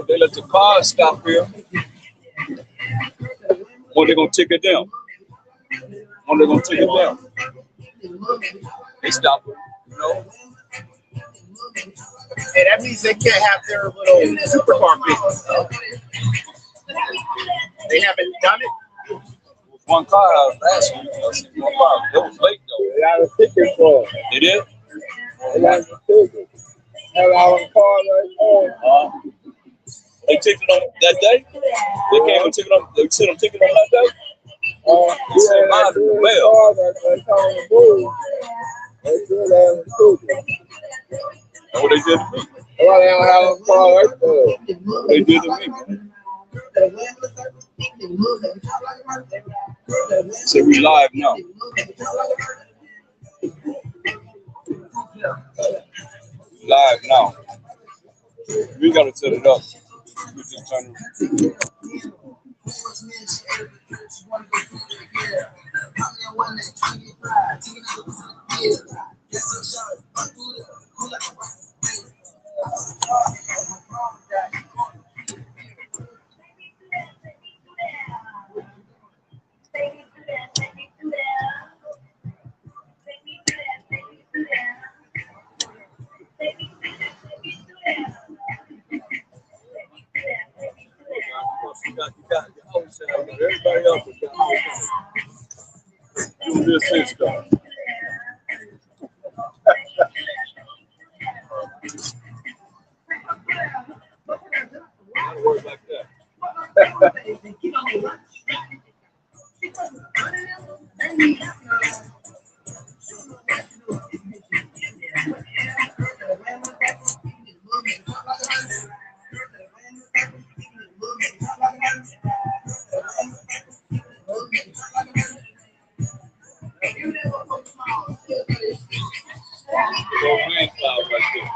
They let the car stop here. When they gonna take it down? When they gonna take it down? They stop it, you know. Hey, that means they can't have their little supercar business. They haven't done it. One car I was last week. I seen one car. It was late though. They got a ticket for it. They did? They got a ticket. Have our car right there. They took it on that day? They came and took it on, they sent them ticket on that day? They sent mine in the mail. They come to move. They still have a ticket. That's what they did to me. That's why they don't have a car right there. They did to me. So we live now. Live now. We gotta set it up. We just turn it. Everybody else is doing this and stuff. Gotta work like that. Rain cloud right there.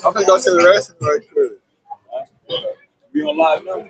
I'm gonna go to the restaurant right quick. We on live now?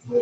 They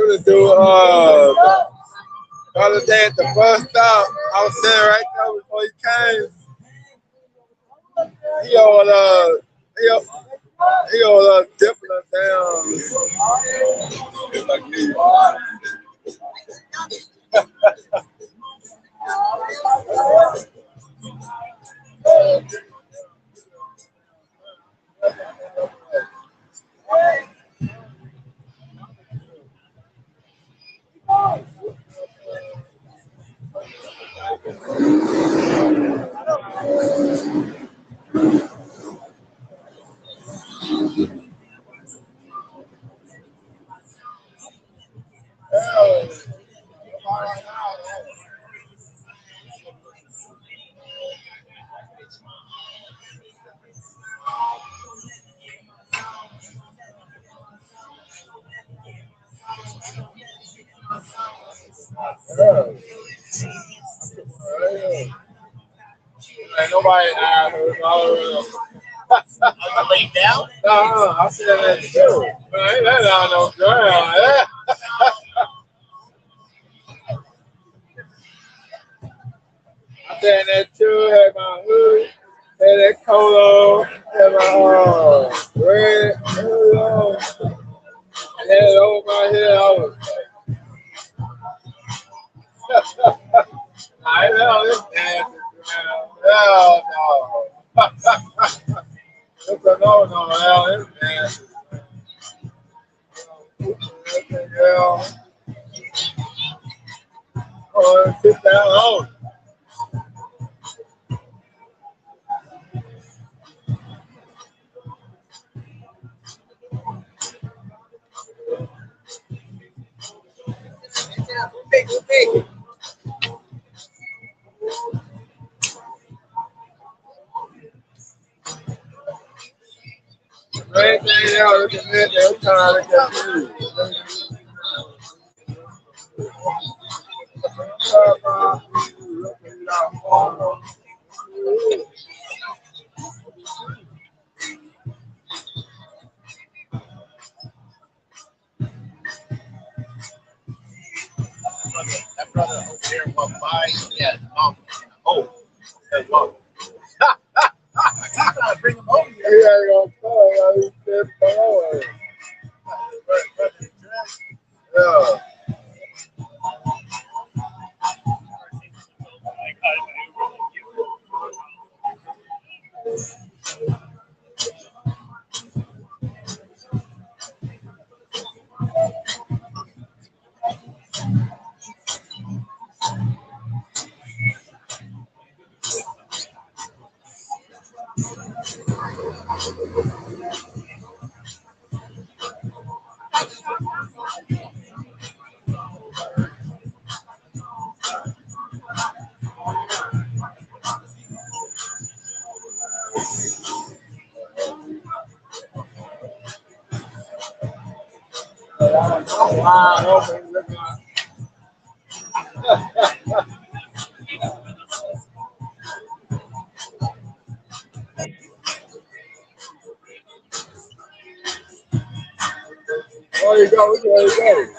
would do the other day at the bus stop. I was sitting right there before he came. He all dipping us down. Ain't nobody Laid down? no, I said that too. But ain't that on no ground. Yeah. I said that too. Had my hood, had that coat on, had my red hood on, and had it over my head. I was I know this nasty ground. Hell no. It's a no, hell, it's nasty. Hell, oh, sit down home. Main thing else is that they're trying to get food. that brother over there walked by. Yeah, the mom. Oh, that mom. I gotta bring him over here. He ain't gonna come. He said, "Oh, yeah." Wide open, looking like. Where you go? Which way you go?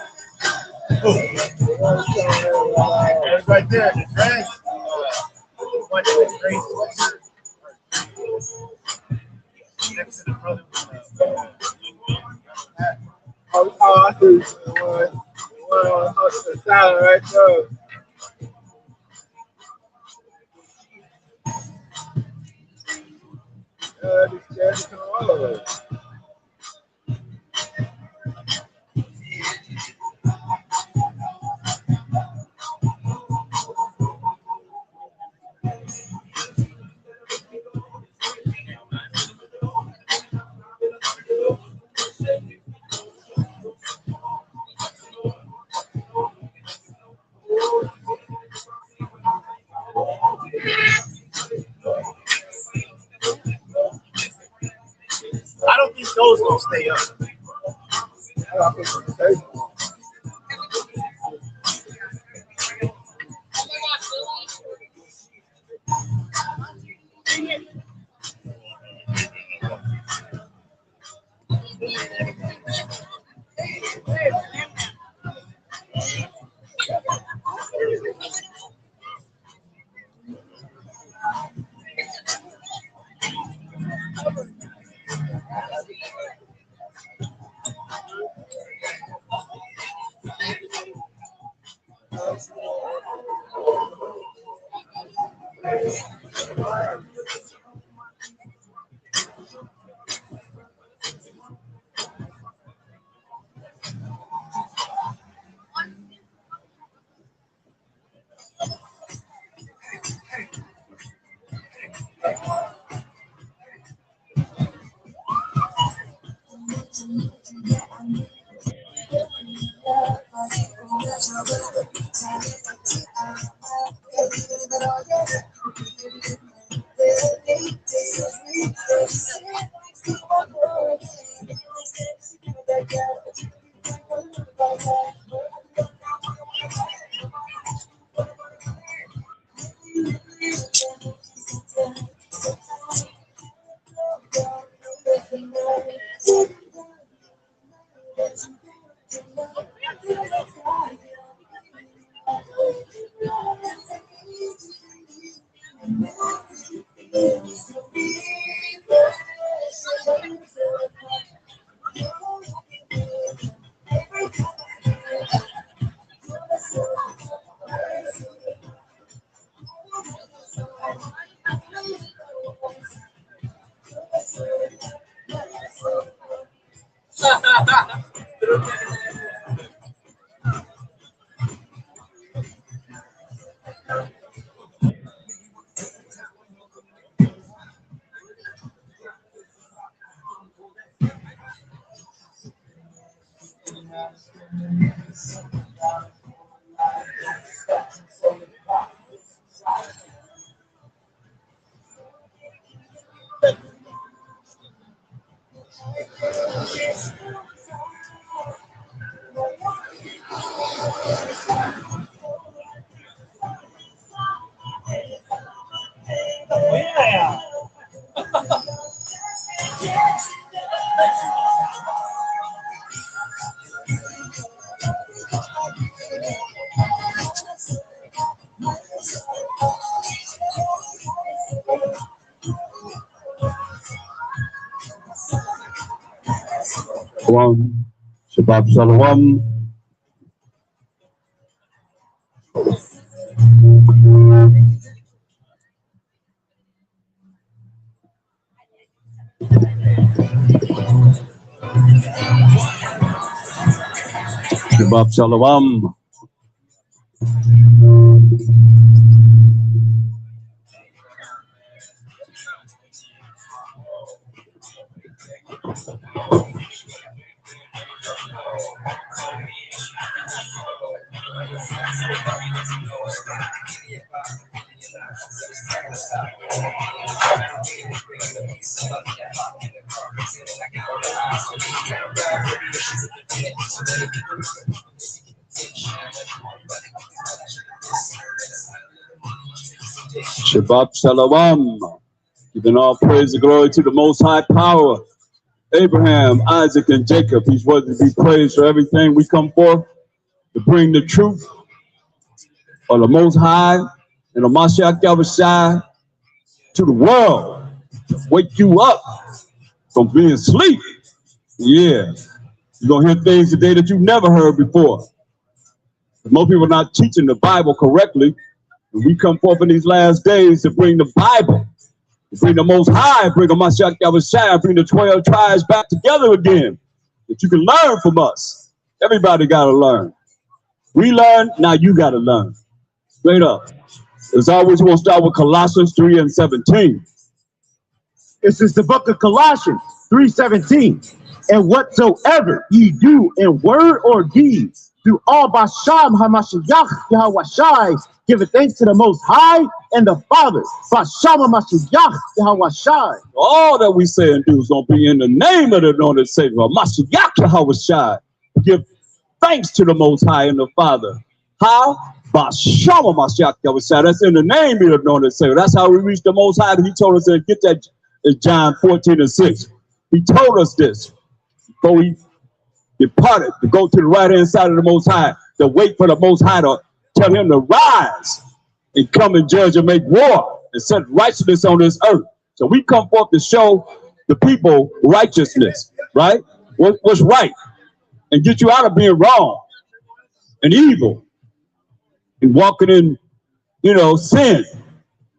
It's right there. The dress. One of the green sweatshirt next to the brother with the hat. Oh, I see. One on the side right there. This come over. I don't think those gonna stay up. I think it's safe. Shalom. Shabbat Shalom. Shabbat Shalom. Shabbat Shalom. Giving all praise and glory to the Most High Power. Abraham, Isaac, and Jacob. He's worthy to be praised for everything we come forth to bring the truth of the Most High and the Mashiach Yahushua to the world. Wake you up from being asleep. Yeah. You're going to hear things today that you've never heard before. Most people are not teaching the Bible correctly. And we come forth in these last days to bring the Bible, to bring the Most High, bring the Mashiach Yahushua, bring the 12 tribes back together again, that you can learn from us. Everybody got to learn. We learn, now you got to learn. Straight up. As always, we'll start with Colossians 3:17. This is the book of Colossians 3:17. And whatsoever ye do in word or deed, do all Basham HaMashiach Yahushai, giving thanks to the Most High and the Father. Basham HaMashiach Yahushai. All that we say and do is going to be in the name of the anointed Savior, Mashiach Yahushai. Give thanks to the Most High and the Father. How? Basham HaMashiach Yahushai. That's in the name of the anointed Savior. That's how we reach the Most High. He told us to get that in John 14:6. He told us this before he departed, to go to the right hand side of the Most High, to wait for the Most High to tell him to rise and come and judge and make war and set righteousness on this earth. So we come forth to show the people righteousness, right? What's right, and get you out of being wrong and evil and walking in, sin.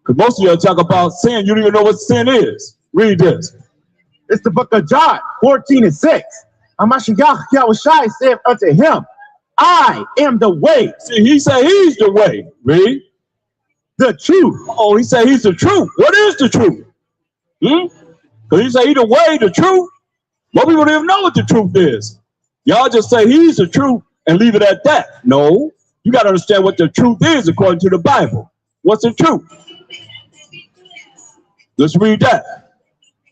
Because most of y'all talk about sin, you don't even know what sin is. Read this. It's the book of John 14:6. Hamashiach Yahushai said unto him, I am the way. See, he said he's the way. Read. The truth. Oh, he said he's the truth. What is the truth? Because he said he's the way, the truth. Most people don't even know what the truth is. Y'all just say he's the truth and leave it at that. No, you got to understand what the truth is according to the Bible. What's the truth? Let's read that.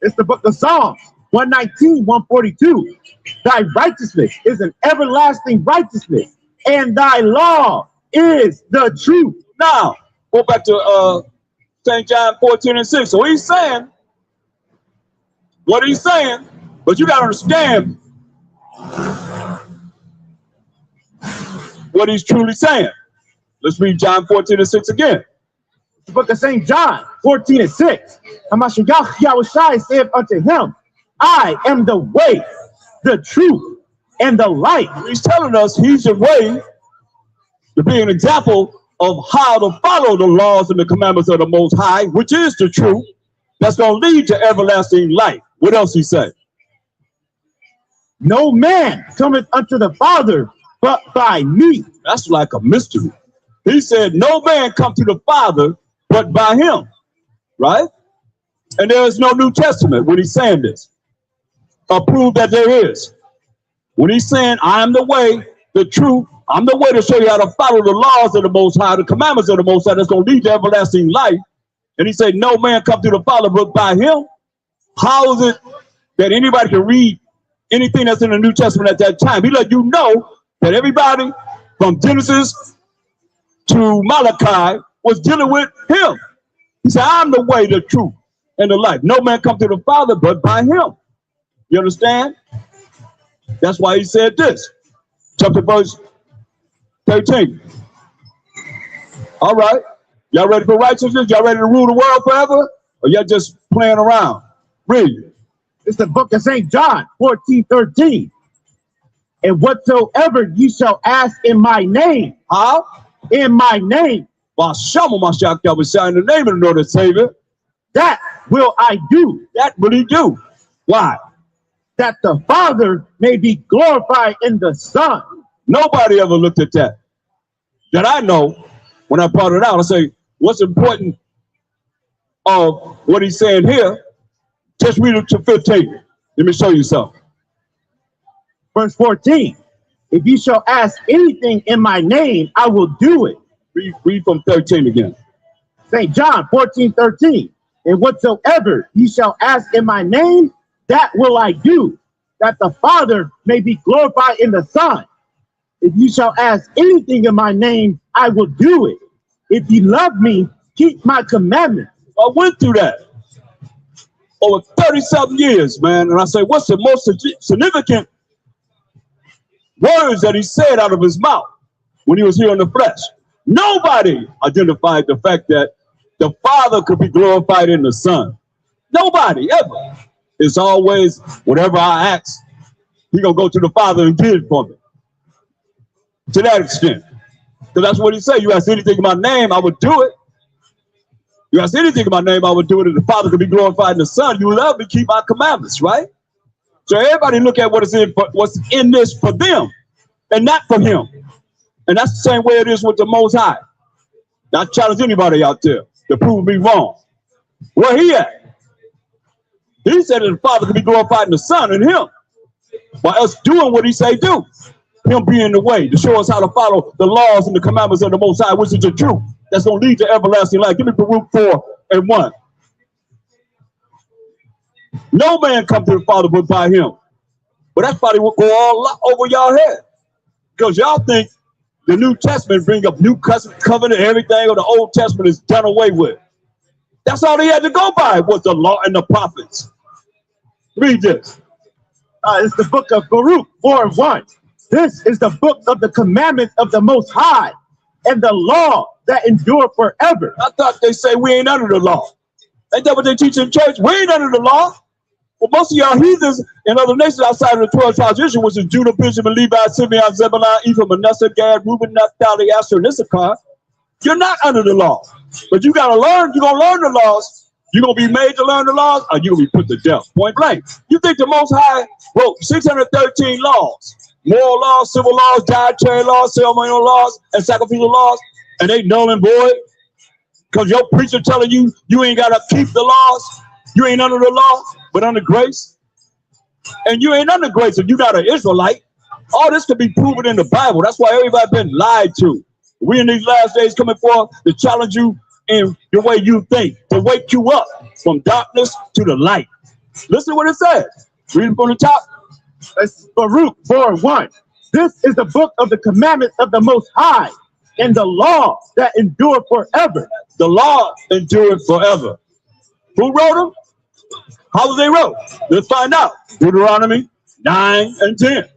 It's the book of Psalms 119:142. Thy righteousness is an everlasting righteousness, and thy law is the truth. Now, go back to St. John 14:6. So he's saying what he's saying, but you got to understand what he's truly saying. Let's read John 14:6 again. The book of St. John 14:6. Hamashiach Yahushai said unto him, I am the way, the truth, and the light. He's telling us he's the way to be an example of how to follow the laws and the commandments of the Most High, which is the truth, that's going to lead to everlasting life. What else he say? No man cometh unto the Father but by me. That's like a mystery. He said, no man come to the Father but by him, right? And there is no New Testament when he's saying this. Prove that there is. When he's saying, I am the way, the truth, I'm the way to show you how to follow the laws of the Most High, the commandments of the Most High, that's going to lead to everlasting life. And he said, no man come to the Father but by him. How is it that anybody can read anything that's in the New Testament at that time? He let you know that everybody from Genesis to Malachi was dealing with him. He said, I'm the way, the truth, and the life. No man come to the Father but by him. You understand? That's why he said this. Chapter verse 13. All right. Y'all ready for righteousness? Y'all ready to rule the world forever? Or y'all just playing around? Read. It's the book of St. John 14:13. And whatsoever you shall ask in my name, How? in my name, Bashama Mashak Yahweh, in the name of the Lord and Savior. that will I do, That will he do. Why? that the Father may be glorified in the Son. Nobody ever looked at that. That I know, when I brought it out, I say, what's important of what he's saying here? Just read it to 15. Let me show you something. Verse 14, if you shall ask anything in my name, I will do it. Read from 13 again. St. John 14:13, and whatsoever you shall ask in my name, that will I do, that the Father may be glorified in the Son. If you shall ask anything in my name, I will do it. If you love me, keep my commandments. I went through that over 30-something years, man. And I say, what's the most significant words that he said out of his mouth when he was here in the flesh? Nobody identified the fact that the Father could be glorified in the Son. Nobody ever. It's always whatever I ask, he's going to go to the Father and get it for me. To that extent. Because that's what he said. You ask anything in my name, I would do it. You ask anything in my name, I would do it. And the Father could be glorified in the Son. You love me, keep my commandments, right? So everybody look at what's in this for them and not for him. And that's the same way it is with the Most High. Now, I challenge anybody out there to prove me wrong. Where he at? He said that the Father could be glorified in the Son and him. By us doing what he say do. Him being the way to show us how to follow the laws and the commandments of the Most High, which is the truth. That's going to lead to everlasting life. Give me Baruch 4:1. No man come to the Father but by him. But that's probably will go all over y'all head. Because y'all think the New Testament bring up new covenant, everything, or the Old Testament is done away with. That's all they had to go by was the law and the prophets. Read this. It's the book of Baruch 4:1. This is the book of the commandments of the Most High and the law that endure forever. I thought they say we ain't under the law. Ain't that what they teach in church? We ain't under the law. Well, most of y'all heathens in other nations outside of the 12 tribes of Israel, which is Judah, Benjamin, Levi, Simeon, Zebulun, Ephraim, Manasseh, Gad, Reuben, Naphtali, Asher, and Issachar, you're not under the law. But you got to learn. You're going to learn the laws. You're going to be made to learn the laws, or you're going to be put to death. Point blank. You think the Most High wrote 613 laws? Moral laws, civil laws, dietary laws, ceremonial laws, and sacrificial laws, and they null and void because your preacher telling you you ain't got to keep the laws. You ain't under the law, but under grace. And you ain't under grace if you're not an Israelite. All this could be proven in the Bible. That's why everybody been lied to. We in these last days coming forth to challenge you in the way you think, to wake you up from darkness to the light. Listen to what it says. Read it from the top. It's Baruch 4:1. This is the book of the commandments of the Most High and the law that endure forever. The law endured forever. Who wrote them? How was they wrote? Let's find out. Deuteronomy 9 and 10.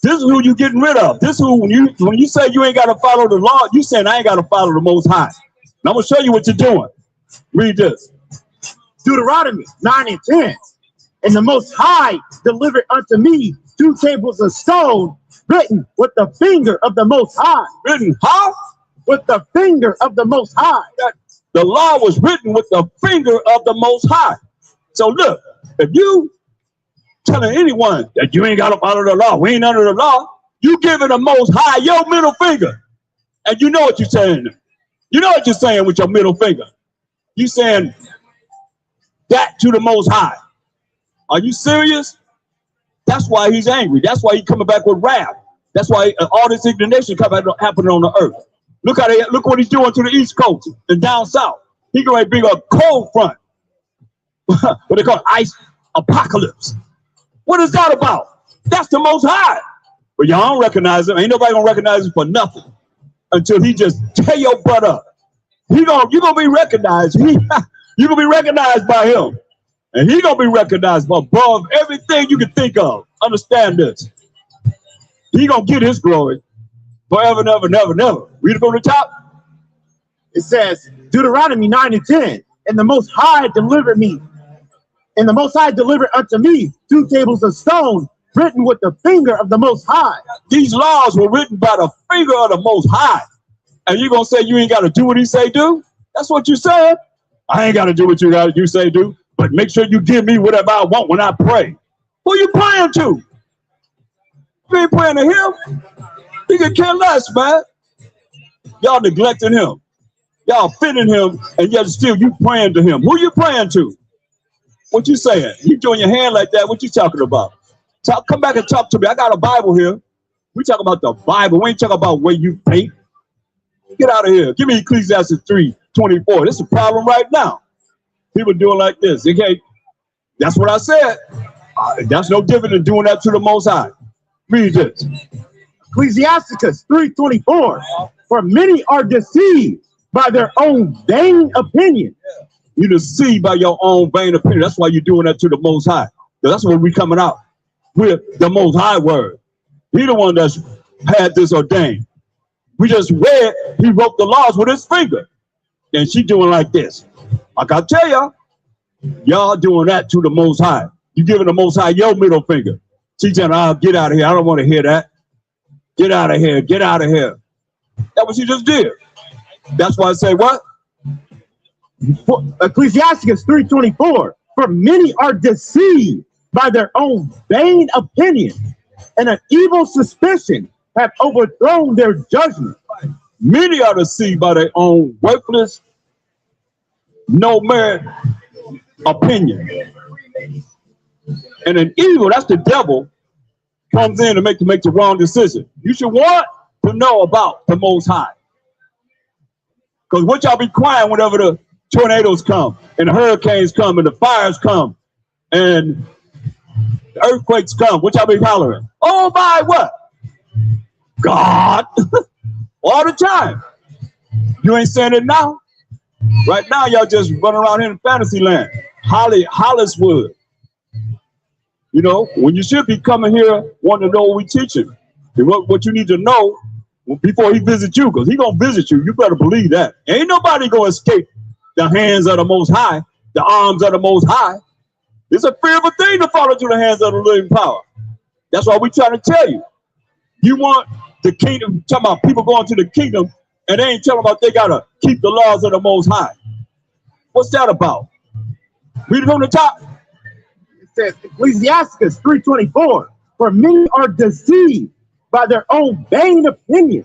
This is who you getting rid of. This is who, when you say you ain't got to follow the law, you saying I ain't got to follow the Most High. And I'm going to show you what you're doing. Read this. Deuteronomy 9 and 10. And the Most High delivered unto me 2 tables of stone written with the finger of the Most High. Written how? With the finger of the Most High. The law was written with the finger of the Most High. So look, if you telling anyone that you ain't got to follow the law, we ain't under the law, you giving the Most High your middle finger. And you know what you're saying. You know what you're saying with your middle finger. You saying that to the Most High. Are you serious? That's why he's angry. That's why he's coming back with wrath. That's why all this indignation happening on the earth. Look what he's doing to the East Coast and down south. He's going to bring a cold front. What they call ice apocalypse. What is that about? That's the Most High. But y'all don't recognize him. Ain't nobody going to recognize him for nothing until he just tear your butt up. You're going to be recognized. You're going to be recognized by him. And he's going to be recognized above everything you can think of. Understand this. He's going to get his glory forever, never, never, never. Read it from the top. It says, Deuteronomy 9 and 10. And the Most High delivered me. And the Most High delivered unto me 2 tables of stone written with the finger of the Most High. These laws were written by the finger of the Most High. And you gonna say you ain't got to do what he say do? That's what you said. I ain't got to do what you say do, but make sure you give me whatever I want when I pray. Who you praying to? You ain't praying to him. He can care less, man. Y'all neglecting him. Y'all fitting him, and yet still you praying to him. Who you praying to? What you saying? You doing your hand like that? What you talking about? Come back and talk to me. I got a Bible here. We talk about the Bible. We ain't talking about where you think. Get out of here. Give me Ecclesiastes 3:24. This is a problem right now. People doing like this. Okay, that's what I said. That's no different than doing that to the Most High. Read this. Ecclesiasticus 3:24. For many are deceived by their own vain opinion. You deceived by your own vain opinion. That's why you're doing that to the Most High. That's what we coming out with, the Most High word. He the one that's had this ordained. We just read, he wrote the laws with his finger. And she doing like this. Like I tell y'all, y'all doing that to the Most High. You giving the Most High your middle finger. She saying, "Oh, get out of here. I don't want to hear that. Get out of here. Get out of here." That's what she just did. That's why I say what? Ecclesiasticus 3:24. For many are deceived by their own vain opinion, and an evil suspicion have overthrown their judgment. Many are deceived by their own worthless, no merit opinion. And an evil, that's the devil, comes in to make the wrong decision. You should want to know about the Most High. Because what y'all be crying whenever the tornadoes come, and the hurricanes come, and the fires come, and the earthquakes come, what y'all be hollering? Oh, my what? God. All the time. You ain't saying it now. Right now, y'all just running around here in fantasy land. Hollywood. You know, when you should be coming here wanting to know what we teaching. And what you need to know before he visits you, because he gonna visit you. You better believe that. Ain't nobody gonna escape the hands of the Most High, the arms of the Most High. It's a fearful thing to fall into the hands of the living power. That's why we trying to tell you. You want the kingdom, talking about people going to the kingdom, and they ain't telling about they gotta keep the laws of the Most High. What's that about? Read it on the top. It says Ecclesiasticus 3:24. For many are deceived by their own vain opinion,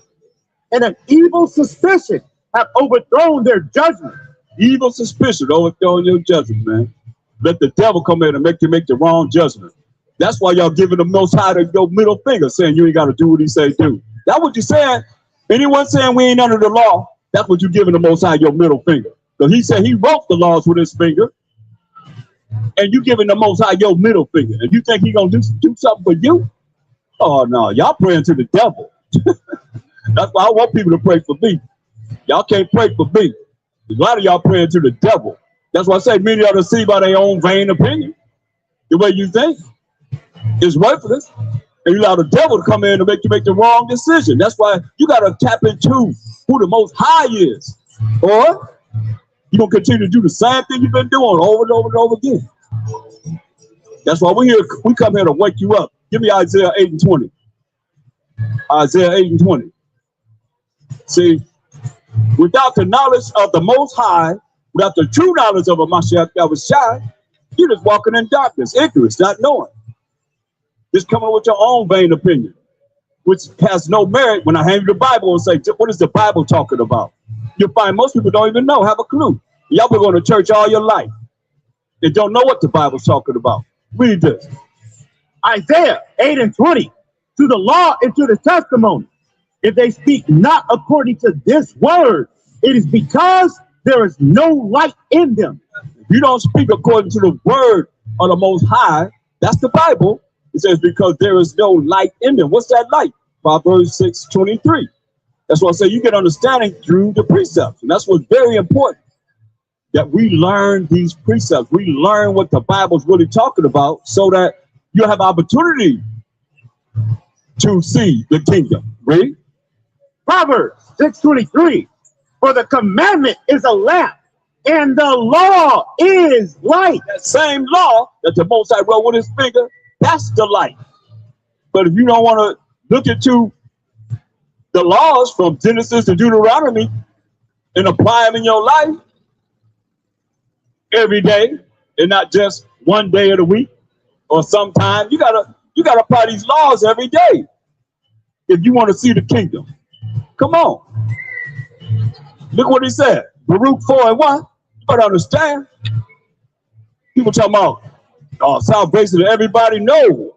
and an evil suspicion have overthrown their judgment. Evil suspicion overthrowing your judgment, man. Let the devil come in and make you make the wrong judgment. That's why y'all giving the Most High your middle finger, saying you ain't got to do what he say do. That's what you saying. Anyone saying we ain't under the law, that's what you giving the Most High your middle finger. Because he said he wrote the laws with his finger, and you giving the Most High your middle finger. And you think he gonna do something for you? Oh no, y'all praying to the devil. That's why I want people to pray for me. Y'all can't pray for me. A lot of y'all praying to the devil. That's why I say many are deceived by their own vain opinion. The way you think is worthless. And you allow the devil to come in and make you make the wrong decision. That's why you got to tap into who the Most High is. Or you're going to continue to do the same thing you've been doing over and over and over again. That's why we come here to wake you up. Give me Isaiah 8:20. Isaiah 8:20. See, without the knowledge of the Most High, without the true knowledge of a Mashiach Yahushua, you're just walking in darkness, ignorance, not knowing. Just coming with your own vain opinion, which has no merit. When I hand you the Bible and say, what is the Bible talking about? You'll find most people don't even know, have a clue. Y'all been going to church all your life and don't know what the Bible's talking about. Read this. Isaiah 8:20. To the law and to the testimony, if they speak not according to this word, it is because there is no light in them. If you don't speak according to the word of the Most High, that's the Bible. It says because there is no light in them. What's that light? Proverbs 6:23. That's why I say you get understanding through the precepts. And that's what's very important, that we learn these precepts. We learn what the Bible's really talking about so that you have opportunity to see the kingdom. Read. Proverbs 6:23. For the commandment is a lamp, and the law is light. That same law that the Most High wrote with his finger, that's the light. But if you don't want to look into the laws from Genesis to Deuteronomy and apply them in your life every day and not just one day of the week or sometime, you gotta apply these laws every day if you want to see the kingdom. Come on. Look what he said. Baruch 4:1. You better understand. People talking about salvation to everybody. No.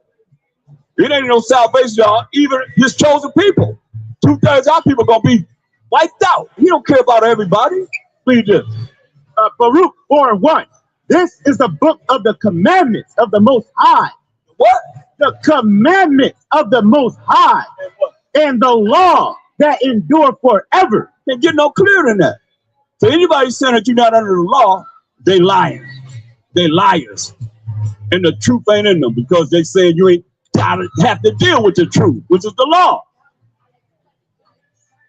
It ain't no salvation, y'all. Even his chosen people. 2/3 of our people are going to be wiped out. He don't care about everybody. Read this. Baruch 4:1. This is the book of the commandments of the Most High. What? The commandments of the Most High. And the law that endure forever. Can't get no clearer than that. So anybody saying that you're not under the law, they lying. They liars. And the truth ain't in them because they saying you ain't gotta have to deal with the truth, which is the law.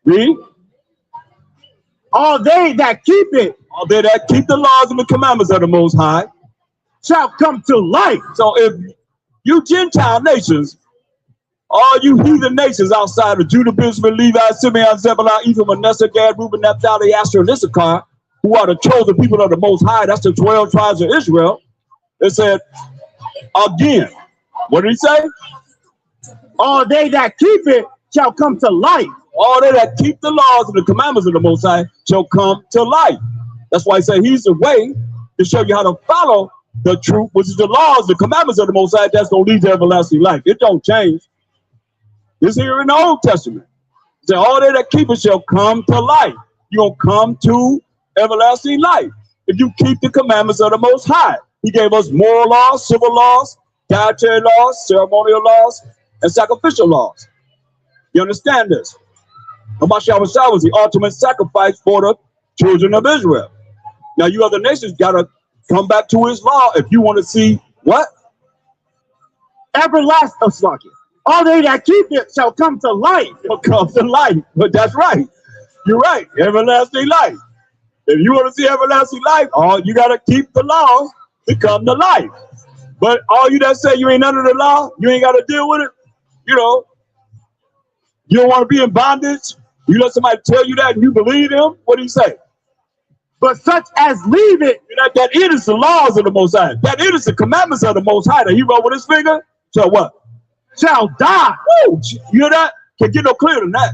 Read. All they that keep it, all they that keep the laws and the commandments of the Most High, shall come to life. So if you Gentile nations, all you heathen nations outside of Judah, Benjamin, Levi, Simeon, Zebulun, Ephraim, Manasseh, Gad, Reuben, Naphtali, Asher, and Issachar, who are the chosen people of the Most High, that's the 12 tribes of Israel. It said, again, what did he say? All they that keep it shall come to life. All they that keep the laws and the commandments of the Most High shall come to life. That's why he said he's the way to show you how to follow the truth, which is the laws, the commandments of the Most High, that's going to lead to everlasting life. It don't change. It's here in the Old Testament. It said all they that keep it shall come to life. You're going to come to everlasting life if you keep the commandments of the Most High. He gave us moral laws, civil laws, dietary laws, ceremonial laws, and sacrificial laws. You understand this? Hamashiach was the ultimate sacrifice for the children of Israel. Now you other nations got to come back to his law if you want to see what? Everlasting life. All they that keep it shall come to life. Will come to life. But that's right. You're right. Everlasting life. If you want to see everlasting life, all you got to keep the law to come to life. But all you that say you ain't under the law, you ain't got to deal with it. You know, you don't want to be in bondage. You let somebody tell you that and you believe him. What do you say? But such as leave it. That it is the laws of the Most High. That it is the commandments of the Most High that he wrote with his finger. So what? Shall die. Woo! You hear that? Can't get no clearer than that.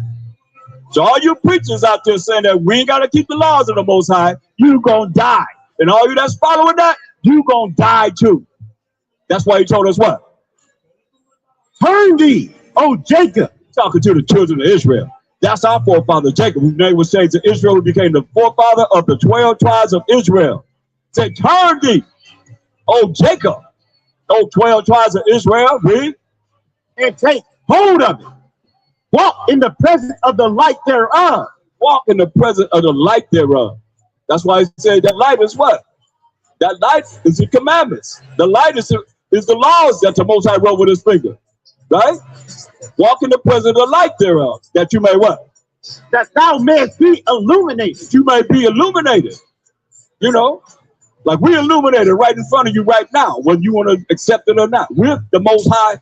So all you preachers out there saying that we ain't got to keep the laws of the Most High, you gonna die. And all you that's following that, you gonna die too. That's why he told us what? Turn thee, O Jacob. Talking to the children of Israel. That's our forefather Jacob, whose name was changed to Israel, who became the forefather of the 12 tribes of Israel. Say, turn thee, O Jacob, O 12 tribes of Israel, read. And take hold of it. Walk in the presence of the light thereof. Walk in the presence of the light thereof. That's why he said that light is what? That light is the commandments. The light is the laws that the Most High wrote with his finger. Right? Walk in the presence of the light thereof. That you may what? That thou mayest be illuminated. You may be illuminated. You know? Like we illuminated right in front of you right now, whether you want to accept it or not. We're the Most High.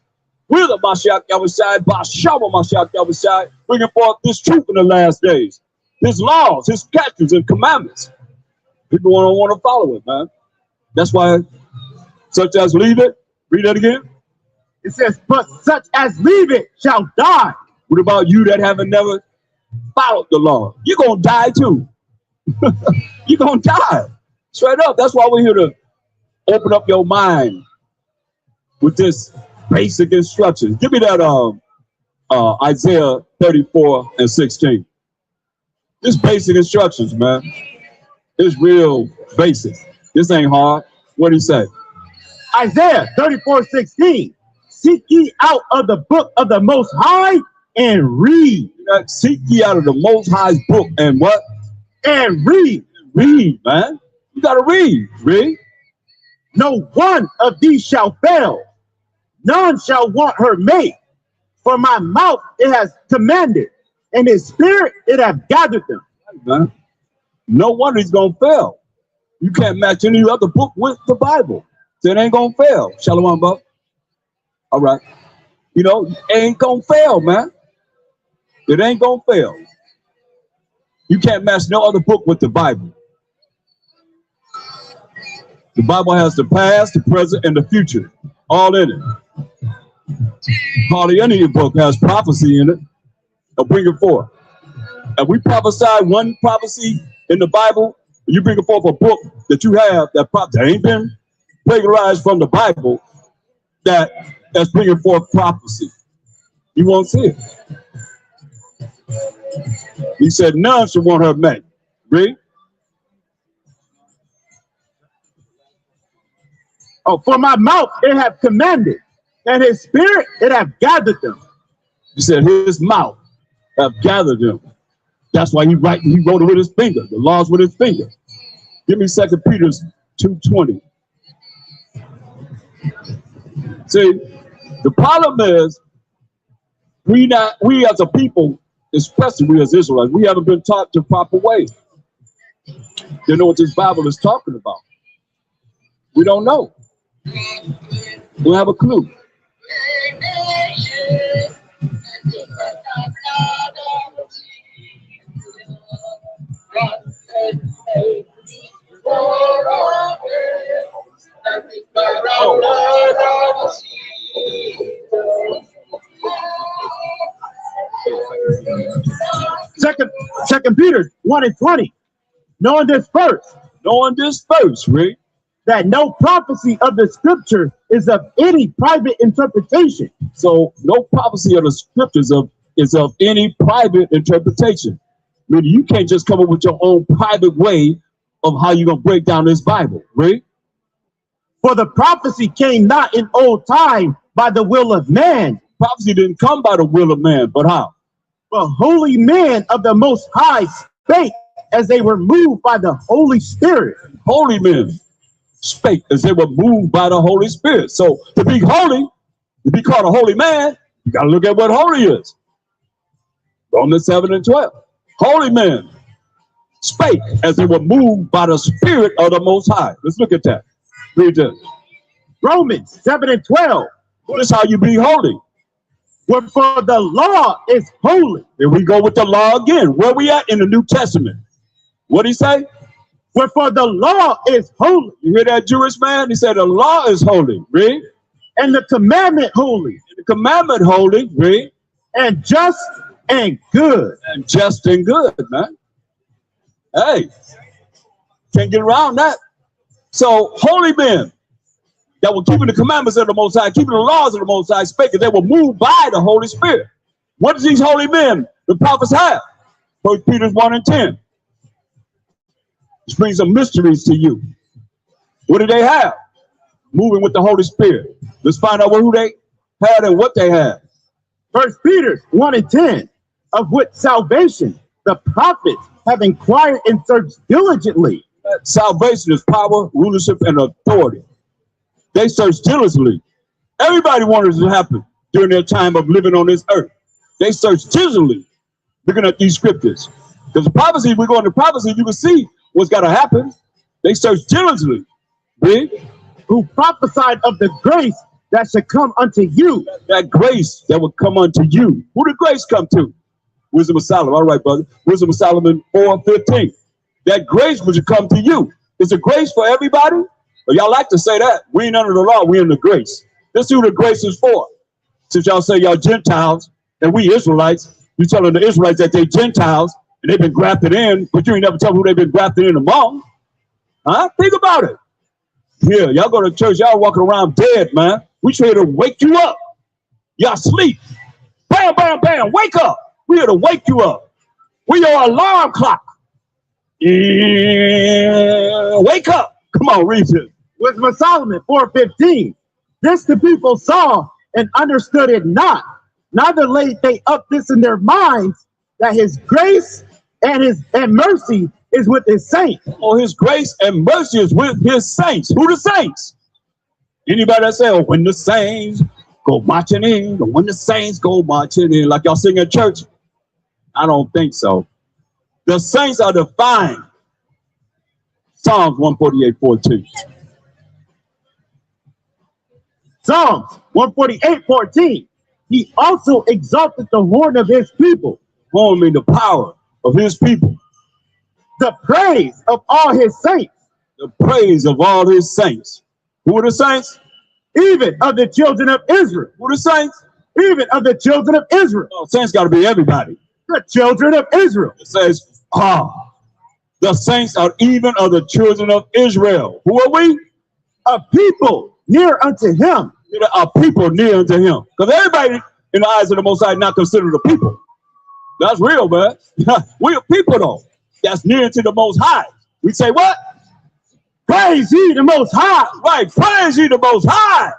We're the Mashiach Yahushai, Bashama Mashiach Yahushai, bringing forth this truth in the last days. His laws, his statutes, and commandments. People don't want to follow it, man. That's why, such as leave it. Read that again. It says, but such as leave it shall die. What about you that haven't never followed the law? You're going to die too. You're going to die. Straight up. That's why we're here to open up your mind with this basic instructions. Give me that Isaiah 34:16. This basic instructions, man. It's real basic. This ain't hard. What do you say? Isaiah 34:16. Seek ye out of the book of the Most High and read. Seek ye out of the Most High's book and what? And read. Read, man. You got to read. Read. No one of these shall fail. None shall want her mate. For my mouth it has commanded, and his spirit it hath gathered them. Man. No wonder he's going to fail. You can't match any other book with the Bible. So it ain't going to fail. Shalom, Buck. All right. You know, it ain't gonna fail, man. It ain't gonna fail. You can't match no other book with the Bible. The Bible has the past, the present, and the future all in it. Hardly any book has prophecy in it. I'll bring it forth. And we prophesy one prophecy in the Bible, and you bring it forth a book that you have that ain't been plagiarized from the Bible that's bringing forth prophecy. You won't see it. He said, none should want her mate. Read. Oh, for my mouth it have commanded, and his spirit it have gathered them. He said his mouth have gathered them. That's why he wrote it with his finger, the laws with his finger. Give me 2 Peter 2:20. See, the problem is we as a people, especially we as Israelites, we haven't been taught the proper way. They know what this Bible is talking about. We don't know. We don't have a clue. Second Peter 1:20. Knowing this first, Rick, that no prophecy of the scripture is of any private interpretation. So no prophecy of the scriptures is of any private interpretation. I mean, you can't just come up with your own private way of how you're gonna break down this Bible, right? For the prophecy came not in old time by the will of man. Prophecy didn't come by the will of man, but how? But holy men of the Most High spake as they were moved by the Holy Spirit. Holy men spake as they were moved by the Holy Spirit. So to be holy, to be called a holy man, you got to look at what holy is. Romans 7:12. Holy men spake as they were moved by the Spirit of the Most High. Let's look at that. Read this. Romans 7:12. This is how you be holy. Wherefore the law is holy. Here we go with the law again. Where we at in the New Testament? What did he say? Wherefore the law is holy. You hear that, Jewish man? He said the law is holy. Read. And the commandment holy. And the commandment holy. Read. And just and good. And just and good, man. Hey, can't get around that. So holy men that were keeping the commandments of the Most High, keeping the laws of the Most High, spake, they were moved by the Holy Spirit. What does these holy men, the prophets, have? 1 Peter 1:10. This brings some mysteries to you. What do they have? Moving with the Holy Spirit. Let's find out who they had and what they had. 1 Peter 1:10. Of which salvation the prophets have inquired and searched diligently. Salvation is power, rulership, and authority. They searched diligently. Everybody wanted it to happen during their time of living on this earth. They searched diligently, looking at these scriptures. Because the prophecy, we go into prophecy, you can see what's got to happen. They searched diligently. Read. Who prophesied of the grace that should come unto you. That grace that would come unto you. Who did grace come to? Wisdom of Solomon. All right, brother. Wisdom of Solomon 4:15. That grace would come to you. Is it grace for everybody? But y'all like to say that. We ain't under the law, we under grace. This is who the grace is for. Since y'all say y'all Gentiles and we Israelites, you telling the Israelites that they Gentiles and they've been grafted in, but you ain't never tell who they've been grafted in among. Huh? Think about it. Here, y'all go to church, y'all walking around dead, man. We here to wake you up. Y'all sleep. Bam, bam, bam, wake up. We here to wake you up. We your alarm clock. Yeah, wake up. Come on, read it. Wisdom of Solomon 4:15. This the people saw and understood it not. Neither laid they up this in their minds, that his grace and mercy is with his saints. Oh, his grace and mercy is with his saints. Who the saints? Anybody that say, oh, when the saints go marching in, or when the saints go marching in, like y'all sing at church? I don't think so. The saints are defined. Psalms 148:14. Psalms 148:14. he also exalted the horn of his people. Horn mean the power of his people. The praise of all his saints. The praise of all his saints. Who are the saints? Even of the children of Israel. Who are the saints? Even of the children of Israel. Oh, saints got to be everybody. The children of Israel. It says, the saints are even of the children of Israel. Who are we? A people near unto him. A people near unto him. Because everybody in the eyes of the Most High not considered a people. That's real, man. We are people, though. That's near to the Most High. We say what? Praise ye the Most High. Right. Praise ye the Most High.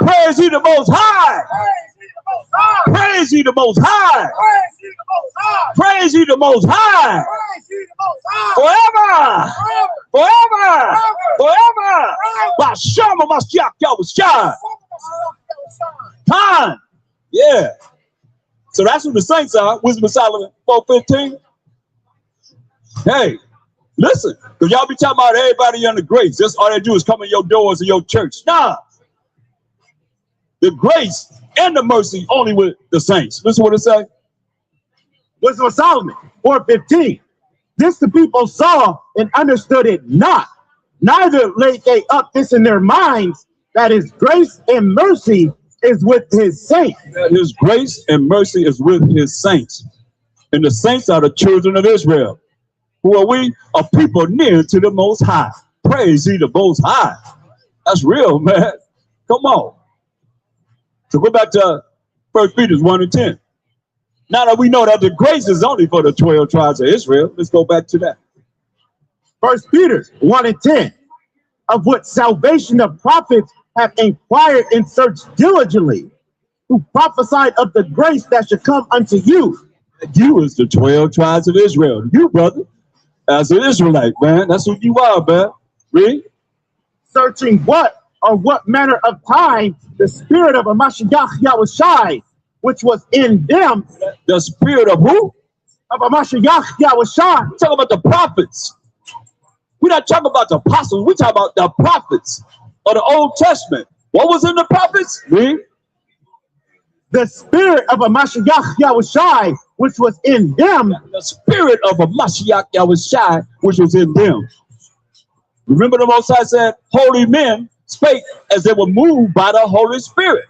Praise ye the Most High. Praise ye the Most High. Praise ye the Most High. Forever. Forever. Forever. Basham Mashiach Yahushua. Time. Yeah. So that's who the saints are. Wisdom of Solomon 4:15. Hey, listen, because y'all be talking about everybody under grace. That's all they do is come in your doors of your church. Nah. The grace and the mercy only with the saints. Listen what it say. Wisdom of Solomon 4:15. This the people saw and understood it not. Neither laid they up this in their minds, that his grace and mercy is with his saints. That his grace and mercy is with his saints. And the saints are the children of Israel. Who are we? A people near to the Most High. Praise ye the Most High. That's real, man. Come on. So go back to 1 Peter 1 and 10. Now that we know that the grace is only for the 12 tribes of Israel, let's go back to that. 1 Peter 1 and 10. Of what salvation the prophets have inquired and searched diligently, who prophesied of the grace that should come unto you. You is the 12 tribes of Israel. You, brother, as an Israelite, man, that's who you are, man. Read. Searching what or what manner of time the spirit of a Mashiach Yahushai, which was in them. The spirit of who? Of a Mashiach Yahushai. We're talking about the prophets. We're not talking about the apostles. We're talking about the prophets of the Old Testament. What was in the prophets? Read. The spirit of a Mashiach Yahushai, which was in them. The spirit of a Mashiach Yahushai, which was in them. Remember the Most High said, holy men spake as they were moved by the Holy Spirit.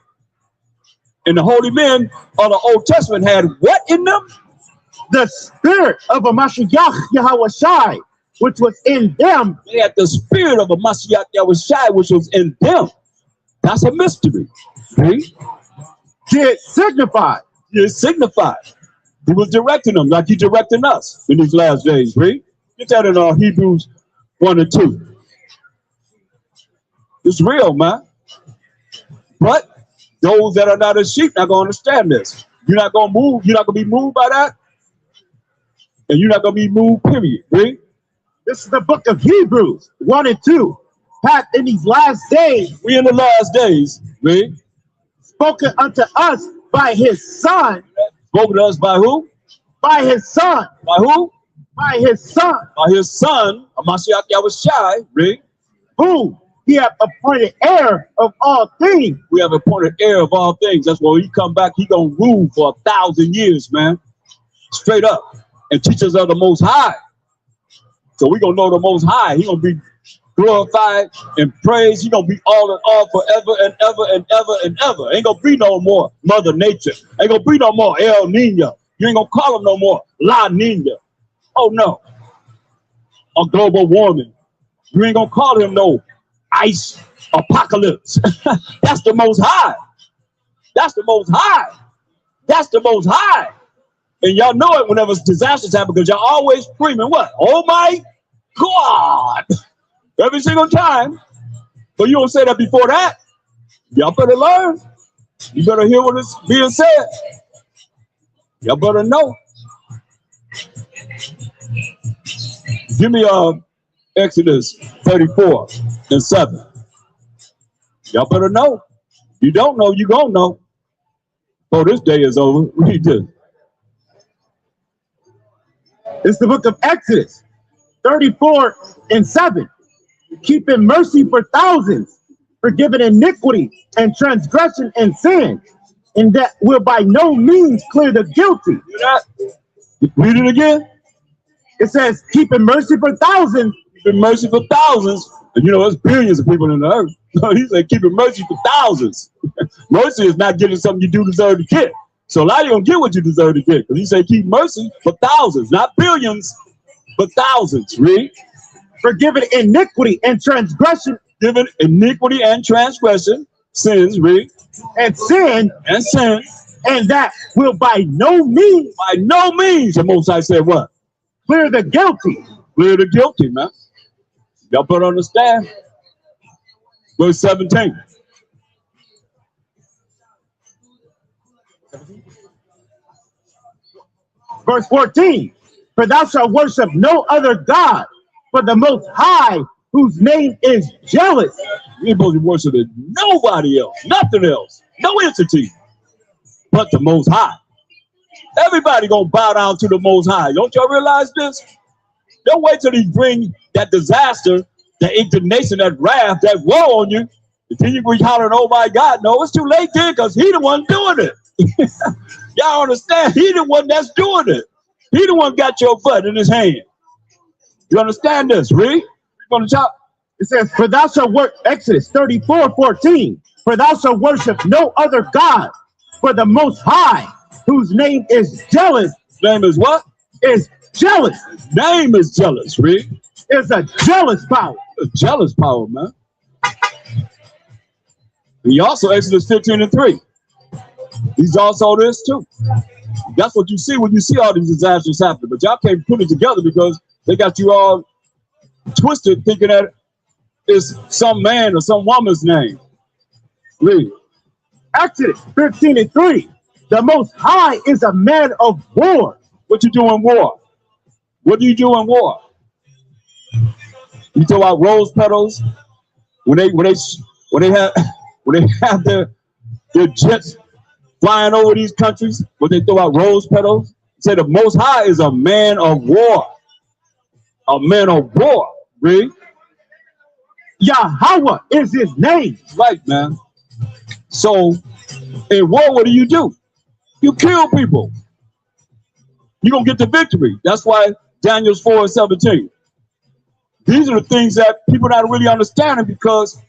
And the holy men of the Old Testament had what in them? The spirit of a Mashiach Yahushai, which was in them. They had the spirit of a Mashiach Yahushai, which was in them. That's a mystery. See? Did signify. It signified. He was directing them like he's directing us in these last days. Read. Get that in Hebrews 1 and 2. It's real, man. But those that are not as sheep not going to understand this. You're not going to move. You're not going to be moved by that. And you're not going to be moved, period. Read. This is the book of Hebrews 1 and 2. Hath in these last days. We in the last days. Read. Spoken unto us by his son. Spoken to us by who? By his son. By who? By his son. By his son, Mashiach Yahushai. Read. Who he hath appointed heir of all things. We have appointed heir of all things. That's why when he come back, he gonna rule for 1,000 years, man. Straight up. And teach us of the Most High. So we gonna know the Most High. He gonna be glorified and praised. He gonna be all in all forever and ever and ever and ever. Ain't gonna be no more Mother Nature. Ain't gonna be no more El Nino. You ain't gonna call him no more La Nina. Oh no. Or global warming. You ain't gonna call him no ice apocalypse. That's the Most High. That's the Most High. That's the Most High. And y'all know it whenever disasters happen because y'all always screaming what? Oh my God. Every single time. But you don't say that before that. Y'all better learn. You better hear what is being said. Y'all better know. Give me Exodus 34 and 7. Y'all better know. You don't know, you gonna know. Before this day is over, read this. It's the book of Exodus 34 and 7. Keeping mercy for thousands, forgiving iniquity and transgression and sin, and that will by no means clear the guilty. Hear that? Read it again. It says, keeping mercy for thousands. Keeping mercy for thousands. And you know, there's billions of people in the earth. So he said, keeping mercy for thousands. Mercy is not getting something you do deserve to get. So a lot of you don't get what you deserve to get. Because he said, keep mercy for thousands, not billions, but thousands. Read. Forgiving iniquity and transgression. Given iniquity and transgression, sins, read. And sin. And sin. And that will by no means. By no means, the Most High said what? Clear the guilty. Clear the guilty, man. Y'all better understand. Verse 17. Verse 14. For thou shalt worship no other God, but the Most High, whose name is jealous. You're supposed to worship nobody else, nothing else, no entity, but the Most High. Everybody gonna bow down to the Most High. Don't y'all realize this? Don't wait till he bring that disaster, that indignation, that wrath, that woe on you. And then you be hollering, oh my God. No, it's too late then, because he the one doing it. Y'all understand? He the one that's doing it. He the one got your butt in his hand. You understand this? Read from the top. It says, for thou shalt work, Exodus 34:14. For thou shalt worship no other God, for the Most High, whose name is jealous. His name is what? Is jealous. His name is jealous. Read. Is a jealous power. A jealous power, man. He also, Exodus 15:3. He's also this too. That's what you see when you see all these disasters happen. But y'all can't put it together because they got you all twisted thinking that it's some man or some woman's name. Read. Exodus 15:3. The Most High is a man of war. What you do in war? What do you do in war? You talk about rose petals when they have their jets flying over these countries, but they throw out rose petals. Say the Most High is a man of war. A man of war. Read. Yahweh is his name. Right, man. So in war, what do? You kill people. You're gonna get the victory. That's why Daniel's 4:17. These are the things that people not really understanding, because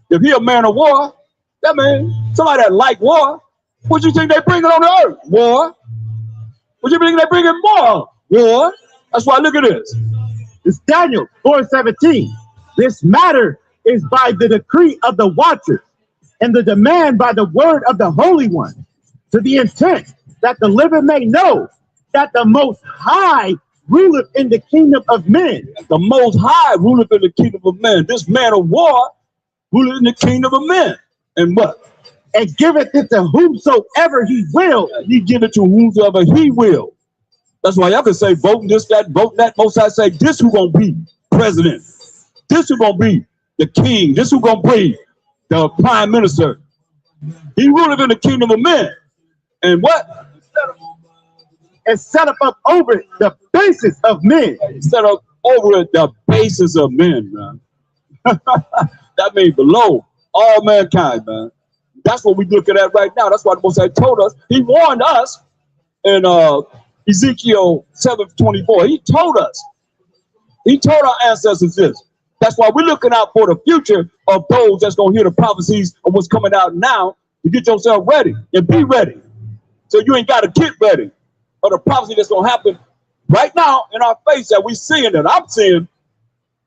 if he a man of war, that means somebody that like war. What you think they bring it on the earth? War. What you think they bring in more? War. That's why look at this. It's Daniel 4:17. This matter is by the decree of the watchers, and the demand by the word of the Holy One, to the intent that the living may know that the Most High ruleth in the kingdom of men. The Most High ruleth in the kingdom of men. This man of war ruleth in the kingdom of men. And what? And giveth it to whomsoever he will. He give it to whomsoever he will. That's why y'all can say vote this, that, vote that. Most I say this who gonna be president. This who gonna be the king. This who gonna be the prime minister. He ruleth in the kingdom of men. And what? And set up over the basis of men. Set up over the basis of men, man. That means below all mankind, man. That's what we're looking at right now. That's why the Most High told us. He warned us in Ezekiel 7:24. He told us. He told our ancestors this. That's why we're looking out for the future of those that's going to hear the prophecies of what's coming out now, to get yourself ready and be ready. So you ain't got to get ready for the prophecy that's going to happen right now in our face, that we seeing, that I'm seeing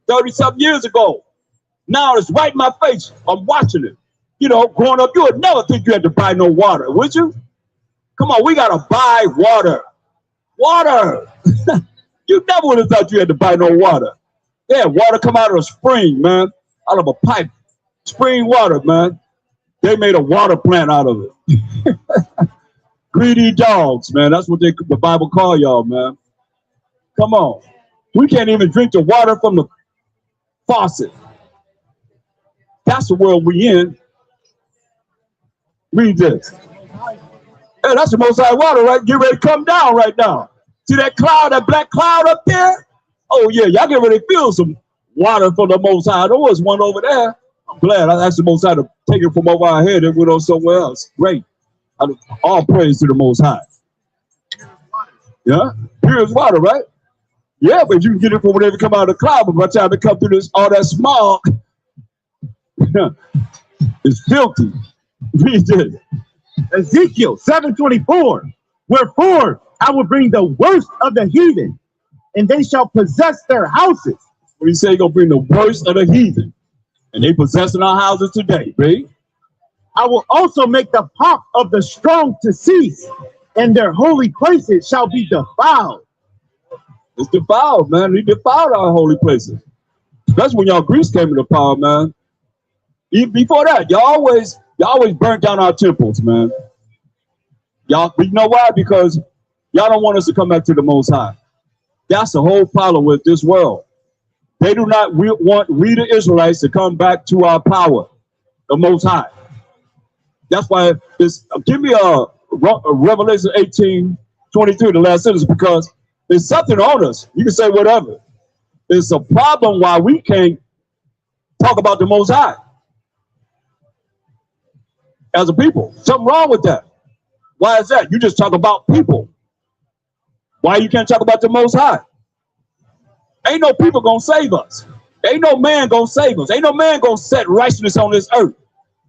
30-something years ago. Now it's right in my face. I'm watching it. You know, growing up, you would never think you had to buy no water, would you? Come on, we got to buy water. Water. You never would have thought you had to buy no water. Yeah, water come out of a spring, man, out of a pipe. Spring water, man. They made a water plant out of it. Greedy dogs, man. That's what the Bible call y'all, man. Come on. We can't even drink the water from the faucet. That's the world we in. Read this. Hey, that's the Most High water, right? Get ready to come down right now. See that cloud, that black cloud up there? Oh, yeah, y'all get ready to feel some water from the Most High. There was one over there. I'm glad I asked the Most High to take it from over our head and went on somewhere else. Great. All praise to the Most High. Yeah, pure as water, right? Yeah, but you can get it from whenever it come out of the cloud, but by the time it come through this, all that smog, it's filthy. Read this. Ezekiel 7:24. Wherefore I will bring the worst of the heathen, and they shall possess their houses. What do you say? You're gonna bring the worst of the heathen, and they possessing our houses today, right? I will also make the pomp of the strong to cease, and their holy places shall be defiled. It's defiled, man. We defiled our holy places. That's when y'all Greece came into power, man. Even before that, y'all always burnt down our temples, man. Y'all, you know why? Because y'all don't want us to come back to the Most High. That's the whole problem with this world. They do not want we the Israelites to come back to our power, the Most High. That's why it's, give me a Revelation 18:23, the last sentence, because there's something on us. You can say whatever. It's a problem why we can't talk about the Most High as a people. Something wrong with that. Why is that? You just talk about people. Why you can't talk about the Most High? Ain't no people gonna save us. Ain't no man gonna save us. Ain't no man gonna set righteousness on this earth.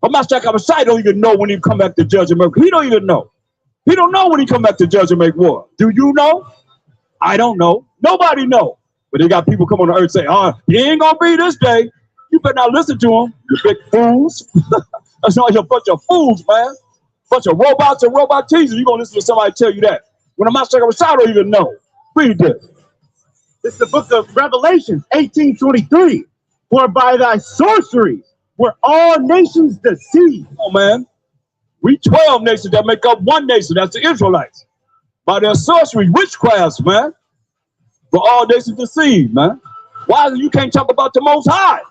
But Master Kabashai don't even know when he come back to judge and make. He don't even know. He don't know when he come back to judge and make war. Do you know? I don't know. Nobody know. But they got people come on the earth and say, oh, he ain't gonna be this day. You better not listen to him, you big fools. That's not a bunch of fools, man. Bunch of robots and robot teasers. You gonna listen to somebody tell you that. When the Master Kabashai don't even know. Read this. It's the book of Revelation 18:23. For by thy sorceries were all nations deceived. Oh man, we 12 nations that make up one nation. That's the Israelites. By their sorcery, witchcrafts, man. For all nations deceived, man. Why you can't talk about the Most High?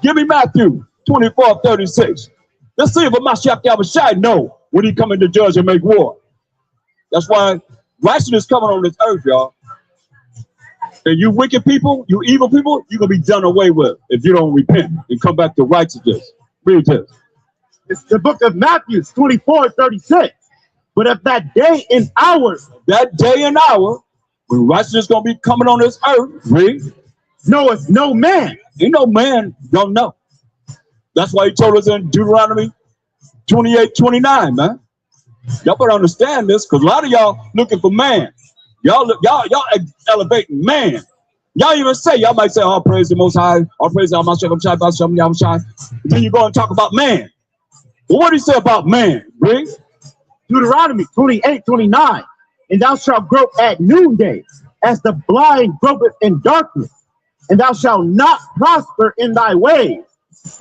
Give me Matthew 24:36. Let's see if Mashiach Yahushua know when he coming to judge and make war. That's why righteousness coming on this earth, y'all. And you wicked people, you evil people, you're going to be done away with if you don't repent and come back to righteousness. Read this. It's the book of Matthew 24:36. But of that day and hour, when righteousness is going to be coming on this earth, read, knoweth no man. Ain't no man don't know. That's why he told us in Deuteronomy 28:29, man. Y'all better understand this, because a lot of y'all looking for man. Y'all elevating man. Y'all even say, y'all might say, oh, praise the Most High, oh, praise the Yahushua. Then you go and talk about man. Well, what do you say about man? Read. Deuteronomy 28:29. And thou shalt grope at noonday, as the blind gropeth in darkness. And thou shalt not prosper in thy ways.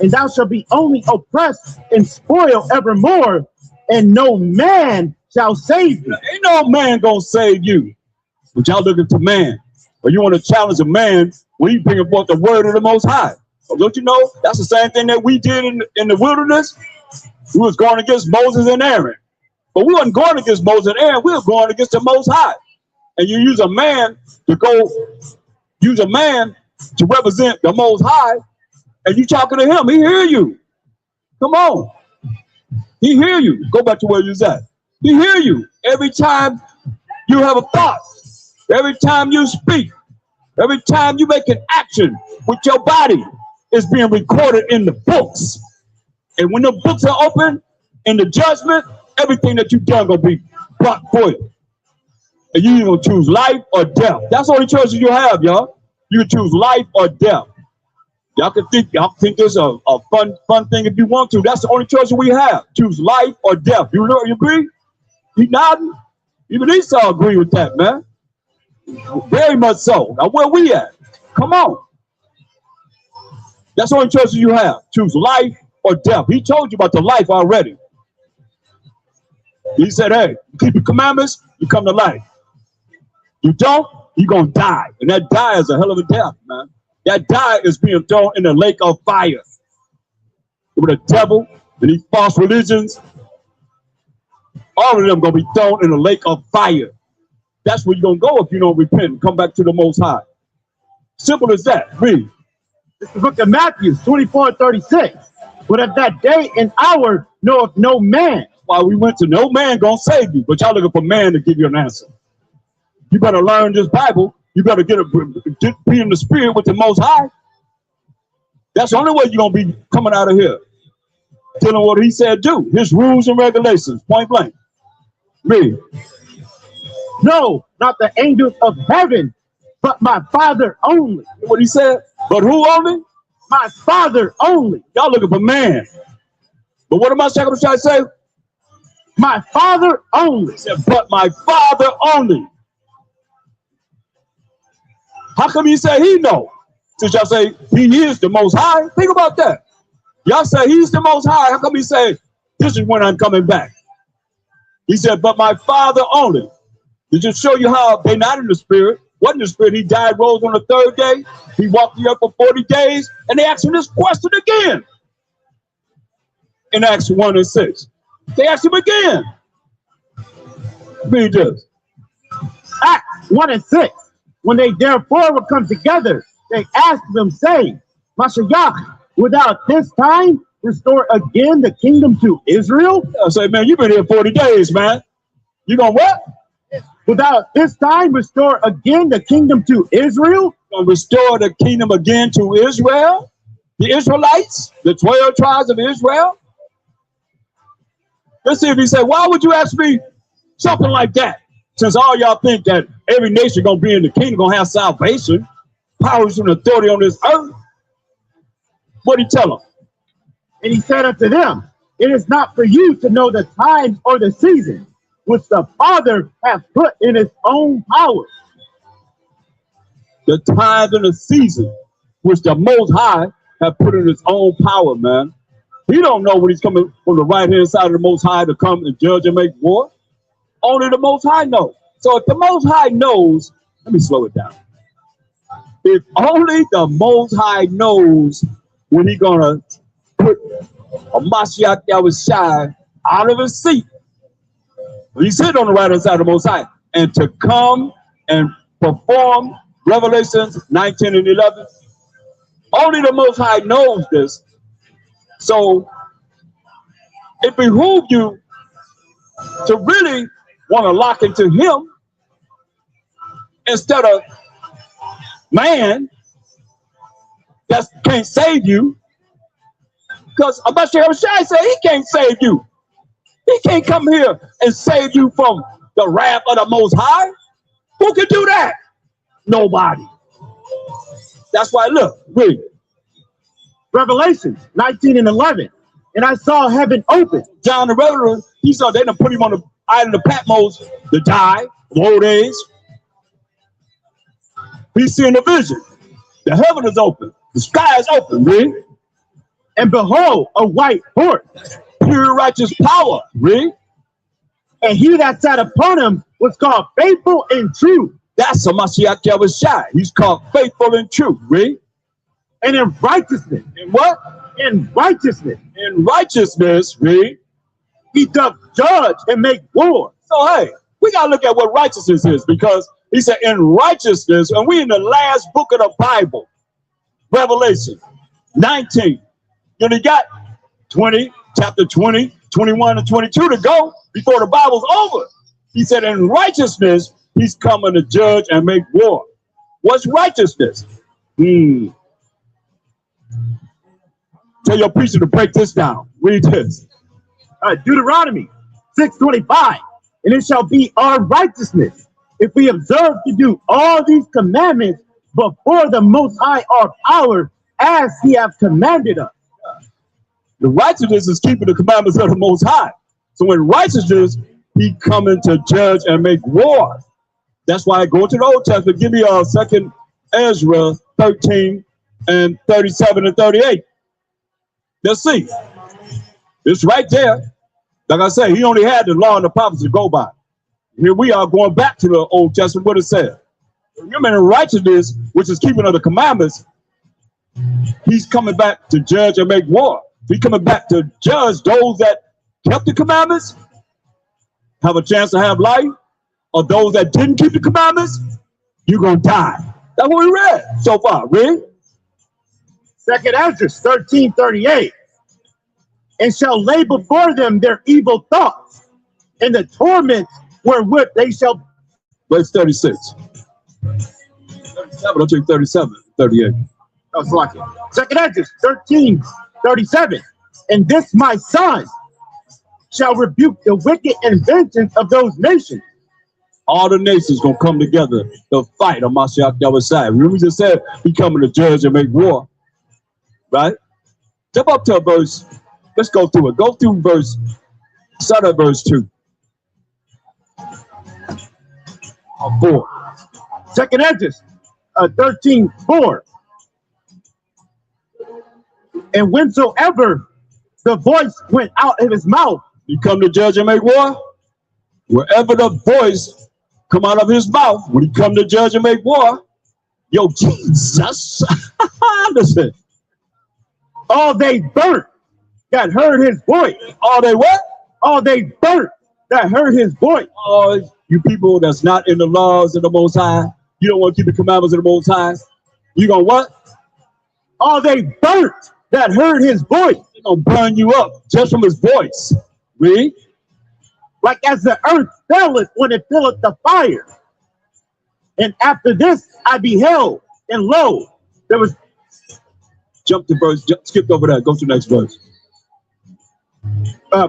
And thou shalt be only oppressed and spoiled evermore. And no man shall save you. Ain't no man gonna save you. But y'all looking to man. Or you want to challenge a man when he bringing forth the word of the Most High. Well, don't you know that's the same thing that we did in the wilderness? We was going against Moses and Aaron. But we wasn't going against Moses and Aaron. We were going against the Most High. And you use a man to represent the Most High, and you talking to him. He hear you. Come on. He hear you. Go back to where you was at. He hear you. Every time you have a thought, every time you speak, every time you make an action with your body, it's being recorded in the books. And when the books are open in the judgment, everything that you've done gonna be brought for you. And you gonna choose life or death. That's the only choices you have, y'all. You can choose life or death. Y'all think this is a fun thing if you want to. That's the only choice we have. Choose life or death. You agree? You nodding? Even Esau agree with that, man. Very much so. Now where we at? Come on. That's the only choices you have. Choose life or death. He told you about the life already. He said, hey, keep the commandments, you come to life. You don't, you're going to die. And that die is a hell of a death, man. That die is being thrown in the lake of fire. With the devil and these false religions, all of them going to be thrown in the lake of fire. That's where you're going to go if you don't repent and come back to the Most High. Simple as that. Read. It's the book of Matthew 24:36. But at that day and hour knoweth no man. Why we went to no man gonna save you, but y'all looking for man to give you an answer. You better learn this Bible. You better be in the spirit with the Most High. That's the only way you're gonna be coming out of here. Telling what he said do. His rules and regulations, point blank. Read. No, not the angels of heaven, but my Father only. What he said? But who only? My Father only. Y'all looking for man. But what am I trying to say? My Father only. He said, but my Father only. How come you say he know? Since y'all say he is the Most High. Think about that. Y'all say he's the Most High. How come he say this is when I'm coming back? He said, but my Father only. To just show you how they not in the spirit. Wasn't in the spirit. He died, rose on the third day. He walked the earth for 40 days. And they asked him this question again. In Acts 1 and 6. They asked him again. Read this. Acts 1 and 6. When they therefore would come together, they asked them, saying, Mashiach, without this time restore again the kingdom to Israel? I say, man, you've been here 40 days, man. You gonna what? Without this time restore again the kingdom to Israel? Gonna restore the kingdom again to Israel? The Israelites? The 12 tribes of Israel? Let's see if he said, why would you ask me something like that? Since all y'all think that every nation gonna be in the kingdom, gonna have salvation, powers and authority on this earth. What'd he tell them? And he said unto them, it is not for you to know the times or the seasons, which the Father hath put in his own power. The times and the season, which the Most High have put in his own power, man. He don't know when he's coming from the right-hand side of the Most High to come and judge and make war. Only the Most High knows. So if the Most High knows, let me slow it down. If only the Most High knows when he's gonna put a Mashiach that was shy out of his seat, he's sitting on the right-hand side of the Most High, and to come and perform Revelations 19 and 11. Only the Most High knows this. So it behooves you to really want to lock into him instead of man that can't save you. Because Mashiach said he can't save you. He can't come here and save you from the wrath of the Most High. Who can do that? Nobody. That's why, look, read. Revelation 19 and 11. And I saw heaven open. John the Revelator, he saw they done put him on the island of Patmos to die, the old age. He's seeing a vision. The heaven is open. The sky is open, read. And behold, a white horse. Pure righteous power, read. And he that sat upon him was called faithful and true. That's a Mashiach Yahushua. He's called faithful and true, read. And in righteousness. In what? In righteousness. In righteousness, read. He doth judge and make war. So, hey, we got to look at what righteousness is, because he said in righteousness, and we in the last book of the Bible, Revelation 19. You only got 20, chapter 20, 21, and 22 to go before the Bible's over. He said in righteousness, he's coming to judge and make war. What's righteousness? Tell your preacher to break this down. Read this. Deuteronomy 6:25. And it shall be our righteousness if we observe to do all these commandments before the Most High our power, as he hath commanded us. The righteousness is keeping the commandments of the Most High. So in righteousness, he coming to judge and make war. That's why I go to the Old Testament. Give me 2 Ezra 13 and 37 and 38. Let's see. It's right there. Like I say, he only had the law and the prophets to go by. Here we are going back to the Old Testament, what it said. Remember, in righteousness, which is keeping of the commandments, he's coming back to judge and make war. He's coming back to judge those that kept the commandments, have a chance to have life, or those that didn't keep the commandments, you're going to die. That's what we read so far. Read. 2 Ezra 13:38. and shall lay before them their evil thoughts, and the torments wherewith they shall. Verse 36. 37, I'll take 37, 38. Oh, it's like it. Second Esdras 13:37. And this my son shall rebuke the wicked and vengeance of those nations. All the nations gonna come together to fight on Mashiach Yahweh's side. Remember we just said he coming to judge and make war, right? Jump up to verse. Let's go through it. Go through verse. Start at verse 2. 4. Second Esdras 13:4. And whensoever the voice went out of his mouth, He come to judge and make war. Wherever the voice come out of his mouth, when he come to judge and make war, yo, Jesus, listen, all they burnt that heard his voice. all they what? All they burnt that heard his voice. Oh, you people that's not in the laws of the Most High, you don't want to keep the commandments of the Most High, you gonna what? All they burnt that heard his voice. They're gonna burn you up just from his voice. Read. Like as the earth felleth when it filleth the fire. And after this I beheld, and lo, there was. Jump to verse, skip over that, go to the next verse.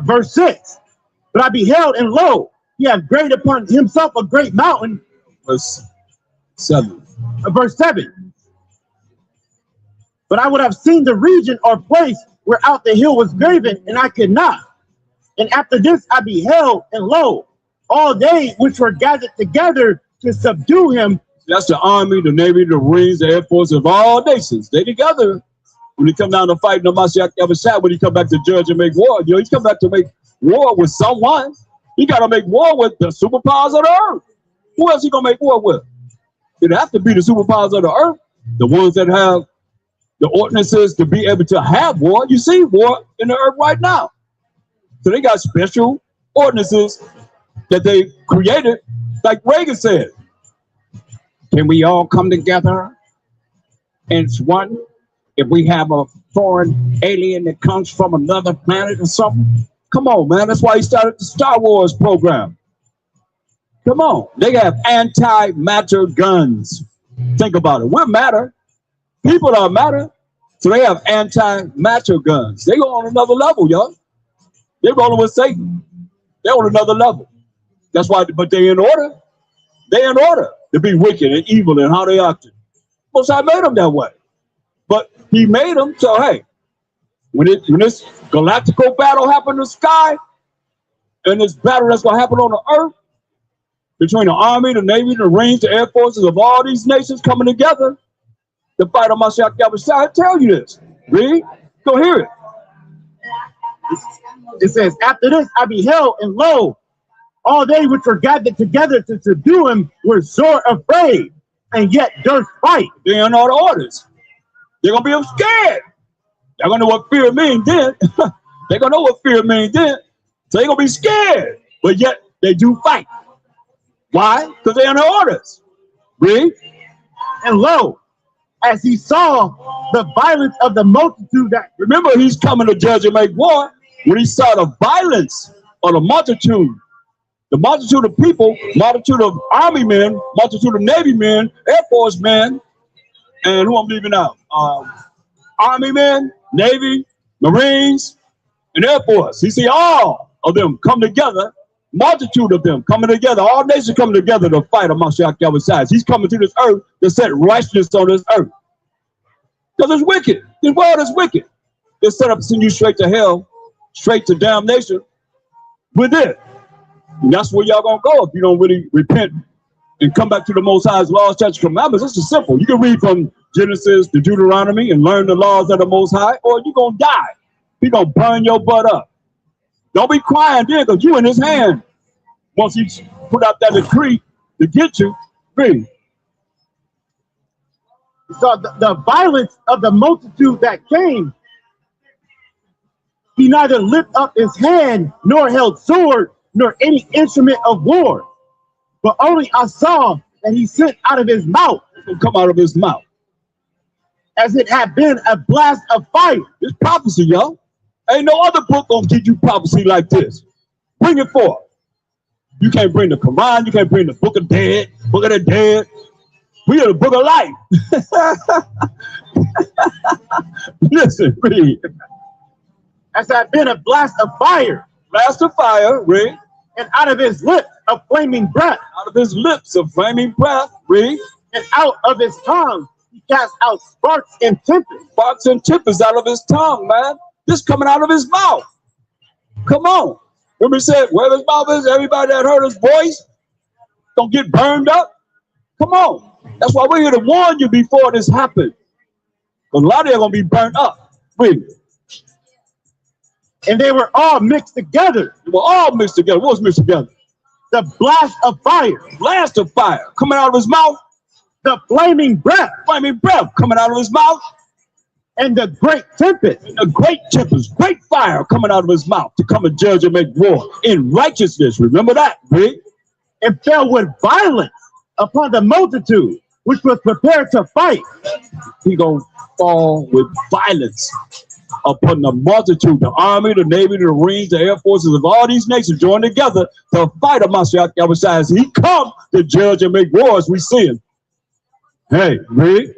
Verse 6. But I beheld, and lo, he hath great upon himself a great mountain. Verse 7. Verse 7. But I would have seen the region or place whereout the hill was graven, and I could not. And after this I beheld, and lo, all they which were gathered together to subdue him. That's the army, the navy, the marines, the air force of all nations. They together. When he come down to fight no Mashiach ever side, when he come back to judge and make war, you know, he's come back to make war with someone. He got to make war with the superpowers of the earth. Who else he gonna make war with? It have to be the superpowers of the earth, the ones that have the ordinances to be able to have war. You see war in the earth right now. So they got special ordinances that they created, like Reagan said. Can we all come together and it's one? If we have a foreign alien that comes from another planet or something, come on, man. That's why he started the Star Wars program. Come on. They have anti-matter guns. Think about it. We're matter. People are matter. So they have anti-matter guns. They go on another level, y'all. They're rolling with Satan. They're on another level. That's why, but they're in order. They're in order to be wicked and evil in how they acted. Most High made them that way. But he made them so, hey, when this galactical battle happen in the sky, and this battle that's going to happen on the earth, between the army, the navy, the marines, the air forces of all these nations coming together to fight on Mashiach Yahweh, I tell you this. Read. Go hear it. It says, after this I beheld, and lo, all they which were gathered together to subdue him were sore afraid, and yet durst fight. They're in all the orders. They're going to be scared. They're going to know what fear means then. They're going to know what fear means then. So they're going to be scared. But yet they do fight. Why? Because they're in the orders. Read. And lo, as he saw the violence of the multitude that. Remember, he's coming to judge and make war. When he saw the violence of the multitude of people, multitude of army men, multitude of navy men, air force men, and who I'm leaving out? Army men, navy, marines, and air force. He see all of them come together, multitude of them coming together, all nations coming together to fight amongst Yahweh's sides. He's coming to this earth to set righteousness on this earth. Because it's wicked. This world is wicked. It's set up to send you straight to hell, straight to damnation with it. And that's where y'all gonna go if you don't really repent and come back to the Most High's laws, statutes, commandments. It's just simple. You can read from Genesis to Deuteronomy and learn the laws of the Most High, or you're gonna die. He's gonna burn your butt up. Don't be crying then, because you in his hand. Once he put out that decree to get you, read. So the violence of the multitude that came, he neither lifted up his hand, nor held sword, nor any instrument of war. But only I saw that he sent out of his mouth. Come out of his mouth. As it had been a blast of fire. It's prophecy, y'all. Ain't no other book gonna give you prophecy like this. Bring it forth. You can't bring the Quran. You can't bring the Book of Dead, Book of the Dead. We are the Book of Life. Listen, read. As had been a blast of fire. Blast of fire, read. And out of his lips a flaming breath. Out of his lips a flaming breath, read. And out of his tongue he cast out sparks and tempests. Sparks and tempests out of his tongue, man. This coming out of his mouth. Come on. Remember he said, where his mouth is, everybody that heard his voice don't get burned up. Come on. That's why we're here to warn you before this happens. Because a lot of you are going to be burnt up. Read. And they were all mixed together. They were all mixed together. What was mixed together? The blast of fire. Blast of fire coming out of his mouth. The flaming breath. Flaming breath coming out of his mouth. And the great tempest. And the great tempest, great fire coming out of his mouth to come and judge and make war in righteousness. Remember that, read. And fell with violence upon the multitude, which was prepared to fight. He gonna fall with violence upon the multitude, the army, the navy, the marines, the air forces of all these nations join together to fight Mashiach Yahushua as he come to judge and make wars. We see him. Hey, read.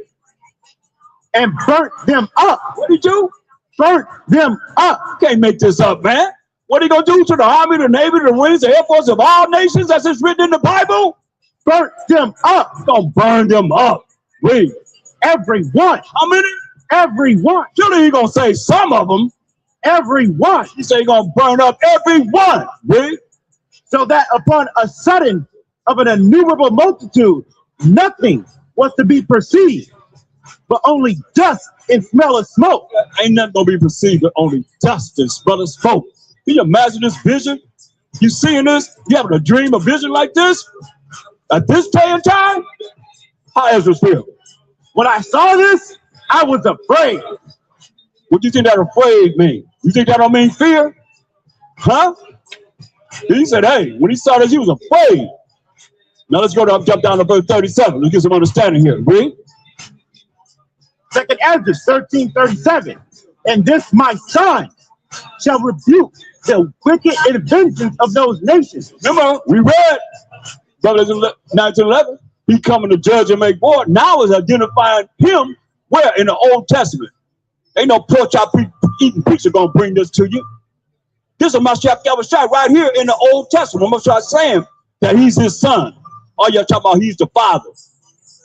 And burnt them up. What did he do? Burnt them up. You can't make this up, man. What are you gonna do to the army, the navy, the marines, the air force of all nations as it's written in the Bible? Burnt them up. He's gonna burn them up. Read. Every one. How many? Every one. Surely he gonna say some of them. Every one. He say he gonna burn up every one. Read. So that upon a sudden of an innumerable multitude, nothing was to be perceived, but only dust and smell of smoke. Ain't nothing gonna be perceived but only dust and smell of smoke. Can you imagine this vision? You seeing this? You having a dream, a vision like this? At this day and time? How Ezra feel? When I saw this, I was afraid. What do you think that afraid mean? You think that don't mean fear? Huh? He said, hey, when he saw this, he was afraid. Now let's go to jump down to verse 37. Let's get some understanding here. Read. 2nd Ezra 13:37. And this my son shall rebuke the wicked inventions of those nations. Remember, we read Revelation 9-11. He coming to judge and make war. Now is identifying him where in the Old Testament. Ain't no pork chop eating pizza gonna bring this to you. This is Mashiach Yahushua right here in the Old Testament. Mashiach saying that he's his son. All y'all talking about he's the father.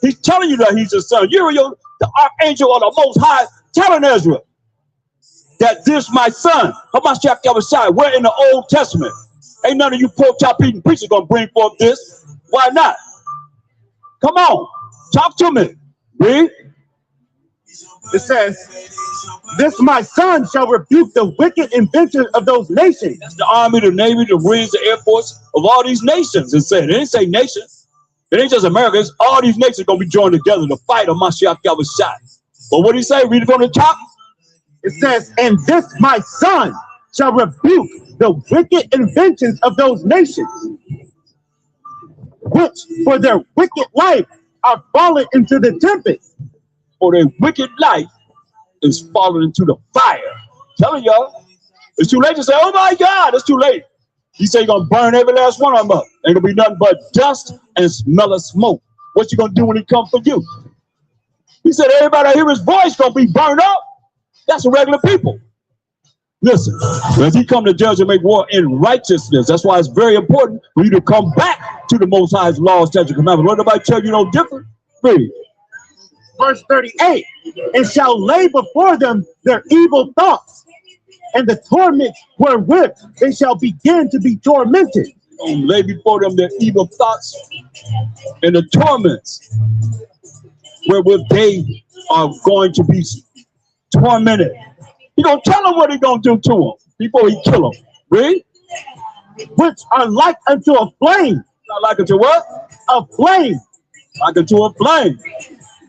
He's telling you that he's his son. Uriel, the archangel of the Most High, telling Ezra that this my son, Mashiach Yahushua, we're in the Old Testament. Ain't none of you pork chop eating preachers gonna bring forth this. Why not? Come on, talk to me. Read. It says, this my son shall rebuke the wicked inventions of those nations. That's the army, the navy, the marines, the air force of all these nations. It said, it didn't say nations. It ain't just America. It's all these nations gonna be joined together to fight Mashiach Yahushua. But what did he say? Read it from the top. It says, and this my son shall rebuke the wicked inventions of those nations, which for their wicked life are fallen into the tempest. For their wicked life is falling into the fire. Telling y'all, it's too late to say, oh my God, it's too late. He said he's gonna burn every last one of them up. Ain't gonna be nothing but dust and smell of smoke. What you gonna do when he comes for you? He said everybody that hear his voice gonna be burned up. That's the regular people. Listen, as he come to judge and make war in righteousness, that's why it's very important for you to come back to the Most High's laws, statutes, and commandments. Let nobody tell you no different. Read. Verse 38, and shall lay before them their evil thoughts, and the torment wherewith they shall begin to be tormented. Lay before them their evil thoughts and the torments wherewith they are going to be tormented. He gonna tell them what he gonna do to them before he kill them. Read. Which are like unto a flame. Not like unto what? A flame. Like unto a flame.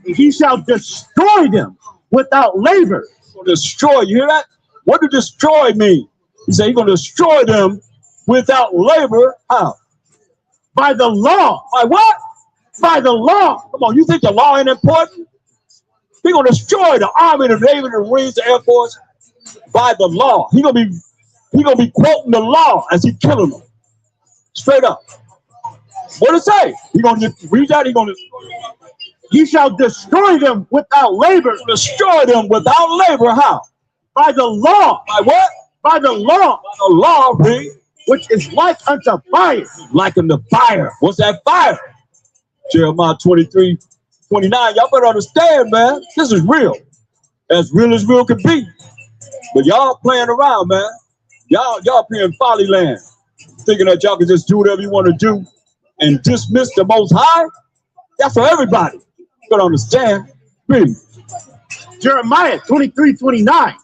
He shall destroy them without labor. So destroy, you hear that? What does destroy mean? He said he's gonna destroy them without labor. How? By the law. By what? By the law. Come on, you think the law ain't important? He's gonna destroy the army, the navy, the marines, the air force. by the law. He gonna be quoting the law as he killing them. Straight up. What it say? He gonna just read out, He shall destroy them without labor. Destroy them without labor. How? By the law. By what? By the law. By the law, read. Which is like unto fire. Like unto fire. What's that fire? Jeremiah 23:29. Y'all better understand, man. This is real. As real can be. But y'all playing around, man. Y'all playing folly land. Thinking that y'all can just do whatever you want to do and dismiss the Most High. That's for everybody. You gotta understand. Read. Jeremiah 23:29.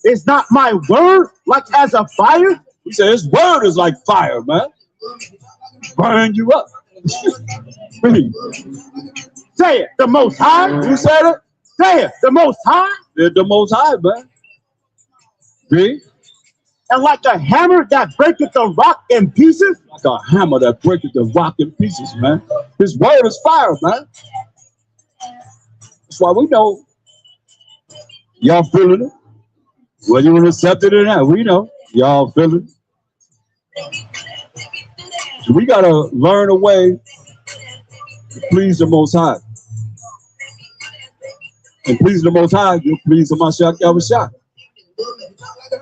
Is not my word like as a fire? He said his word is like fire, man. Burn you up. Read. Say it, the Most High. Who said it? Say it, the Most High. They're the Most High, man. Read. And like a hammer that breaketh the rock in pieces. Like a hammer that breaketh the rock in pieces, man. His word is fire, man. That's why we know y'all feeling it. Whether you want to accept it or not, we know y'all feeling it. So we got to learn a way to please the Most High. And please the Most High, you'll please the Mashiach Yahushua.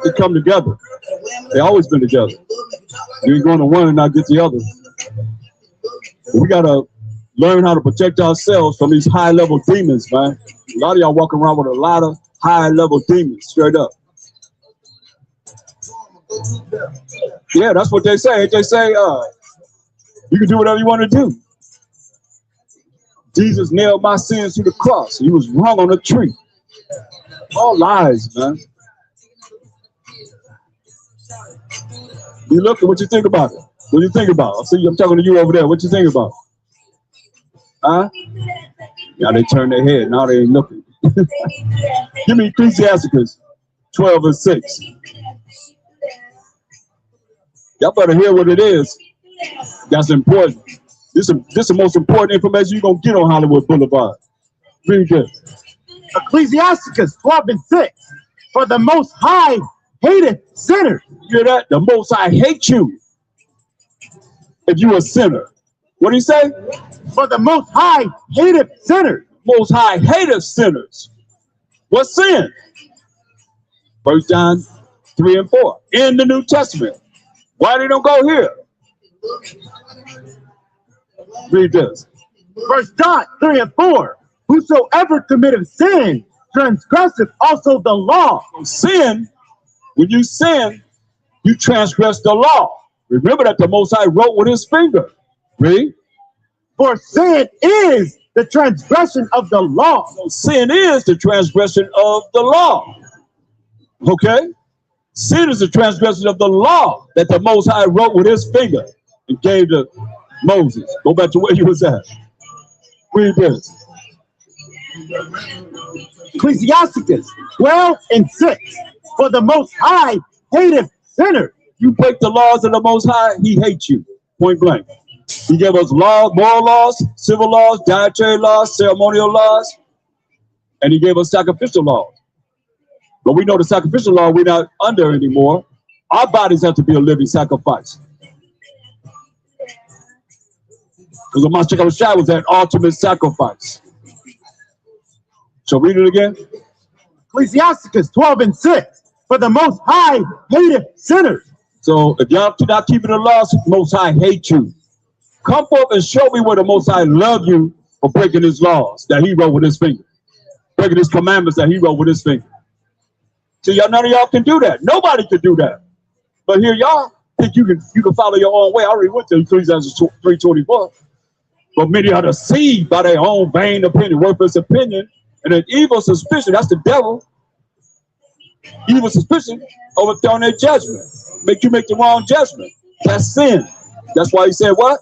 They come together. They always been together. You ain't going to one and not get the other. We got to learn how to protect ourselves from these high-level demons, man. A lot of y'all walking around with a lot of high-level demons, straight up. Yeah, that's what they say. They say, you can do whatever you want to do. Jesus nailed my sins to the cross. He was hung on a tree. All lies, man. You look at what you think about it. What do you think about it? I see I'm talking to you over there. What you think about it? Huh? Now they turn their head. Now they ain't looking. Give me Ecclesiasticus 12:6. Y'all better hear what it is. That's important. This is the most important information you're going to get on Hollywood Boulevard. Read this. Ecclesiasticus 12:6. For the Most High hateth sinners. You hear that? The Most High hates you if you a sinner. What do you say? For the Most High hateth sinners. Most High hateth sinners. What sin? 1 John 3 and 4. In the New Testament. Why they don't go here? Read this. 1 John 3 and 4. Whosoever committeth sin transgresseth also the law. Sin, when you sin, you transgress the law. Remember that the Most High wrote with his finger. Read. For sin is the transgression of the law. So sin is the transgression of the law. Okay? Sin is the transgression of the law that the Most High wrote with his finger and gave to Moses. Go back to where you was at. Read this. Ecclesiasticus 12:6. For the Most High hateth sinners. You break the laws of the Most High, he hates you. Point blank. He gave us laws, moral laws, civil laws, dietary laws, ceremonial laws, and he gave us sacrificial laws. But we know the sacrificial law we're not under anymore. Our bodies have to be a living sacrifice. Because the Mashiach was that ultimate sacrifice. So read it again. Ecclesiasticus 12:6. For the Most High hateth sinners. So if y'all not keeping the laws, the Most High hate you. Come forth and show me where the Most High love you for breaking his laws that he wrote with his finger. Breaking his commandments that he wrote with his finger. See, y'all, none of y'all can do that. Nobody can do that. But here y'all think you can follow your own way. I already went to Ecclesiastes 3:24. But many are deceived by their own vain opinion, worthless opinion, and an evil suspicion. That's the devil. Evil suspicion overthrown their judgment. Make the wrong judgment. That's sin. That's why he said what?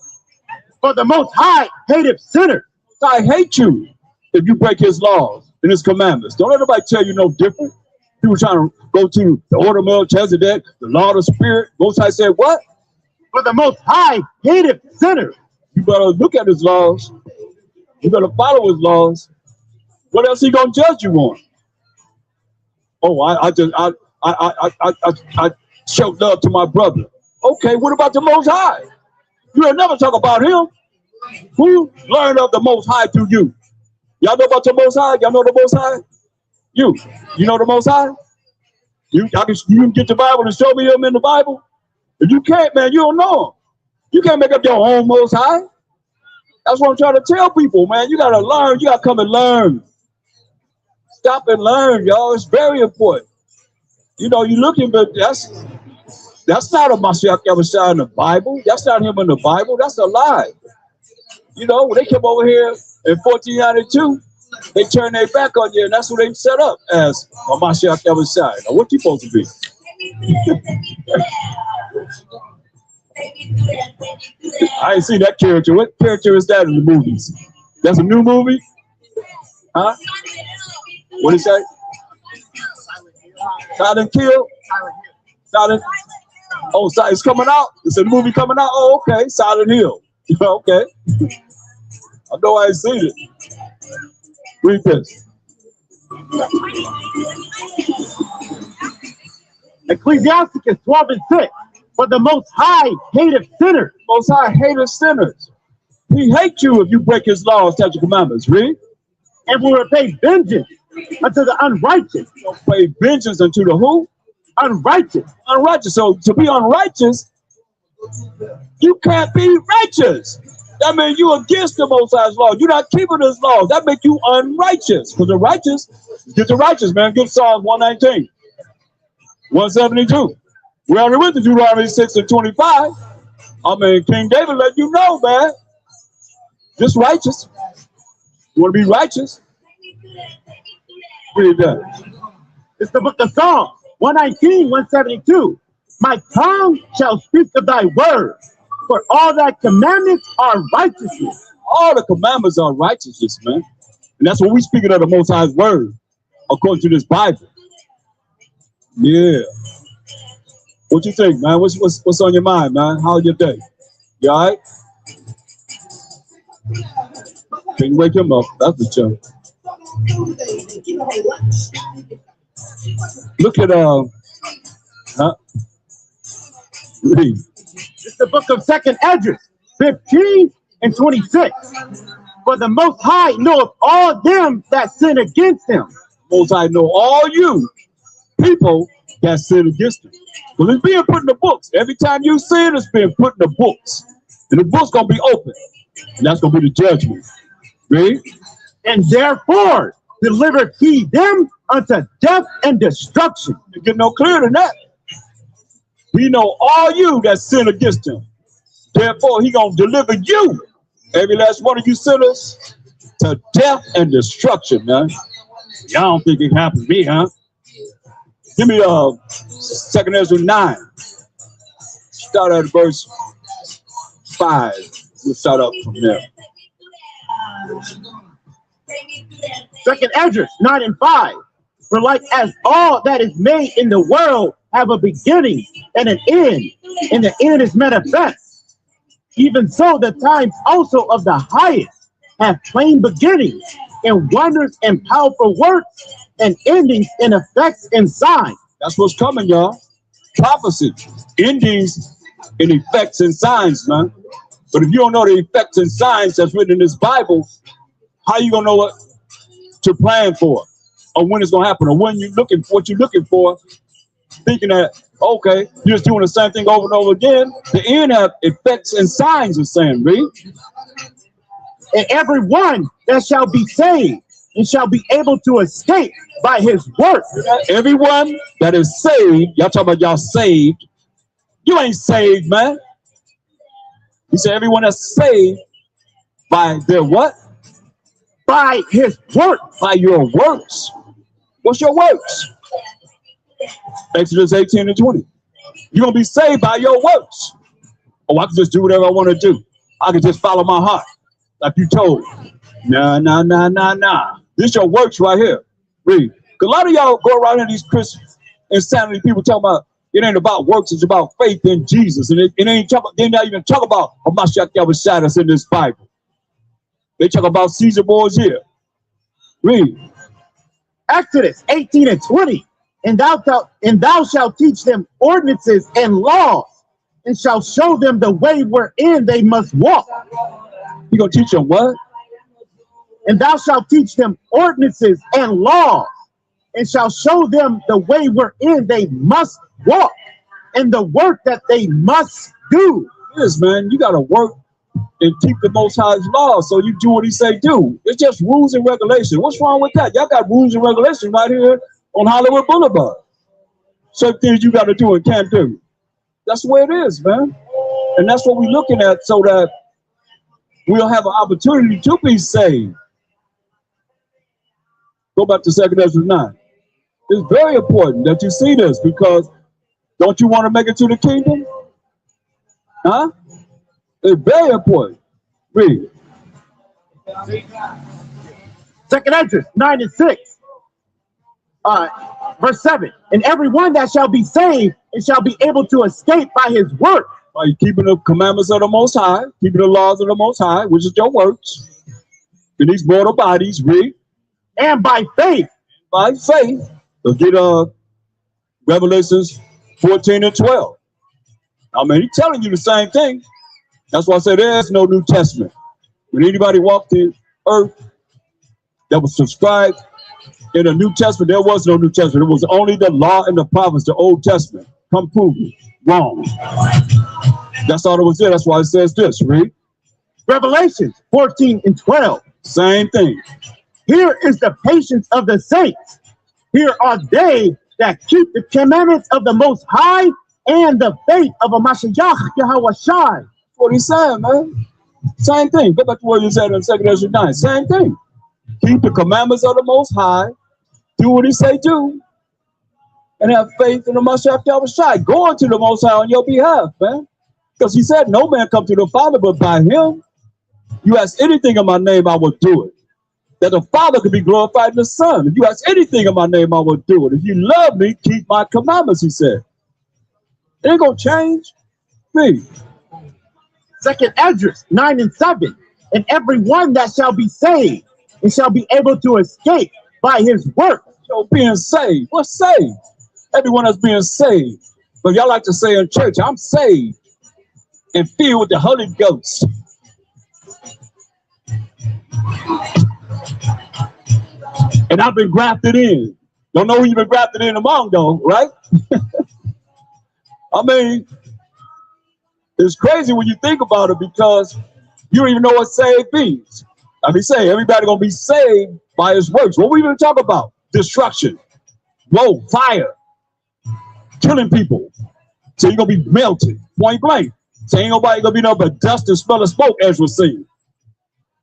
For the Most High hateth sinners. I hate you if you break his laws and his commandments. Don't let nobody tell you no different. People trying to go to the order of Melchizedek, the law of the spirit. Most High said what? For the Most High hateth sinners. You better look at his laws. You better follow his laws. What else he gonna judge you on? Oh, I showed love to my brother. Okay, what about the Most High? You'll never talk about him. Who learned of the Most High through you? Y'all know about the Most High? Y'all know the Most High? You know the Most High? You can get the Bible and show me him in the Bible? If you can't, man, you don't know him. You can't make up your own Most High. That's what I'm trying to tell people, man. You gotta learn. You gotta come and learn. Stop and learn, y'all. It's very important. You know, you're looking, but that's not a Mashiach Yahushua in the Bible. That's not him in the Bible. That's a lie. You know, when they came over here in 1492, they turned their back on you, and that's what they set up as a Mashiach Yahushua. Now, what you supposed to be? I ain't seen that character. What character is that in the movies? That's a new movie? Huh? What did he say? Silent Kill? Silent. Oh, it's coming out? It's a movie coming out? Oh, okay. Silent Hill. Okay. I know I ain't seen it. Read this. Ecclesiasticus 12:6. For the Most High hateth sinners. Most High hateth sinners. He hates you if you break his laws, statutes, commandments. Read. And will repay vengeance unto the unrighteous. Pay vengeance unto the who? Unrighteous. Unrighteous. So to be unrighteous, you can't be righteous. That means you're against the Most High's law. You're not keeping his laws. That makes you unrighteous. Because the righteous, get the righteous, man. Get Psalms 119, 172. We already went to Deuteronomy 6:25. I mean, King David let you know, man. Just righteous. You want to be righteous? Read that. It's the book of Psalms, 119, 172. My tongue shall speak of thy word, for all thy commandments are righteousness. All the commandments are righteousness, man. And that's what we speaking of the Most High's word, according to this Bible. Yeah. What you think, man? What's on your mind, man? How's your day? You all right? Can you wake him up? That's the joke. Look at read. It's the book of 2nd Esdras, 15 and 26. For the Most High knoweth all them that sin against him. Most High know all you people that sin against him. Well, it's being put in the books. Every time you sin, it's being put in the books. And the book's going to be open. And that's going to be the judgment. Read. And therefore delivered he them unto death and destruction. You get no clearer than that. We know all you that sin against him. Therefore, he going to deliver you, every last one of you sinners, to death and destruction, man. Y'all don't think it happened to me, huh? Give me 2nd Ezra 9. Start at verse 5. We'll start up from there. 2nd Esdras 9 and 5. For like as all that is made in the world have a beginning and an end, and the end is manifest, even so the times also of the highest have plain beginnings, and wonders and powerful works, and endings and effects and signs. That's what's coming, y'all. Prophecy, endings and effects and signs, man. But if you don't know the effects and signs that's written in this Bible, how you gonna know what to plan for, or when it's gonna happen, or when you're looking for what you're looking for, thinking that okay, you're just doing the same thing over and over again. The end have effects and signs are saying, read. And every one that shall be saved and shall be able to escape by his work. Everyone that is saved, y'all talking about y'all saved. You ain't saved, man. He said everyone that's saved by their what? By his work. By your works. What's your works? Exodus 18 and 20. You're going to be saved by your works. Oh, I can just do whatever I want to do. I can just follow my heart. Like you told. Nah. This your works right here. Read. Because a lot of y'all go around in these Christian insanity people talking about it ain't about works, it's about faith in Jesus. And it ain't talking, they not even talk about Mashiach Yahushua that's in this Bible. They talk about Caesar Borgia. Read. Exodus 18 and 20. And thou shalt teach them ordinances and laws, and shalt show them the way wherein they must walk. You gonna teach them what? And thou shalt teach them ordinances and laws, and shalt show them the way wherein they must walk, and the work that they must do. Yes, man, you gotta work and keep the Most High's laws, so you do what he say do. It's just rules and regulations. What's wrong with that? Y'all got rules and regulations right here on Hollywood Boulevard. Certain things you got to do and can't do. That's the way it is, man. And that's what we're looking at, so that we'll have an opportunity to be saved. Go back to 2nd Ezra 9. It's very important that you see this, because don't you want to make it to the kingdom? Huh? It's very important. Read. 2nd Ezra 9 and 6. Verse 7. And everyone that shall be saved and shall be able to escape by his work. By keeping the commandments of the Most High, keeping the laws of the Most High, which is your works, in these mortal bodies, read. And by faith. By faith. Let's get Revelations 14 and 12. I mean, he's telling you the same thing. That's why I said there's no New Testament. When anybody walked the earth that was subscribed in the New Testament, there was no New Testament. It was only the law and the prophets, the Old Testament. Come prove me wrong. That's all it was there. That's why it says this. Read. Revelations 14 and 12. Same thing. Here is the patience of the saints. Here are they that keep the commandments of the Most High and the faith of a Mashiach Yahweh Shai. What he's saying, man. Same thing. Go back to what you said in 2nd Ezra 9. Same thing. Keep the commandments of the Most High. Do what he say do. And have faith in the Mashiach Yahweh Shai. Go into the Most High on your behalf, man. Because he said, no man come to the Father but by him. You ask anything in my name, I will do it. That the Father could be glorified in the Son. If you ask anything in my name, I will do it. If you love me, keep my commandments, he said. It ain't gonna change. Me. 2nd Ezra 9 and 7. And everyone that shall be saved and shall be able to escape by his work. So being saved. What's saved? Everyone that's being saved. But y'all like to say in church, I'm saved and filled with the Holy Ghost. And I've been grafted in. Don't know who you've been grafted in among, though, right? I mean, it's crazy when you think about it, because you don't even know what saved means. I mean, say everybody gonna be saved by his works. What we even talk about? Destruction, woe, fire, killing people. So you're gonna be melted, point blank. So ain't nobody gonna be no but dust and smell of smoke, as we're seeing.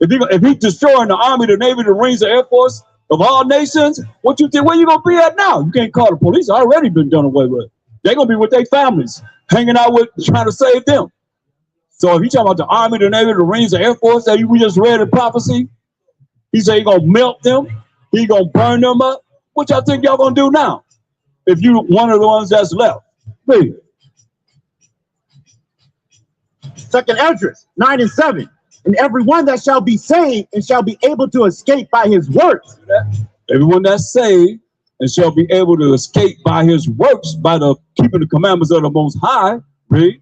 If he's destroying the Army, the Navy, the Marines, the Air Force of all nations, what you think? Where you gonna be at now? You can't call the police. Already been done away with. They're gonna be with their families, hanging out with, trying to save them. So if you talking about the Army, the Navy, the Marines, the Air Force that we just read in prophecy, he said he's gonna melt them, he gonna burn them up. What y'all think y'all gonna do now? If you one of the ones that's left. Please. 2nd Ezra 9 and 7. And everyone that shall be saved and shall be able to escape by his works. Everyone that's saved and shall be able to escape by his works, by the keeping the commandments of the Most High, read.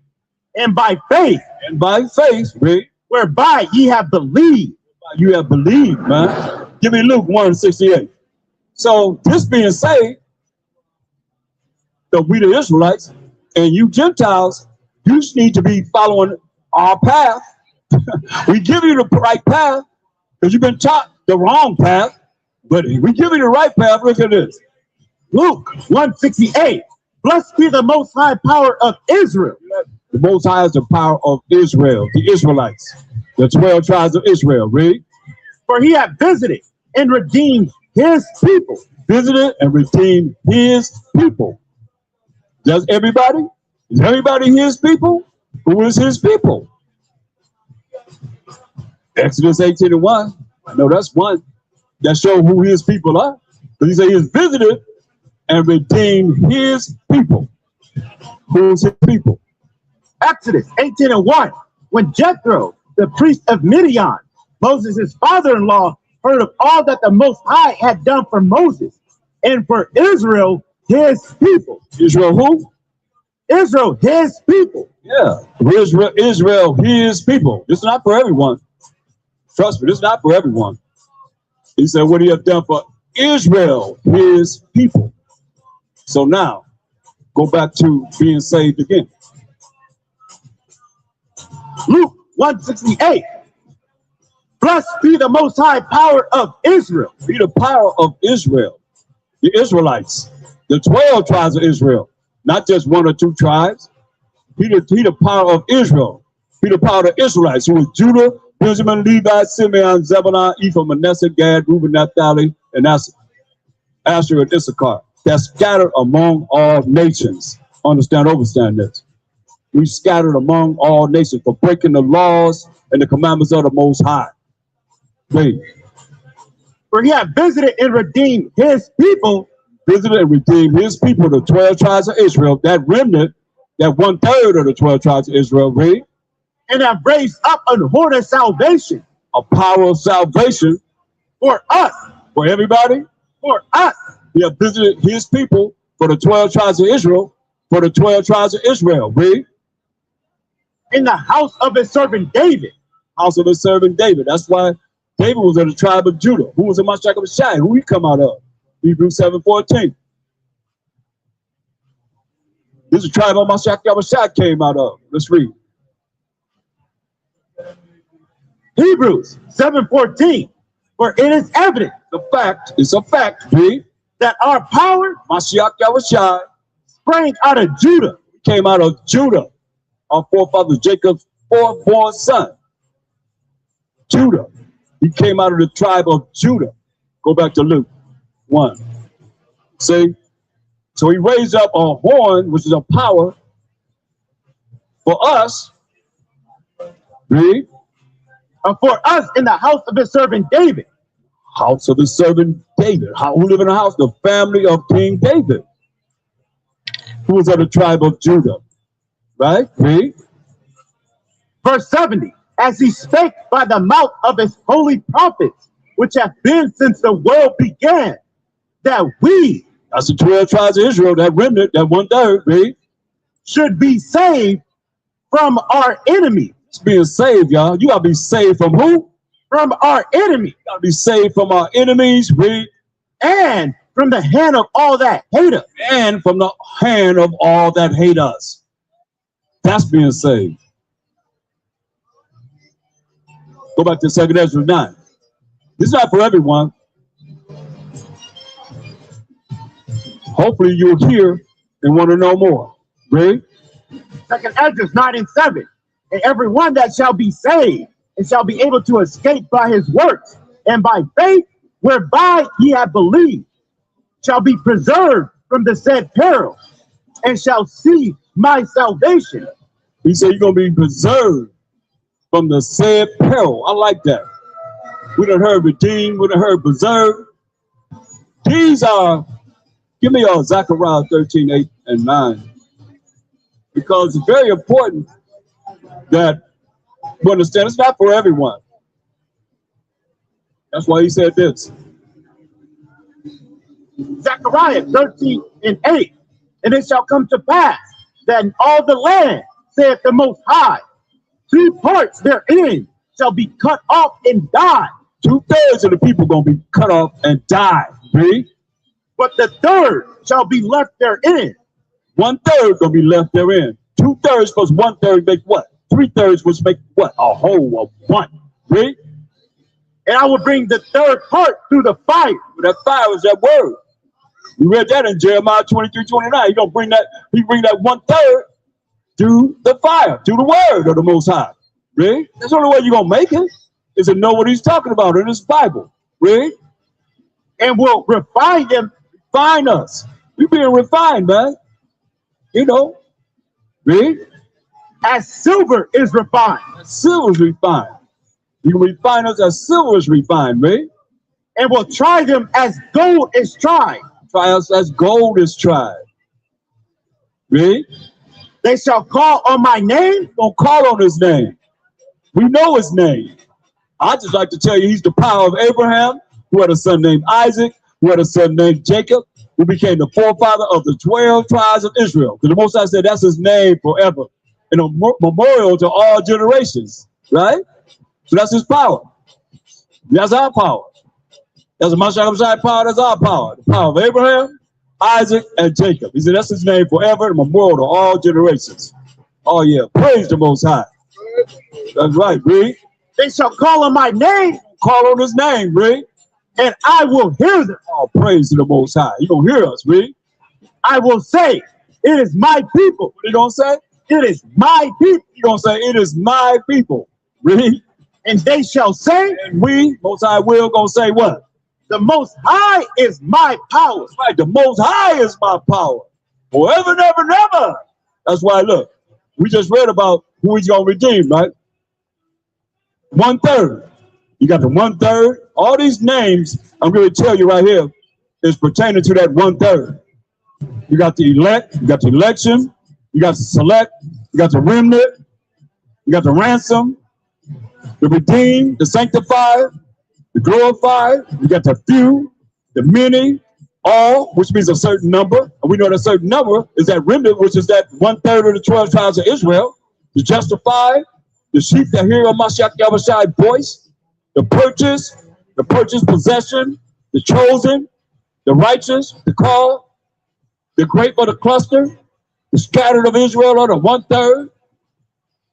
And by faith. And by faith, read. Whereby ye have believed. You have believed, man. Give me Luke 1:68. So this being saved, that we the Israelites and you Gentiles, you need to be following our path. We give you the right path because you've been taught the wrong path, but we give you the right path. Look at this. Luke 1:68. Blessed be the Most High power of Israel. The Most High is the power of Israel, the Israelites, the 12 tribes of Israel. Read. For he hath visited and redeemed his people. Visited and redeemed his people. Does everybody? Is everybody his people? Who is his people? Exodus 18 and 1. I know that's one that shows who his people are. But he said he has visited and redeemed his people. Who's his people? Exodus 18 and 1. When Jethro, the priest of Midian, Moses' father-in-law, heard of all that the Most High had done for Moses and for Israel, his people. Israel who? Israel, his people. Yeah. Israel, his people. This is not for everyone. Trust me, this is not for everyone. He said what he had done for Israel, his people. So now, go back to being saved again. Luke 168. Blessed be the most high power of Israel. Be the power of Israel. The Israelites. The 12 tribes of Israel. Not just one or two tribes. He the power of Israel. Be the power of the Israelites, who was Judah, Benjamin, Levi, Simeon, Zebulun, Ephraim, Manasseh, Gad, Reuben, Naphtali, and Asher and Issachar. That's scattered among all nations. Understand this. We scattered among all nations for breaking the laws and the commandments of the Most High. Wait. For he had visited and redeemed his people. Visited and redeemed his people, the 12 tribes of Israel, that remnant, that 1/3 of the 12 tribes of Israel, read. And have raised up an horn of salvation. A power of salvation for us. For everybody? For us. He have visited his people for the 12 tribes of Israel, for the 12 tribes of Israel, read. In the house of his servant David. House of his servant David. That's why David was of the tribe of Judah. Who was in Mashiach? Who he come out of? Hebrews 7:14. This is the tribe of Mashiach came out of. Let's read. Hebrews 7:14. For it is evident, it's a fact, read, that our power, Mashiach Yahushua, sprang out of Judah. Came out of Judah, our forefather Jacob's fourth-born son. Judah. He came out of the tribe of Judah. Go back to Luke 1. See? So he raised up a horn, which is a power for us. Read. For us in the house of his servant David. House of his servant David. Who live in the house? The family of King David, who was of the tribe of Judah. Right? Read. Verse 70. As he spake by the mouth of his holy prophets, which have been since the world began, that we, that's the 12 tribes of Israel, that remnant, that 1/3, read, should be saved from our enemies. It's being saved, y'all. You gotta be saved from who? From our enemies. You gotta be saved from our enemies, read. And from the hand of all that hate us. And from the hand of all that hate us. That's being saved. Go back to 2 Ezra 9. This is not for everyone. Hopefully you'll hear and want to know more. Read. 2 Ezra 9:7. And every one that shall be saved and shall be able to escape by his works and by faith whereby ye have believed shall be preserved from the said peril and shall see my salvation. He said you're going to be preserved from the said peril. I like that. We done heard redeemed, we done heard preserved. These are, give me Zechariah 13:8 and 9. Because it's very important that you understand it's not for everyone. That's why he said this. Zechariah 13:8. And it shall come to pass that in all the land, saith the Most High, 2 parts therein shall be cut off and die. 2/3 of the people going to be cut off and die. Read. But the 1/3 shall be left therein. 1/3 going to be left therein. 2/3 plus 1/3 make what? 3/3 which make what? A whole of one. Read. And I will bring the 3rd part through the fire. That fire is that word. We read that in Jeremiah 23:29. He gonna bring that. He bring that 1/3 through the fire, through the word of the Most High. Read. That's the only way you're gonna make it is to know what he's talking about in his Bible. Read. And will refine them, refine us. We being refined, man. You know. Read. As silver is refined. As silver is refined. You can refine us as silver is refined, right? And will try them as gold is tried. Try us as gold is tried. Right? They shall call on my name. Don't call on his name. We know his name. I just like to tell you he's the power of Abraham, who had a son named Isaac, who had a son named Jacob, who became the forefather of the 12 tribes of Israel. Because the Most High said that's his name forever, and a memorial to all generations, right? So that's his power. That's our power. That's the Mashiach power, that's our power. The power of Abraham, Isaac, and Jacob. He said that's his name forever, and a memorial to all generations. Oh yeah, praise the Most High. That's right, Reed. They shall call on my name. Call on his name, Reed. And I will hear them. Oh, praise to the Most High. You gonna hear us, Reed. I will say, it is my people. What are you gonna say? It is my people. You gonna say, it is my people, Reed. And they shall say, And we, Most High will, gonna say what? the Most High is my power. That's right, the Most High is my power. Forever and ever and ever. That's why, look, we just read about who he's gonna redeem, right? 1/3. You got the 1/3. All these names I'm going to tell you right here is pertaining to that 1/3. You got the elect, you got the election, you got the select, you got the remnant, you got the ransom, the redeemed, the sanctified, the glorified, you got the few, the many, all, which means a certain number. And we know that certain number is that remnant, which is that 1/3 of the 12 tribes of Israel, the justified, the sheep that hear Mashiach Yahushai's voice, the purchased possession, the chosen, the righteous, the called, the grape of the cluster, the scattered of Israel are the 1/3,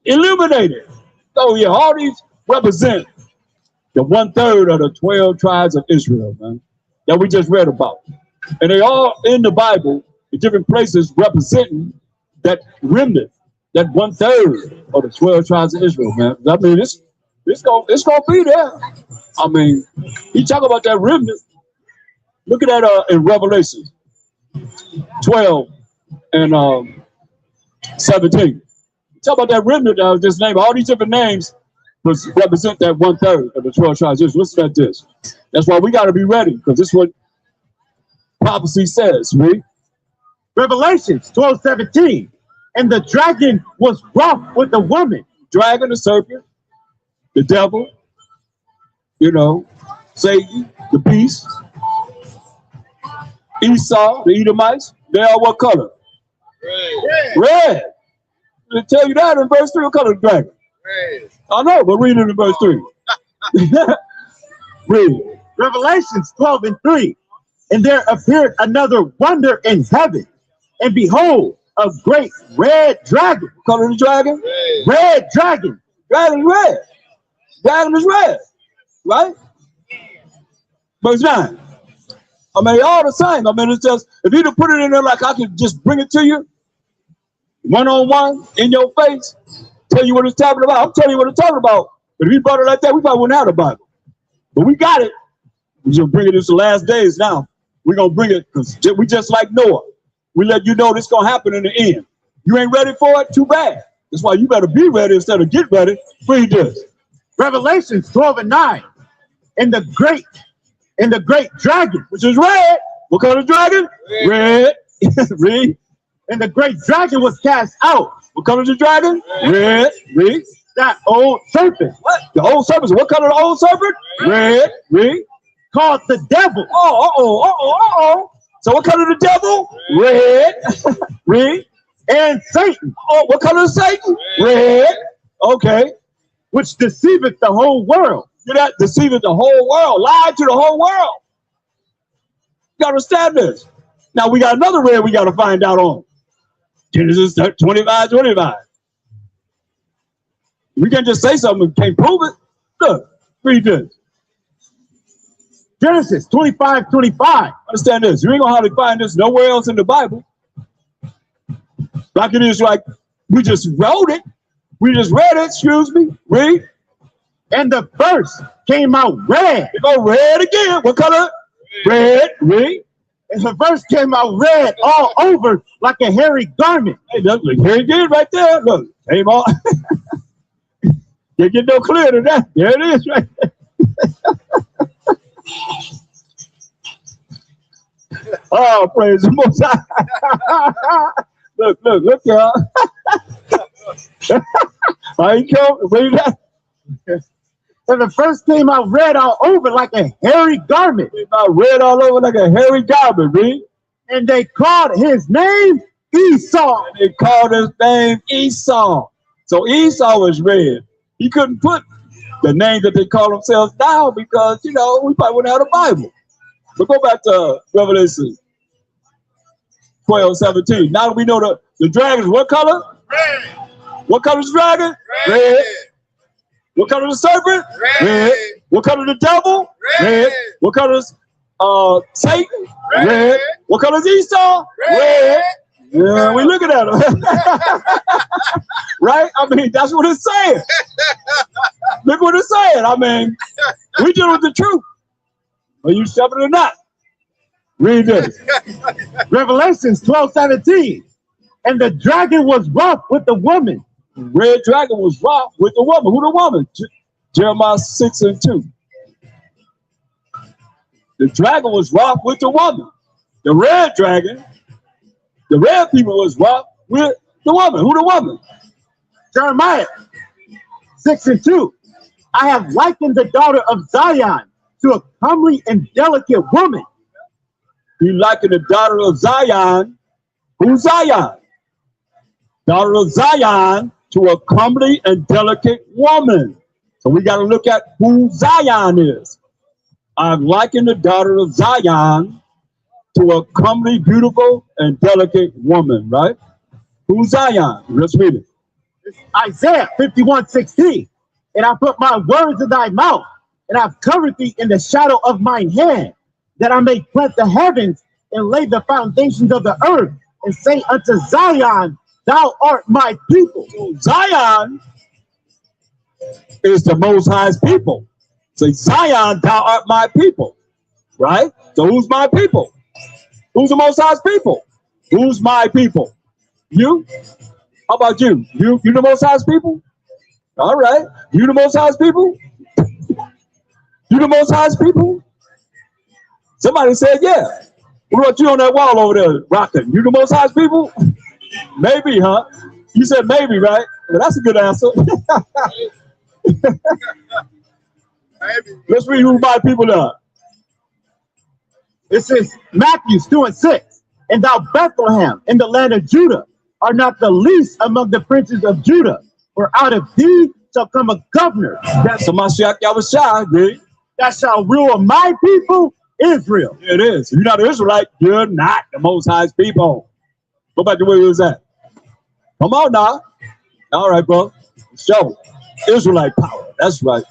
illuminated. Oh yeah, all these represent the 1/3 of the 12 tribes of Israel, man, that we just read about. And they all in the Bible in different places representing that remnant, that 1/3 of the 12 tribes of Israel, man. I mean, it's gonna be there. I mean, you talk about that remnant. Look at that in Revelation 12 and 17. Talk about that remnant that I just named. All these different names represent that 1/3 of the 12 tribes. Just listen at this. That's why we got to be ready, because this is what prophecy says. Read. Revelations 12:17. And the dragon was wroth with the woman. Dragon, the serpent, the devil, you know, Satan, the beast, Esau, the Edomites. They are what color? Red. They tell you that in verse 3. What color is the dragon? Red. I know, but read it in verse 3. Read. Revelations 12:3. And there appeared another wonder in heaven. And behold, a great red dragon. What color is the dragon? Red. Red dragon. Dragon is red. Dragon is red. Right? Verse 9. I mean, all the same. I mean, it's just, if you'd have put it in there like I could just bring it to you, one-on-one, in your face, tell you what it's talking about. I'm telling you what it's talking about. But if you brought it like that, we probably wouldn't have the Bible. But we got it. We're going to bring it into the last days now. We're going to bring it because we just like Noah. We let you know this going to happen in the end. You ain't ready for it? Too bad. That's why you better be ready instead of get ready. Read this. Revelations 12:9. And the great dragon, Which is red. What color is dragon? Red. Read. and the great dragon was cast out. What color is the dragon? Red. Read. That old serpent, What? The old serpent. What color the old serpent? Red. Read. called the devil. Oh. So what color the devil? Red. Read. And Satan, Oh, what color is Satan? Red. Okay. which deceiveth the whole world. You're not deceiving the whole world. Lied to the whole world. You understand this? Now we got another red we got to find out on. Genesis 25:25. We can't just say something and can't prove it. Look, read this. Genesis 25:25. Understand this. You ain't gonna have to find this nowhere else in the Bible. Like it is like we just wrote it. We just read it. Excuse me. Read. And the first came out red. You go red again. What color? Red. Read. And the verse came out red all over like a hairy garment. Hey, look, here it is right there. Look, came on. Can't get no clearer than that. There it is right there. Oh, praise the Most High. Look, y'all. How you come? Read that. And the first came out red all over like a hairy garment. Came out red all over like a hairy garment, read. And they called his name Esau. And they called his name Esau. So Esau was red. He couldn't put the name that they call themselves down because, you know, we probably wouldn't have a Bible. But go back to Revelation 12:17. Now that we know the dragon is what color? Red. What color is the dragon? Red. What color is the serpent? Red. What color is the devil? Red. What color is Satan? Red. What color is Esau? Red. Yeah, we looking at him. Right? I mean, that's what it's saying. Look what it's saying. I mean, we deal with the truth. Are you stepping or not? Read this. Revelations 12:17. And the dragon was wroth with the woman. Red dragon was wroth with the woman. Who the woman? Jeremiah 6:2. The dragon was wroth with the woman. The red dragon, the red people was wroth with the woman. Who the woman? Jeremiah 6:2. I have likened the daughter of Zion to a comely and delicate woman. He likened the daughter of Zion. Who's Zion? Daughter of Zion to a comely and delicate woman. So we got to look at who Zion is. I've likened the daughter of Zion to a comely, beautiful, and delicate woman, right? Who's Zion? Let's read it. Isaiah 51:16. And I put my words in thy mouth, and I've covered thee in the shadow of mine hand, that I may plant the heavens and lay the foundations of the earth, and say unto Zion, thou art my people. So Zion is the Most High's people. Say, Zion, thou art my people, right? So who's my people? Who's the Most High's people? Who's my people? You? How about you? You the Most High's people? All right. You the Most High's people? You the Most High's people? Somebody said, yeah. What about you on that wall over there rocking? You the Most High's people? Maybe, huh? You said maybe, right? Well, that's a good answer. Let's read who my people are. It says Matthew 2:6. And thou Bethlehem in the land of Judah are not the least among the princes of Judah, for out of thee shall come a governor So Mashiach Yahushua, agree? that shall rule my people Israel. It is. If you're not an Israelite, you're not the Most High's people. Go back to where you was at. Come on now. All right, bro. Show Israelite power. That's right.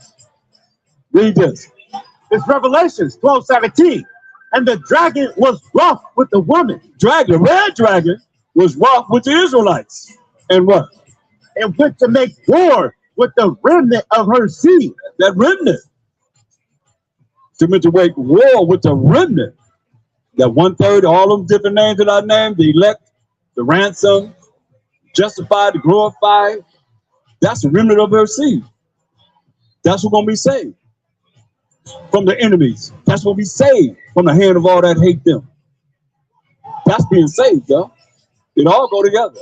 Read this. It's Revelations 12:17. And the dragon was wroth with the woman. Dragon, red dragon, was wroth with the Israelites. And what? And went to make war with the remnant of her seed. That remnant. She meant to make war with the remnant. That 1/3, all them different names that I named, the elect, the ransom, justified, the glorified. That's the remnant of her seed. That's who's going to be saved from the enemies. That's what we saved from the hand of all that hate them. That's being saved, though. It all go together.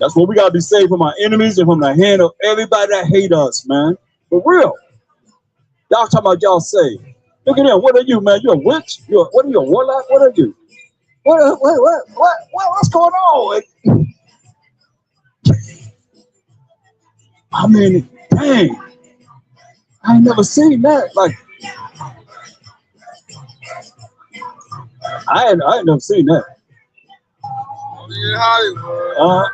That's what we got to be saved from our enemies and from the hand of everybody that hate us, man. For real. Y'all talking about y'all saved. Look at them. What are you, man? You're a witch? What are you, a warlock? What are you? What's going on? I mean, dang. I ain't never seen that. Like, I ain't never seen that. Only in Hollywood.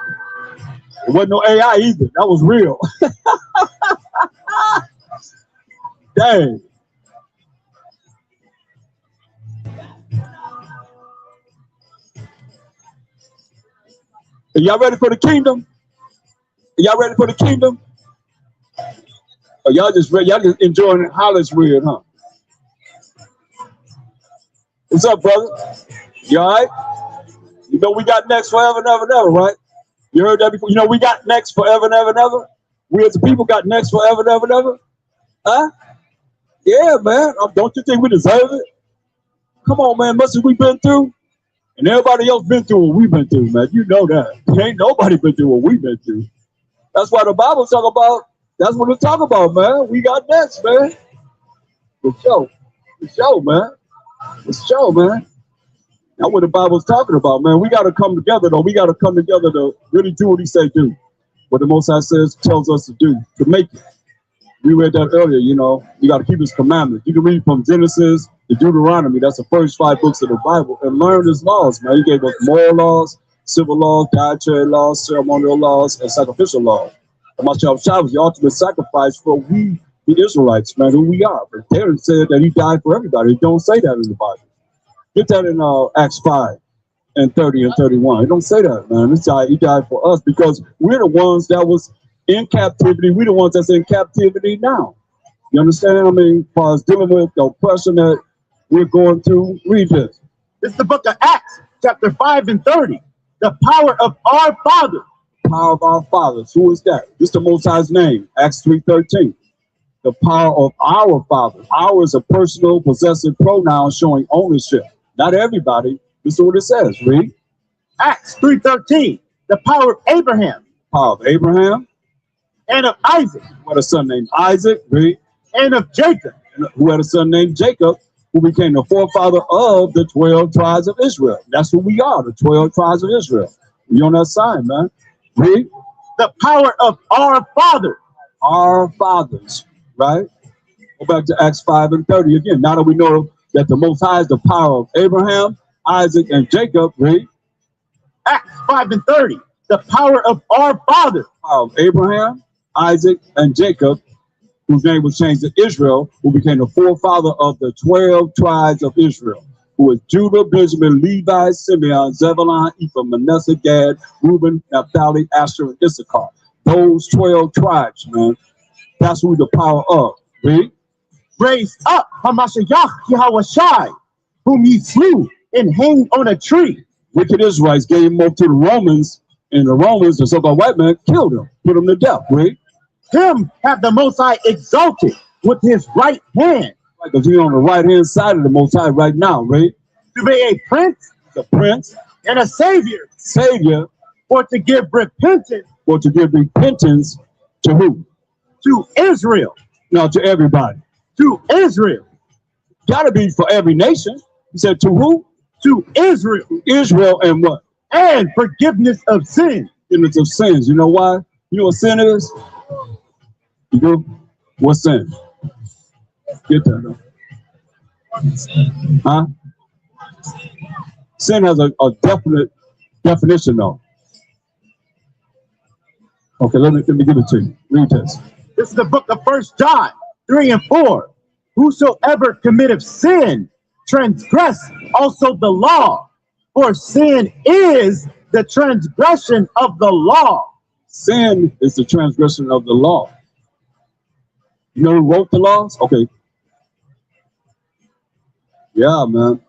It wasn't no AI either. That was real. Dang. Are y'all ready for the kingdom? Are y'all ready for the kingdom? Or y'all just enjoying Hollywood, huh? What's up, brother? You all right? You know we got next forever and ever and ever, right? You heard that before? You know we got next forever and ever and ever? We as a people got next forever and ever and ever? Huh? Yeah, man. Don't you think we deserve it? Come on, man. Much as we've been through, and everybody else been through what we've been through, man. You know that. Ain't nobody been through what we've been through. That's why the Bible talk about, that's what we talk about, man. We got next, man. For sure. For sure, man. For sure, man. That's what the Bible's talking about, man. We got to come together, though. We got to come together to really do what he said do. What the Most High says, tells us to do, to make it. We read that earlier, you know. You got to keep his commandments. You can read from Genesis to Deuteronomy. That's the first 5 books of the Bible. And learn his laws, man. He gave us moral laws, civil laws, dietary laws, ceremonial laws, and sacrificial laws. And Mashiach was the ultimate sacrifice for we, the Israelites, man, who we are. But Darren said that he died for everybody. He don't say that in the Bible. Get that in Acts 5 and 30 and 31. He don't say that, man. He died for us because we're the ones that was in captivity. We're the ones that's in captivity now. You understand? I mean, as far as dealing with the oppression that we're going through, read this. It's the book of Acts, chapter 5 and 30. The power of our Father. Power of our fathers. Who is that? This is the Most High's name, Acts 3:13. The power of our Father. Our is a personal possessive pronoun showing ownership. Not everybody. This is what it says. Read. Acts 3:13. The power of Abraham. Power of Abraham. And of Isaac. Who had a son named Isaac. Read. And of Jacob. Who had a son named Jacob, who became the forefather of the 12 tribes of Israel. That's who we are, the 12 tribes of Israel. We on that sign, man. Read. The power of our Father. Our fathers, right? Go back to Acts 5 and 30 again. Now that we know that the Most High is the power of Abraham, Isaac, and Jacob, read. Acts 5 and 30. The power of our Father. Power of Abraham, Isaac, and Jacob, whose name was changed to Israel, who became the forefather of the 12 tribes of Israel, who was Judah, Benjamin, Levi, Simeon, Zebulun, Ephraim, Manasseh, Gad, Reuben, Naphtali, Asher, and Issachar. Those 12 tribes, man. That's who the power of. Read. Raised up Hamashiach Yahweh, whom ye slew and hanged on a tree. Wicked Israelites gave him over to the Romans, and the Romans, the so-called white man, killed him, put him to death. Read. Him have the Most High exalted with his right hand. Because he's on the right-hand side of the Most High right now, right? To be a prince, The prince, and a savior, savior, or to give repentance, or to give repentance to who? to Israel. No, to everybody. To Israel. Gotta be for every nation. He said to who? To Israel. Israel and what? And forgiveness of sin. Forgiveness of sins. You know why? You know what sin is? You do? What's sin? Get that, though. Huh? Sin has a definite definition, though. Okay, let me give it to you. Read this. This is the book of 1 John 3 and 4. Whosoever committeth sin transgress also the law, for sin is the transgression of the law. Sin is the transgression of the law. You know who wrote the laws? Okay. Yeah, man.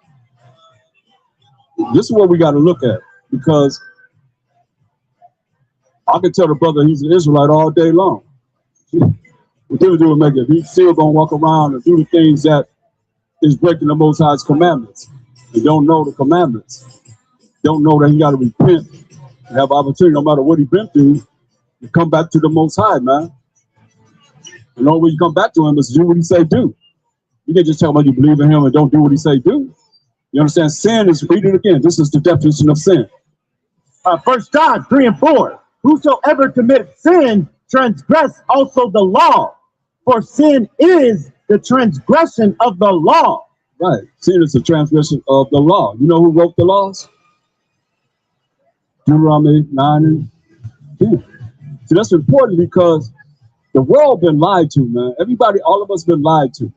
This is what we got to look at, because I can tell the brother he's an Israelite all day long. What they would do is make it. He's still going to walk around and do the things that is breaking the Most High's commandments. He don't know the commandments. Don't know that he got to repent and have opportunity, no matter what he's been through, to come back to the Most High, man. And the only way you come back to him is to do what he say do. You can't just tell him you believe in him and don't do what he say do. You understand? Sin is, read it again. This is the definition of sin. 1 John 3 and 4. Whosoever commits sin transgress also the law, for sin is the transgression of the law. Right. Sin is the transgression of the law. You know who wrote the laws? Deuteronomy 9 and 10. See, that's important because the world been lied to, man. Everybody, all of us been lied to.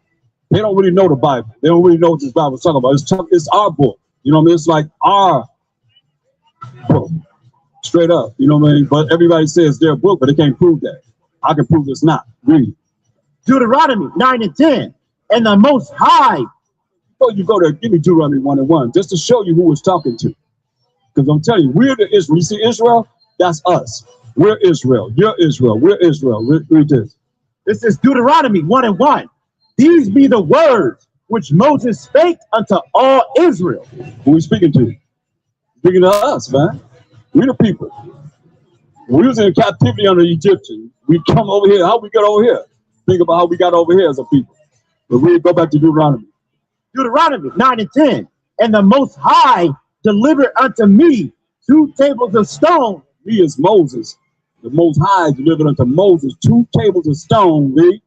They don't really know the Bible. They don't really know what this Bible is talking about. It's our book. You know what I mean? It's like our book. Straight up. You know what I mean? But everybody says their book, but they can't prove that. I can prove it's not. Read. Deuteronomy 9 and 10. And the Most High. Before you go there, give me Deuteronomy 1 and 1, just to show you who was talking to. Because I'm telling you, we're the Israel. You see Israel? That's us. We're Israel. You're Israel. We're Israel. Read this. This is Deuteronomy 1 and 1. These be the words which Moses spake unto all Israel. Who we speaking to? Speaking to us, man. We the people. We was in captivity under the Egyptians. We come over here. How we got over here? Think about how we got over here as a people. But we go back to Deuteronomy. Deuteronomy 9 and 10. And the Most High delivered unto me 2 tables of stone. Me is Moses. The Most High delivered unto Moses 2 tables of stone, read.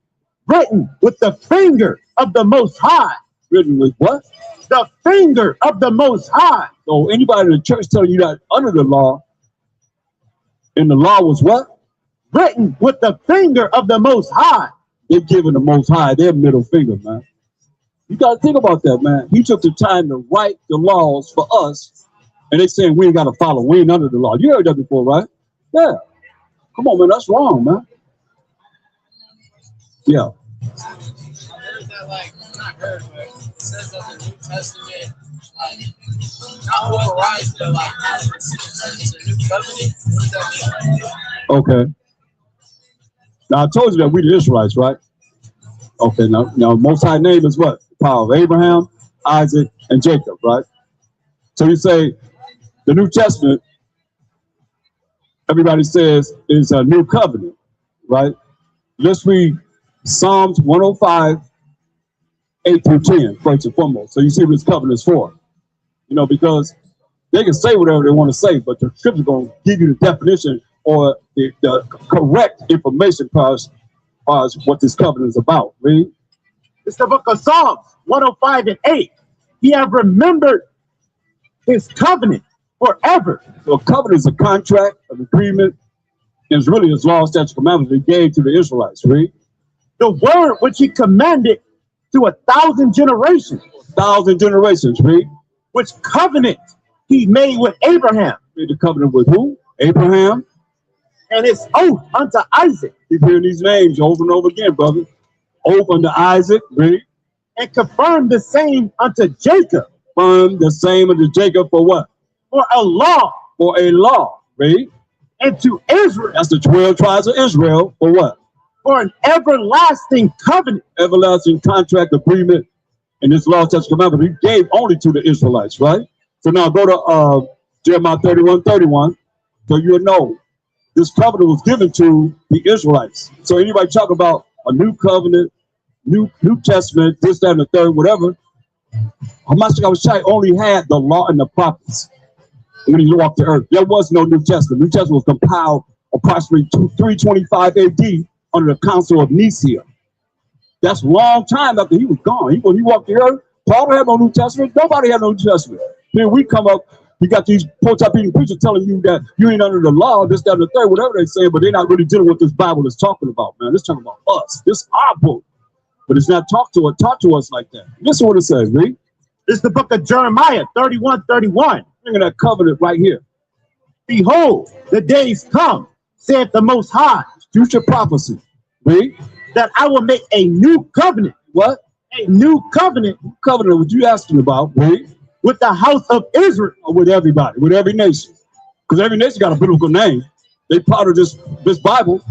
Written with the finger of the Most High. Written with what? The finger of the Most High. So anybody in the church telling you that under the law, and the law was what? Written with the finger of the Most High. They're giving the Most High their middle finger, man. You got to think about that, man. He took the time to write the laws for us, and they saying we ain't got to follow. We ain't under the law. You heard that before, right? Yeah. Come on, man. That's wrong, man. Yeah. Heard that, like, not heard, but it says that the New Testament, like, not overrides, but like, it's a new covenant. What does that mean? Okay. Now I told you that we the Israelites, right? Okay. Now Most High name is what? The power of Abraham, Isaac, and Jacob, right? So you say the New Testament, everybody says is a new covenant, right? Let's read Psalms 105, 8 through 10, first and foremost. So you see what this covenant is for. You know, because they can say whatever they want to say, but the scripture is going to give you the definition or the correct information as far as what this covenant is about. Read. It's the book of Psalms 105 and 8. He have remembered his covenant forever. So a covenant is a contract, an agreement, and it's really his law, statutes, commandments he gave to the Israelites. Read. The word which he commanded to 1,000 generations. 1,000 generations. Read. Which covenant he made with Abraham. Made the covenant with who? Abraham. And his oath unto Isaac. Keep hearing these names over and over again, brother. Oath unto Isaac. Read. And confirmed the same unto Jacob. Confirmed the same unto Jacob for what? For a law. For a law. Read. And to Israel. That's the 12 tribes of Israel. For what? For an everlasting covenant. Everlasting contract agreement. And this law, statutes, commandments he gave only to the Israelites, right? So now go to Jeremiah 31:31. So you'll know this covenant was given to the Israelites. So anybody talk about a new covenant, new testament, this, that, and the third, whatever, Hamashiach only had the law and the prophets when he walked the earth. There was no New Testament. New Testament was compiled approximately 325 AD under the Council of Nicaea. That's a long time after he was gone. When he walked the earth, Paul had no New Testament. Nobody had no New Testament. Then we come up, you got these post-up-eating preachers telling you that you ain't under the law, this, that, and the third, whatever they say, but they're not really dealing with this Bible is talking about, man. It's talking about us. This is our book. But it's not taught to us like that. Listen to what it says, read. This is the book of Jeremiah 31:31. Bringing that covenant right here. Behold, the days come, saith the Most High. Future prophecy. Read. That I will make a new covenant. What? A new covenant. Covenant, what you asking about, read. With the house of Israel. Or with everybody, with every nation. Because every nation got a biblical name. They part of this Bible.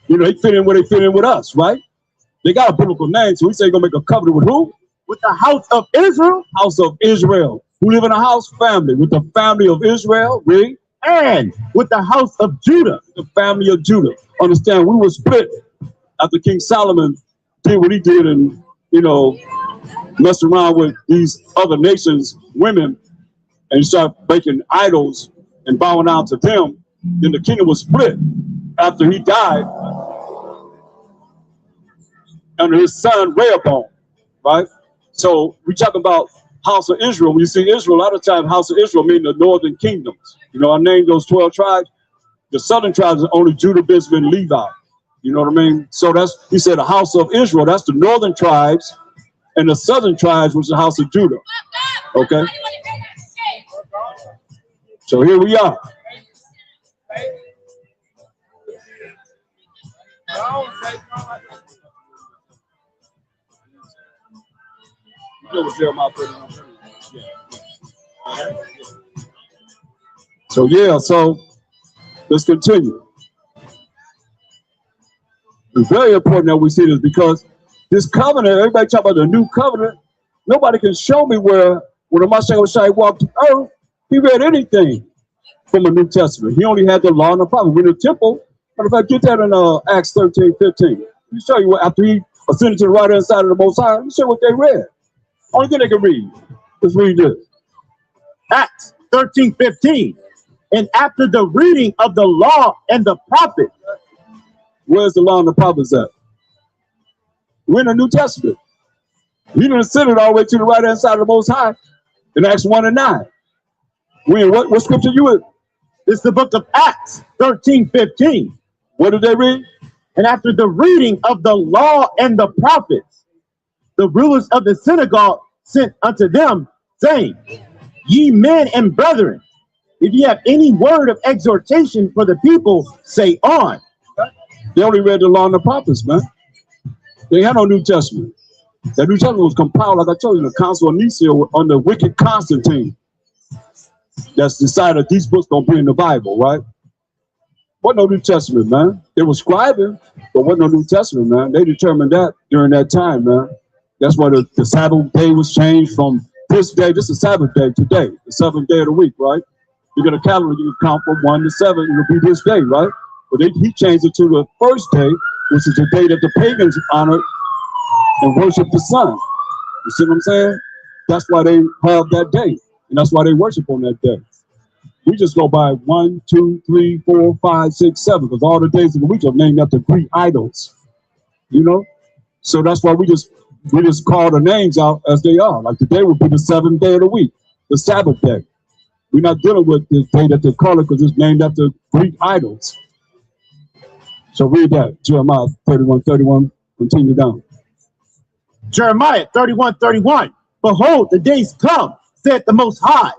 You know, they fit in where they fit in with us, right? They got a biblical name, so we say gonna make a covenant with who? With the house of Israel. House of Israel. Who live in a house? Family. With the family of Israel, read. And with the house of Judah. The family of Judah. Understand, we were split after King Solomon did what he did and, you know, messed around with these other nations, women, and he started making idols and bowing down to them. Then the kingdom was split after he died under his son Rehoboam, right? So we talk about house of Israel. When you see Israel, a lot of times house of Israel means the northern kingdoms. You know, I named those 12 tribes. The southern tribes are only Judah, Benjamin, Levi. You know what I mean? So that's, he said, the house of Israel, that's the northern tribes, and the southern tribes was the house of Judah. Okay? So here we are. So yeah, so let's continue. It's very important that we see this because this covenant, everybody talk about the new covenant. Nobody can show me where when the Mashiach walked the earth, he read anything from a New Testament. He only had the law and the prophet. When the temple, matter of fact, get that in Acts 13:15. Let me show you what, after he ascended to the right hand side of the Most High, let me show you what they read. Only thing they can read. Let's read this. Acts 13:15. And after the reading of the law and the prophet. Where's the law and the prophets at? We're in the New Testament. You didn't send it all the way to the right hand side of the Most High in Acts 1 and 9. We in what scripture you in? It's the book of Acts 13:15. What did they read? And after the reading of the law and the prophets, the rulers of the synagogue sent unto them, saying, Ye men and brethren, if ye have any word of exhortation for the people, say on. They only read the law and the prophets, man. They had no New Testament. The New Testament was compiled, like I told you, in the Council of Nicaea under wicked Constantine. That's decided these books don't be in the Bible, right? Wasn't no New Testament, man. They were scribing, but wasn't no New Testament, man. They determined that during that time, man. That's why the Sabbath day was changed from this day. This is Sabbath day today, the seventh day of the week, right? You get a calendar, you can count from 1 to 7, it'll be this day, right? But he changed it to the first day, which is the day that the pagans honored and worship the sun. You see what I'm saying? That's why they have that day, and that's why they worship on that day. We just go by 1, 2, 3, 4, 5, 6, 7, because all the days of the week are named after Greek idols. You know, so that's why we just call the names out as they are. Like today would be the seventh day of the week, the Sabbath day. We're not dealing with the day that they call it because it's named after Greek idols. So read that, Jeremiah 31:31. Continue down. Jeremiah 31:31. Behold, the days come, said the Most High,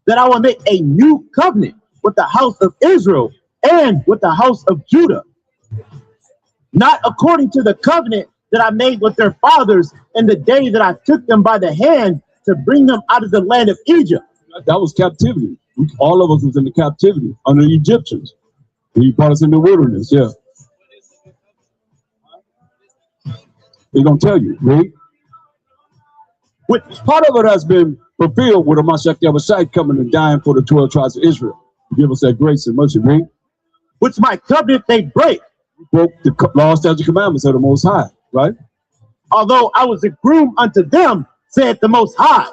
that I will make a new covenant with the house of Israel and with the house of Judah. Not according to the covenant that I made with their fathers in the day that I took them by the hand to bring them out of the land of Egypt. That was captivity. All of us was in the captivity under the Egyptians. And he brought us in the wilderness, yeah. He's going to tell you, right? Which part of it has been fulfilled with a Mashiach Yahushua coming and dying for the 12 tribes of Israel. Give us that grace and mercy, right? Which my covenant they break. Broke the law, statutes, commandments of the Most High, right? Although I was a groom unto them, said the Most High.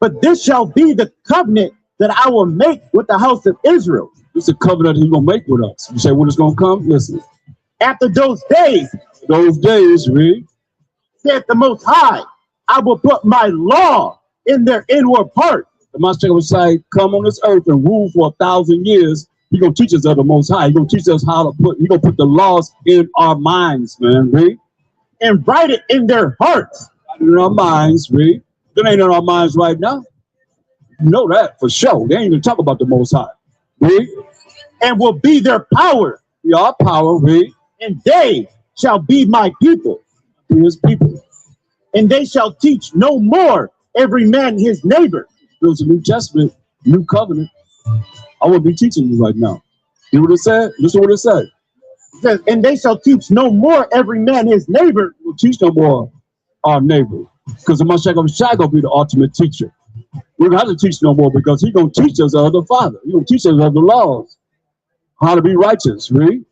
But this shall be the covenant that I will make with the house of Israel. This is a covenant he's going to make with us. You say when it's going to come? Listen. After those days, read. Said the Most High, I will put my law in their inward part. The Master will say, come on this earth and rule for 1,000 years. He's going to teach us of the Most High. He's going to teach us how to he's going to put the laws in our minds, man, read. And write it in their hearts. In our minds, read. That ain't in our minds right now. You know that for sure. They ain't even talk about the Most High. Read. And will be their power. Be our power, read. And they shall be my people. Be his people. And they shall teach no more every man his neighbor. There's a New Testament, New Covenant. I will be teaching you right now. You know what it said? Listen to what it said. It says, and they shall teach no more every man his neighbor. We'll teach no more our neighbor. Because the Mashiach Yahushua will be the ultimate teacher. We don't have to teach no more because he's going to teach us of the Father. He's going to teach us of the laws. How to be righteous, read.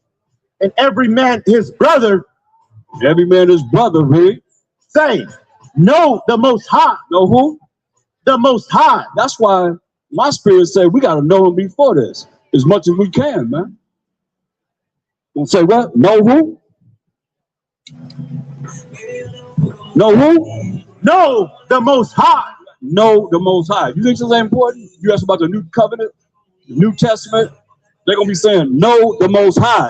And every man his brother. Every man his brother, read. Saying, know the Most High. Know who? The Most High. That's why my spirit said we got to know him before this as much as we can, man. Don't say what? Know who? Know who? Know the Most High. Know the Most High. You think this is important? You ask about the New Covenant, the New Testament. They're going to be saying, know the Most High.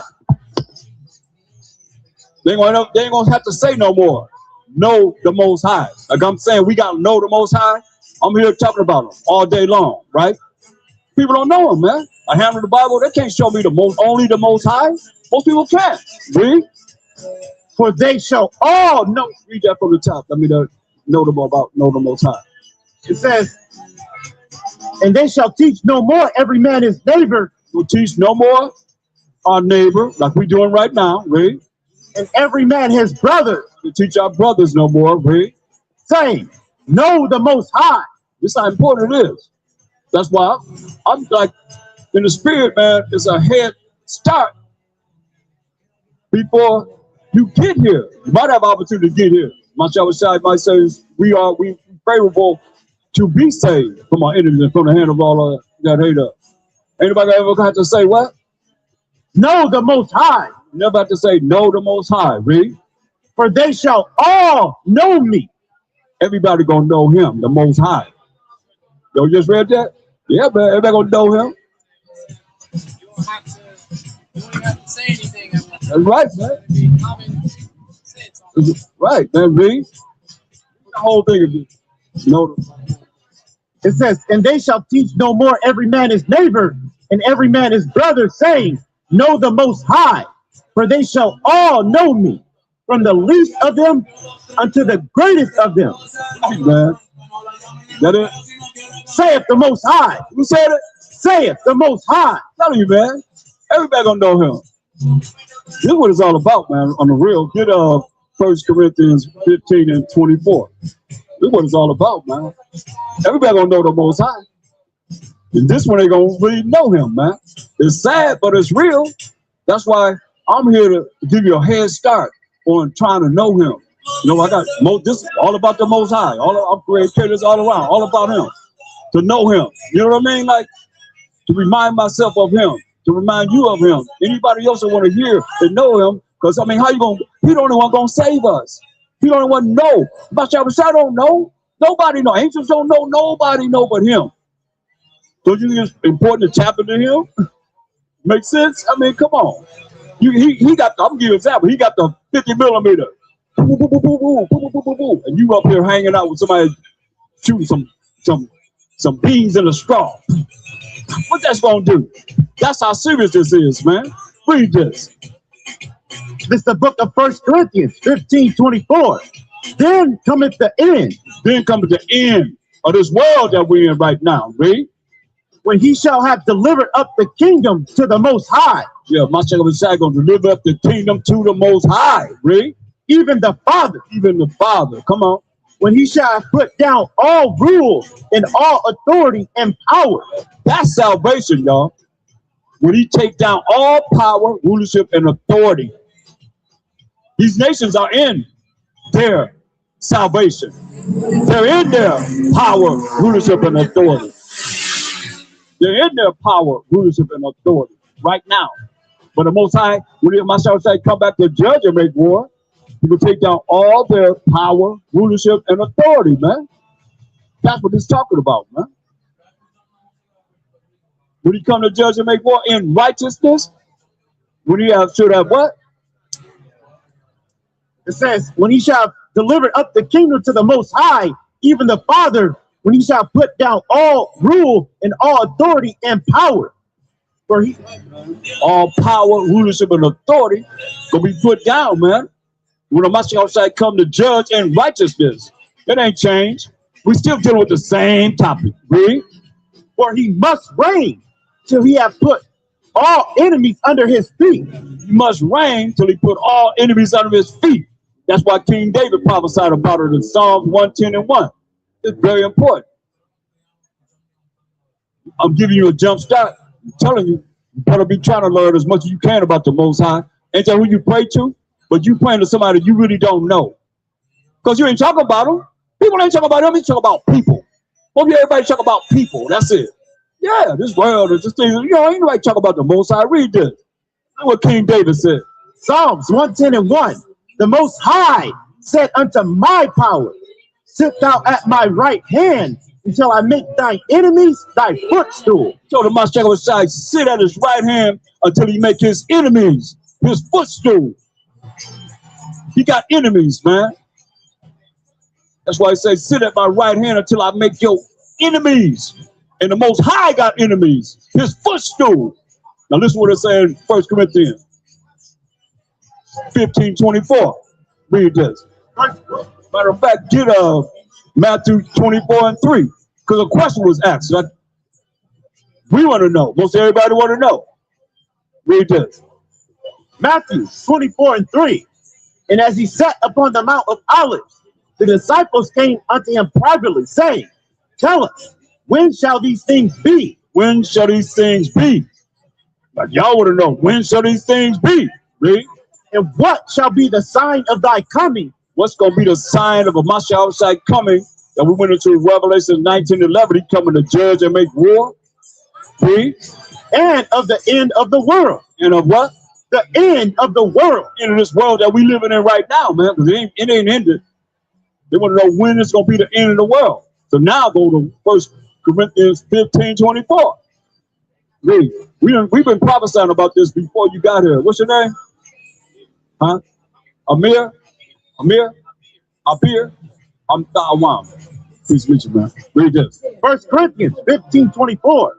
They ain't going to have to say no more. Know the Most High. Like I'm saying, we got to know the Most High. I'm here talking about him all day long, right? People don't know him, man. I handle the Bible. They can't show me only the Most High. Most people can't. Read. For they shall all know. Read that from the top. Let me know the Most High. It says, and they shall teach no more every man his neighbor. We'll teach no more our neighbor, like we're doing right now. Read. And every man his brother. To teach our brothers no more. Read. Saying, know the Most High. This is how important it is. That's why I'm like, in the spirit, man, it's a head start before you get here. You might have opportunity to get here. Mashiach might say we favorable to be saved from our enemies and from the hand of all that hate us. Anybody ever got to say what? Know the Most High. Never have to say know the Most High. Read. For they shall all know me. Everybody gonna know him, the Most High. You just read that? Yeah, man. Everybody gonna know him. You don't have to say anything. That's right, man. Common sense. Right, man. Read. The whole thing is know. It says, and they shall teach no more every man his neighbor and every man his brother, saying, know the Most High, for they shall all know me, from the least of them unto the greatest of them. Right, man. That it? Saith the Most High. Who said it? Saith the Most High. Tell you, man. Everybody gonna know him. This is what it's all about, man. On the real, get 1 Corinthians 15 and 24. This is what it's all about, man. Everybody gonna know the Most High. And this one they gonna really know him, man. It's sad, but it's real. That's why I'm here to give you a head start on trying to know him. You know, I got this all about the Most High. I'm creating this all around, all about him. To know him. You know what I mean? Like to remind myself of him, to remind you of him. Anybody else that want to hear and know him, because I mean, how you gonna? He the only one gonna save us. He the only one know. But I don't know. Nobody know. Angels don't know. Nobody know but him. Don't you think it's important to tap into him? Make sense? I mean, come on. He got. I'm gonna give you an example. He got the 50 millimeter. Boo, boo, boo, boo, boo, boo, boo, boo, boo. And you up here hanging out with somebody shooting some beans in a straw. What that's gonna do? That's how serious this is, man. Read this. This is the book of 1 Corinthians 15:24. Then cometh the end. Then cometh the end of this world that we're in right now. Read. When he shall have delivered up the kingdom to the Most High. Yeah, my second Messiah gonna deliver up the kingdom to the Most High. Read. Even the Father. Even the Father. Come on. When he shall have put down all rule and all authority and power. That's salvation, y'all. When he take down all power, rulership, and authority. These nations are in their salvation. They're in their power, rulership, and authority. They're in their power, rulership, and authority right now. But the Most High, when the Messiah say, come back to judge and make war, he will take down all their power, rulership, and authority, man. That's what he's talking about, man. When he come to judge and make war in righteousness, when he should have what? It says, when he shall deliver up the kingdom to the Most High, even the Father, when he shall put down all rule and all authority and power. For he all power, rulership, and authority will be put down, man. When the Messiah come to judge in righteousness, it ain't changed. We still dealing with the same topic. Read. For he must reign till he have put all enemies under his feet. He must reign till he put all enemies under his feet. That's why King David prophesied about it in Psalm 110 and 1. It's very important. I'm giving you a jump start. I'm telling you, you better be trying to learn as much as you can about the Most High. Ain't that who you pray to? But you praying to somebody you really don't know. Because you ain't talking about them. People ain't talking about them, he's talking about people. Hope everybody talk about people. That's it. Yeah, this world is this thing. You know, ain't nobody talk about the Most High. Read this. That's what King David said. Psalms 110 and 1. The Most High said unto my power, sit thou at my right hand until I make thine enemies thy footstool. So the Messiah sit at his right hand until he make his enemies his footstool. He got enemies, man. That's why he says, sit at my right hand until I make your enemies. And the Most High got enemies, his footstool. Now listen what it says in 1 Corinthians 15:24. Read this. Matter of fact, get Matthew 24 and 3. Because a question was asked. We want to know. Most everybody want to know. Read this. Matthew 24 and 3. And as he sat upon the Mount of Olives, the disciples came unto him privately, saying, tell us, when shall these things be? When shall these things be? Like y'all want to know, when shall these things be? Read. And what shall be the sign of thy coming? What's going to be the sign of a Messiah coming that we went into Revelation 19:11, he coming to judge and make war. Read. And of the end of the world. And of what? The end of the world. In this world that we living in right now, man, because it ain't ended. They want to know when it's going to be the end of the world. So now go to 1 Corinthians 15:24. Read. We've been prophesying about this before you got here. What's your name? Huh? Amir? I'm Dawam. Please meet you, man. Read this. 1 Corinthians 15:24.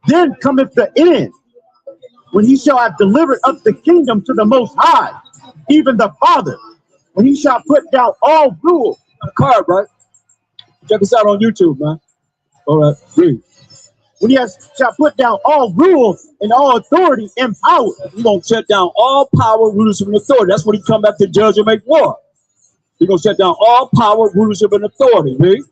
Then cometh the end, when he shall have delivered up the kingdom to the Most High, even the Father, when he shall put down all rule. A card, right? Check us out on YouTube, man. All right, read. When he shall put down all rule and all authority and power. He's going to shut down all power, rulership, and authority. That's when he come back to judge and make war. He's going to shut down all power, rulership, and authority. Read.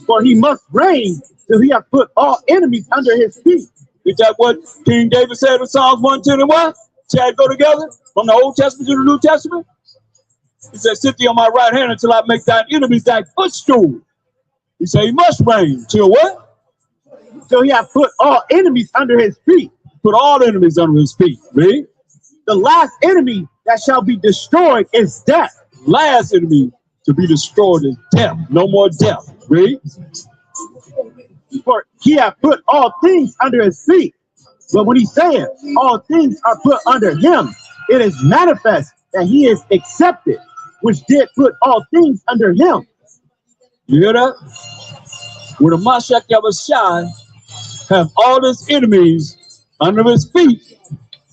For he must reign till he hath put all enemies under his feet. Is that what King David said in Psalms 110 and 1? Shall go together from the Old Testament to the New Testament? He said, sit thee on my right hand until I make thine enemies thy footstool. He said he must reign till what? Till he hath put all enemies under his feet. Put all enemies under his feet. Read. The last enemy that shall be destroyed is death. Last enemy to be destroyed is death. No more death. Read. For he hath put all things under his feet. But when he saith all things are put under him, it is manifest that he is accepted, which did put all things under him. You hear that? When the Mashiach Yahushua have all his enemies under his feet,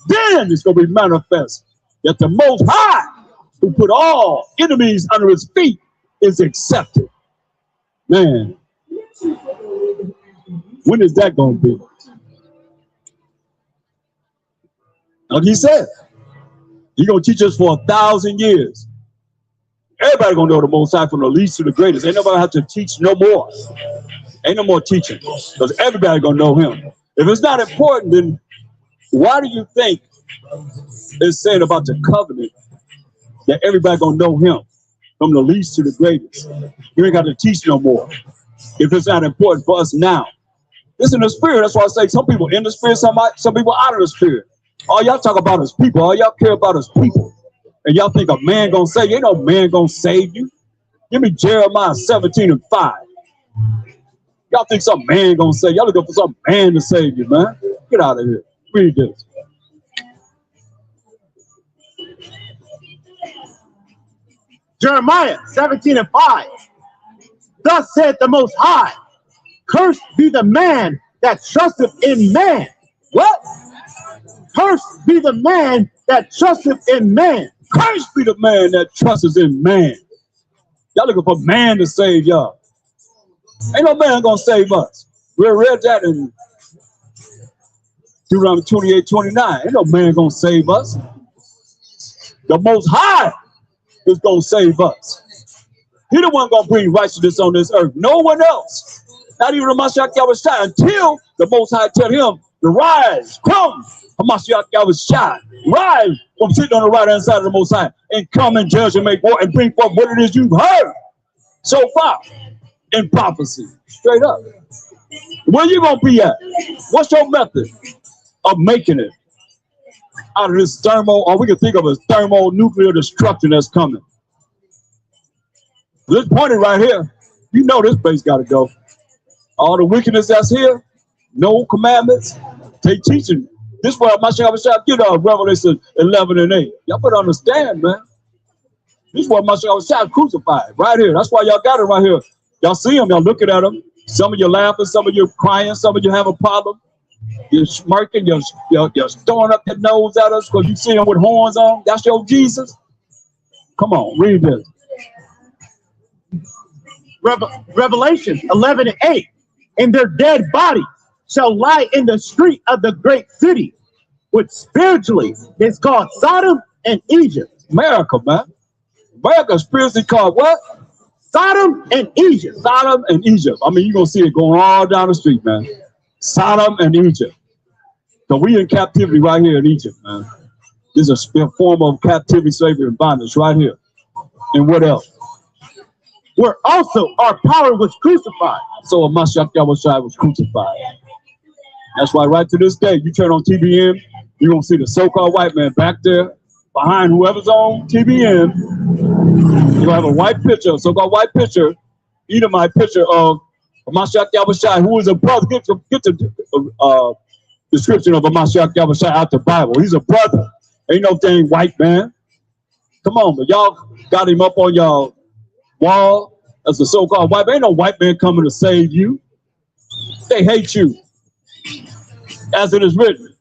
then it's going to be manifest that the Most High, who put all enemies under his feet, is accepted. Man, when is that going to be? Like he said, he's going to teach us for 1,000 years. Everybody going to know the Most High from the least to the greatest. Ain't nobody have to teach no more. Ain't no more teaching, because everybody going to know him. If it's not important, then why do you think it's saying about the covenant that everybody going to know him from the least to the greatest? You ain't got to teach no more if it's not important for us now. It's in the spirit. That's why I say some people in the spirit, some people out of the spirit. All y'all talk about is people. All y'all care about is people. And y'all think a man gonna save you. Ain't no man gonna save you. Give me Jeremiah 17:5. Y'all think some man gonna save you. Y'all looking for some man to save you, man. Get out of here. Read this. Jeremiah 17:5. Thus said the Most High, cursed be the man that trusteth in man. What? Cursed be the man that trusteth in man. Cursed be the man that trusts in man. Y'all looking for man to save y'all. Ain't no man gonna save us. We read that in Deuteronomy 28:29. Ain't no man gonna save us. The Most High is gonna save us. He the one gonna bring righteousness on this earth. No one else. Not even the Mashiach Yahushua, until the Most High tell him to rise. Come, Mashiach Yahushua, rise from sitting on the right hand side of the Most High and come and judge and make war and bring forth what it is you've heard so far in prophecy. Straight up. Where you gonna be at? What's your method of making it out of this or we can think of as thermonuclear destruction that's coming? This pointed right here, you know this place got to go. All the wickedness that's here, no commandments, they teaching. This is what Mashiach get Revelation 11:8. Y'all better understand, man. This is what Mashiach crucified right here. That's why y'all got it right here. Y'all see him, y'all looking at him. Some of you laughing, some of you crying, some of you have a problem. You're smirking, you're throwing up your nose at us because you see him with horns on. That's your Jesus. Come on, read this. Revelation 11:8. And their dead bodies shall lie in the street of the great city, which spiritually is called Sodom and Egypt. America, man. America spiritually called what? Sodom and Egypt. Sodom and Egypt. I mean, you're going to see it going all down the street, man. Sodom and Egypt. So we in captivity right here in Egypt, man. This is a form of captivity, slavery, and bondage right here. And what else? where also our power was crucified. So a Mashiach Yahushua was crucified. That's why right to this day, you turn on TBN, you're going to see the so-called white man back there behind whoever's on TBN. You'll have a white picture, a so-called white picture, Edomite picture of a Mashiach Yahushua, who is a brother. Get the description of a Mashiach Yahushua out the Bible. He's a brother. Ain't no dang white man. Come on, but y'all got him up on y'all wall as a so-called white man. Ain't no white man coming to save you. They hate you. As it is written.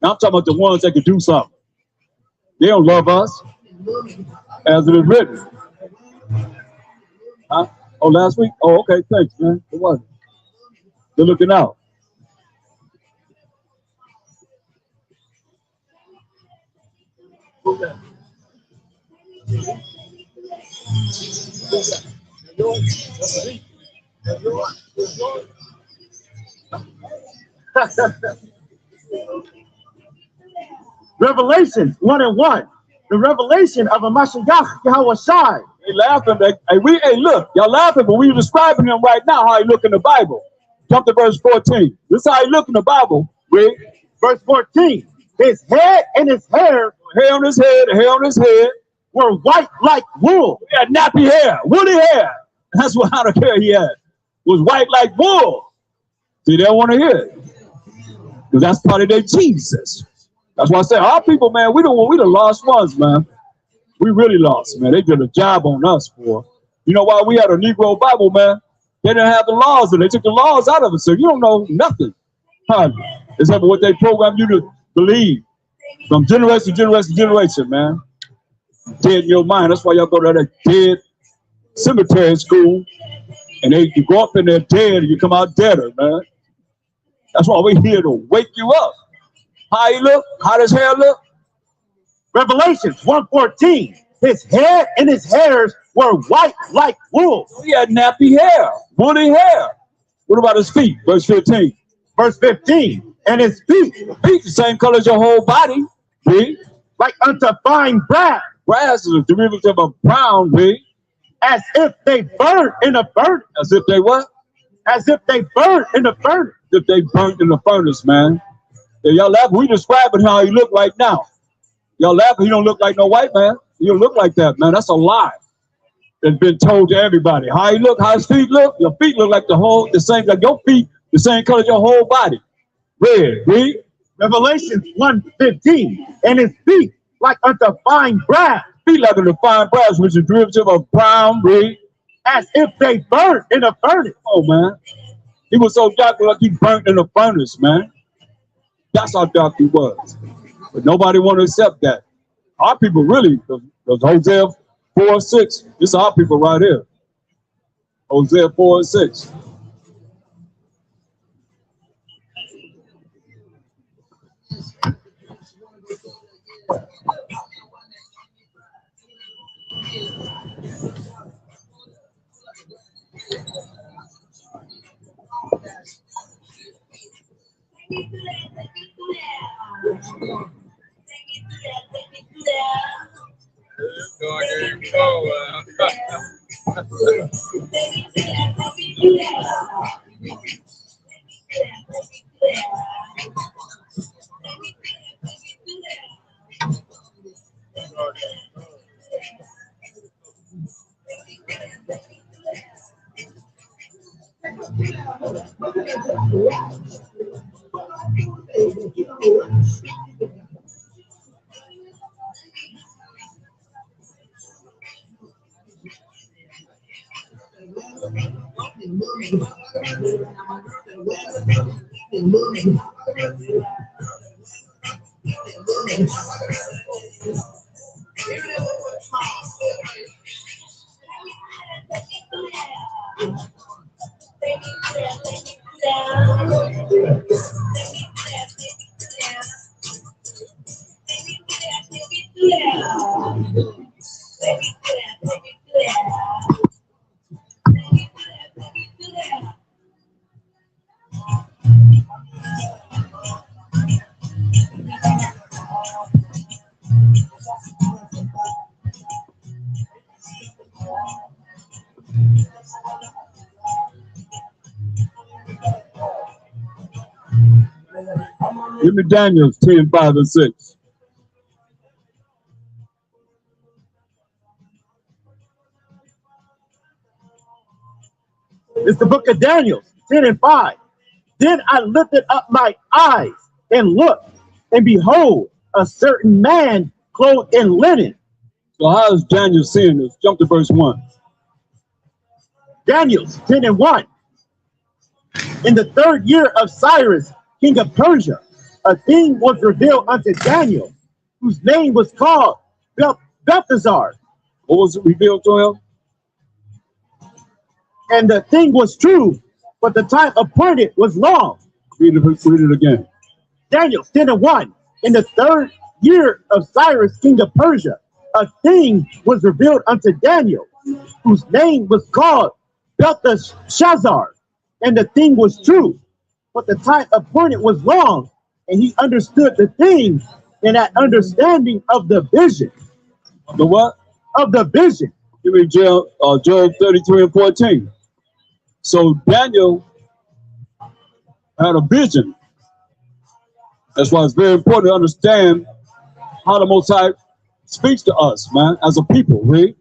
Now I'm talking about the ones that can do something. They don't love us. As it is written. Huh? Oh, last week? Oh, okay, thanks, man. It wasn't. They're looking out. Revelation 1:1. The revelation of a Mashiach Yahushua. They laughing. Hey, look, y'all laughing, but we describing him right now, how he look in the Bible. Jump to verse 14. This is how he look in the Bible. Read. Verse 14. His head and his hair, Hair on his head, were white like wool. He had nappy hair, woolly hair. That's what kind of hair he had. Was white like wool. See, they don't want to hear it. Because that's part of their Jesus. That's why I say, our people, man, we the lost ones, man. We really lost, man. They did a job on us, boy. You know why we had a Negro Bible, man? They didn't have the laws, and they took the laws out of it, so you don't know nothing. Huh? Except for what they programmed you to believe. From generation to generation to generation, man. Dead in your mind. That's why y'all go to that dead cemetery school, and you go up in there dead, and you come out deader, man. That's why we're here to wake you up. How he look? How does hair look? Revelations 1:14. His head and his hairs were white like wool. He had nappy hair, woolly hair. What about his feet? Verse 15. Verse 15. And his feet, Feet the same color as your whole body. Read. like unto fine brass, Brass is a derivative of brown. Read. as if they burned in a furnace. As if they what? As if they burned in a furnace. As if they burnt in the furnace, man. Yeah, y'all laughing. We describing how he look right now. Y'all laughing. He don't look like no white man. He don't look like that, man. That's a lie. That's been told to everybody. How he look, how his feet look. Your feet look like the same, like your feet, the same color as your whole body. Red. Read. Revelations 1:15. And his feet like unto fine brass, Feet like the fine brass, which is derivative of brown. Read. as if they burned in a furnace. Oh, man. He was so dark like he burnt in a furnace, man. That's how dark he was. But nobody want to accept that. Our people really, because Hosea 4:6, this is our people right here. Hosea 4:6. Give me Daniel 10, 5, and 6. It's the book of Daniel, 10 and 5. Then I lifted up my eyes and looked, and behold, a certain man clothed in linen. So how is Daniel seeing this? Jump to verse 1. Daniel 10 and 1. In the 3rd year of Cyrus, king of Persia, a thing was revealed unto Daniel, whose name was called Belteshazzar. What was it revealed to him? And the thing was true, but the time appointed was long. Read it again. Daniel 10 and 1. In the 3rd year of Cyrus, king of Persia, a thing was revealed unto Daniel, whose name was called Belteshazzar. And the thing was true, but the time appointed was long, and he understood the thing and that understanding of the vision. The what? Of the vision. Give me Job 33 and 14. So Daniel had a vision. That's why it's very important to understand how the Most High speaks to us, man, as a people. Read.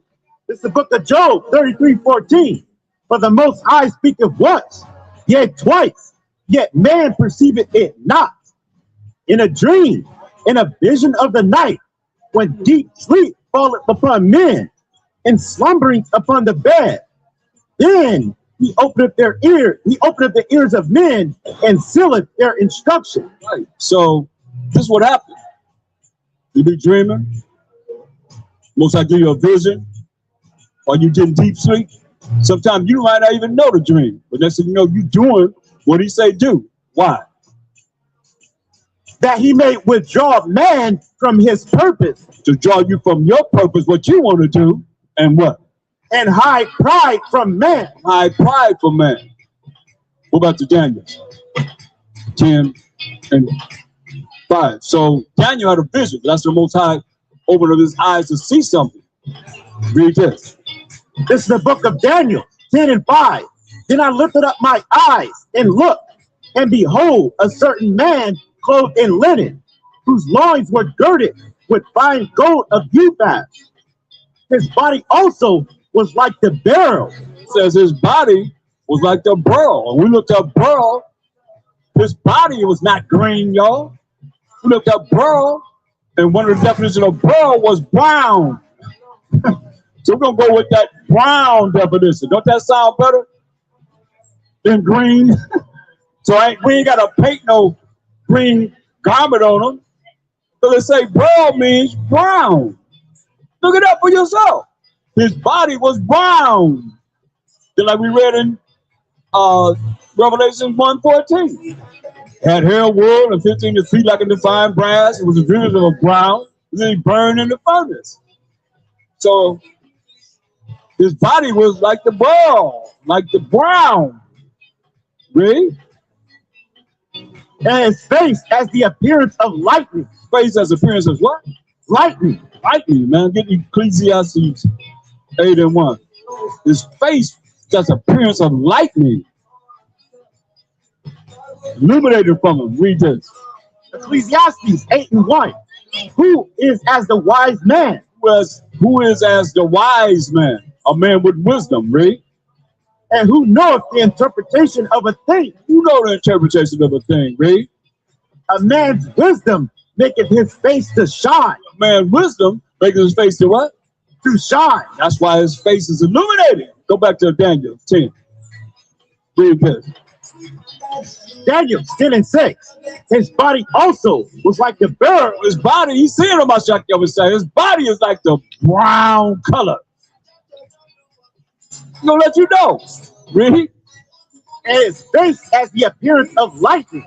It's the book of Job 33:14. For the Most High speaketh once, yet twice, yet man perceiveth it not. In a dream, in a vision of the night, when deep sleep falleth upon men, and slumberings upon the bed, then he openeth their ear, he openeth the ears of men, and sealeth their instruction. Right. So this is what happened. You be dreaming. Most I give you a vision, or you get in deep sleep. Sometimes you might not even know the dream, but next thing you know, you doing what he say do. Why? That he may withdraw man from his purpose. To draw you from your purpose, what you want to do, and what? And hide pride from man. Hide pride from man. Go back to Daniel 10 and 5. So Daniel had a vision. That's the Most High opened up his eyes to see something. Read this. This is the book of Daniel 10 and 5. Then I lifted up my eyes and looked, and behold, a certain man clothed in linen, whose loins were girded with fine gold of Uphaz. His body also was like the beryl. It says his body was like the beryl. And we looked up beryl. His body was not green, y'all. We looked up beryl, and one of the definitions of beryl was brown. So we're going to go with that brown definition. Don't that sound better than green? So we ain't got to paint no green garment on them. So they say beryl means brown. Look it up for yourself. His body was brown. Just like we read in Revelation 1:14. Had hair, wool, and 15 his feet like a fine brass. It was a vision of a brown. Then he burned in the furnace. So his body was like the beryl, like the brown. Read. And his face as the appearance of lightning. Face as appearance of what? Lightning. Lightning, man. Get Ecclesiastes 8 and 1. His face has appearance of lightning. Illuminated from him. Read this. Ecclesiastes 8 and 1. Who is as the wise man? Who is as the wise man? A man with wisdom. Read. And who knoweth the interpretation of a thing? Who know the interpretation of a thing? Read. A man's wisdom maketh his face to shine. A man's wisdom maketh his face to what? To shine. That's why his face is illuminated. Go back to Daniel 10. Read this. Daniel 10 and 6. His body also was like the beryl. His body, he's seeing him, I would say. His body is like the brown color. He's gonna let you know. Read. And his face has the appearance of lightning.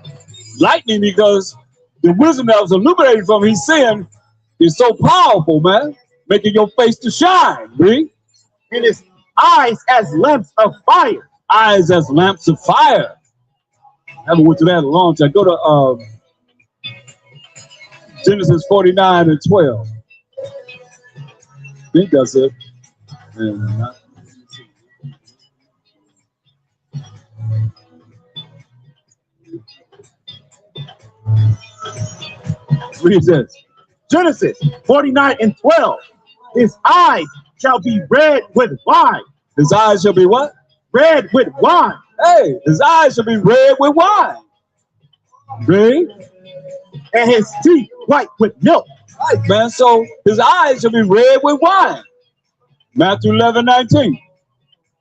Lightning, because the wisdom that was illuminated from him, he's saying, is so powerful, man, making your face to shine. Read. And his eyes as lamps of fire. Eyes as lamps of fire. I haven't went to that in a long time. Go to Genesis 49 and 12. I think that's it. And, Read this. Genesis 49:12. His eyes shall be red with wine. His eyes shall be what? Red with wine. Hey, his eyes shall be red with wine. Read. And his teeth white with milk. Right, man. So his eyes shall be red with wine. Matthew 11:19.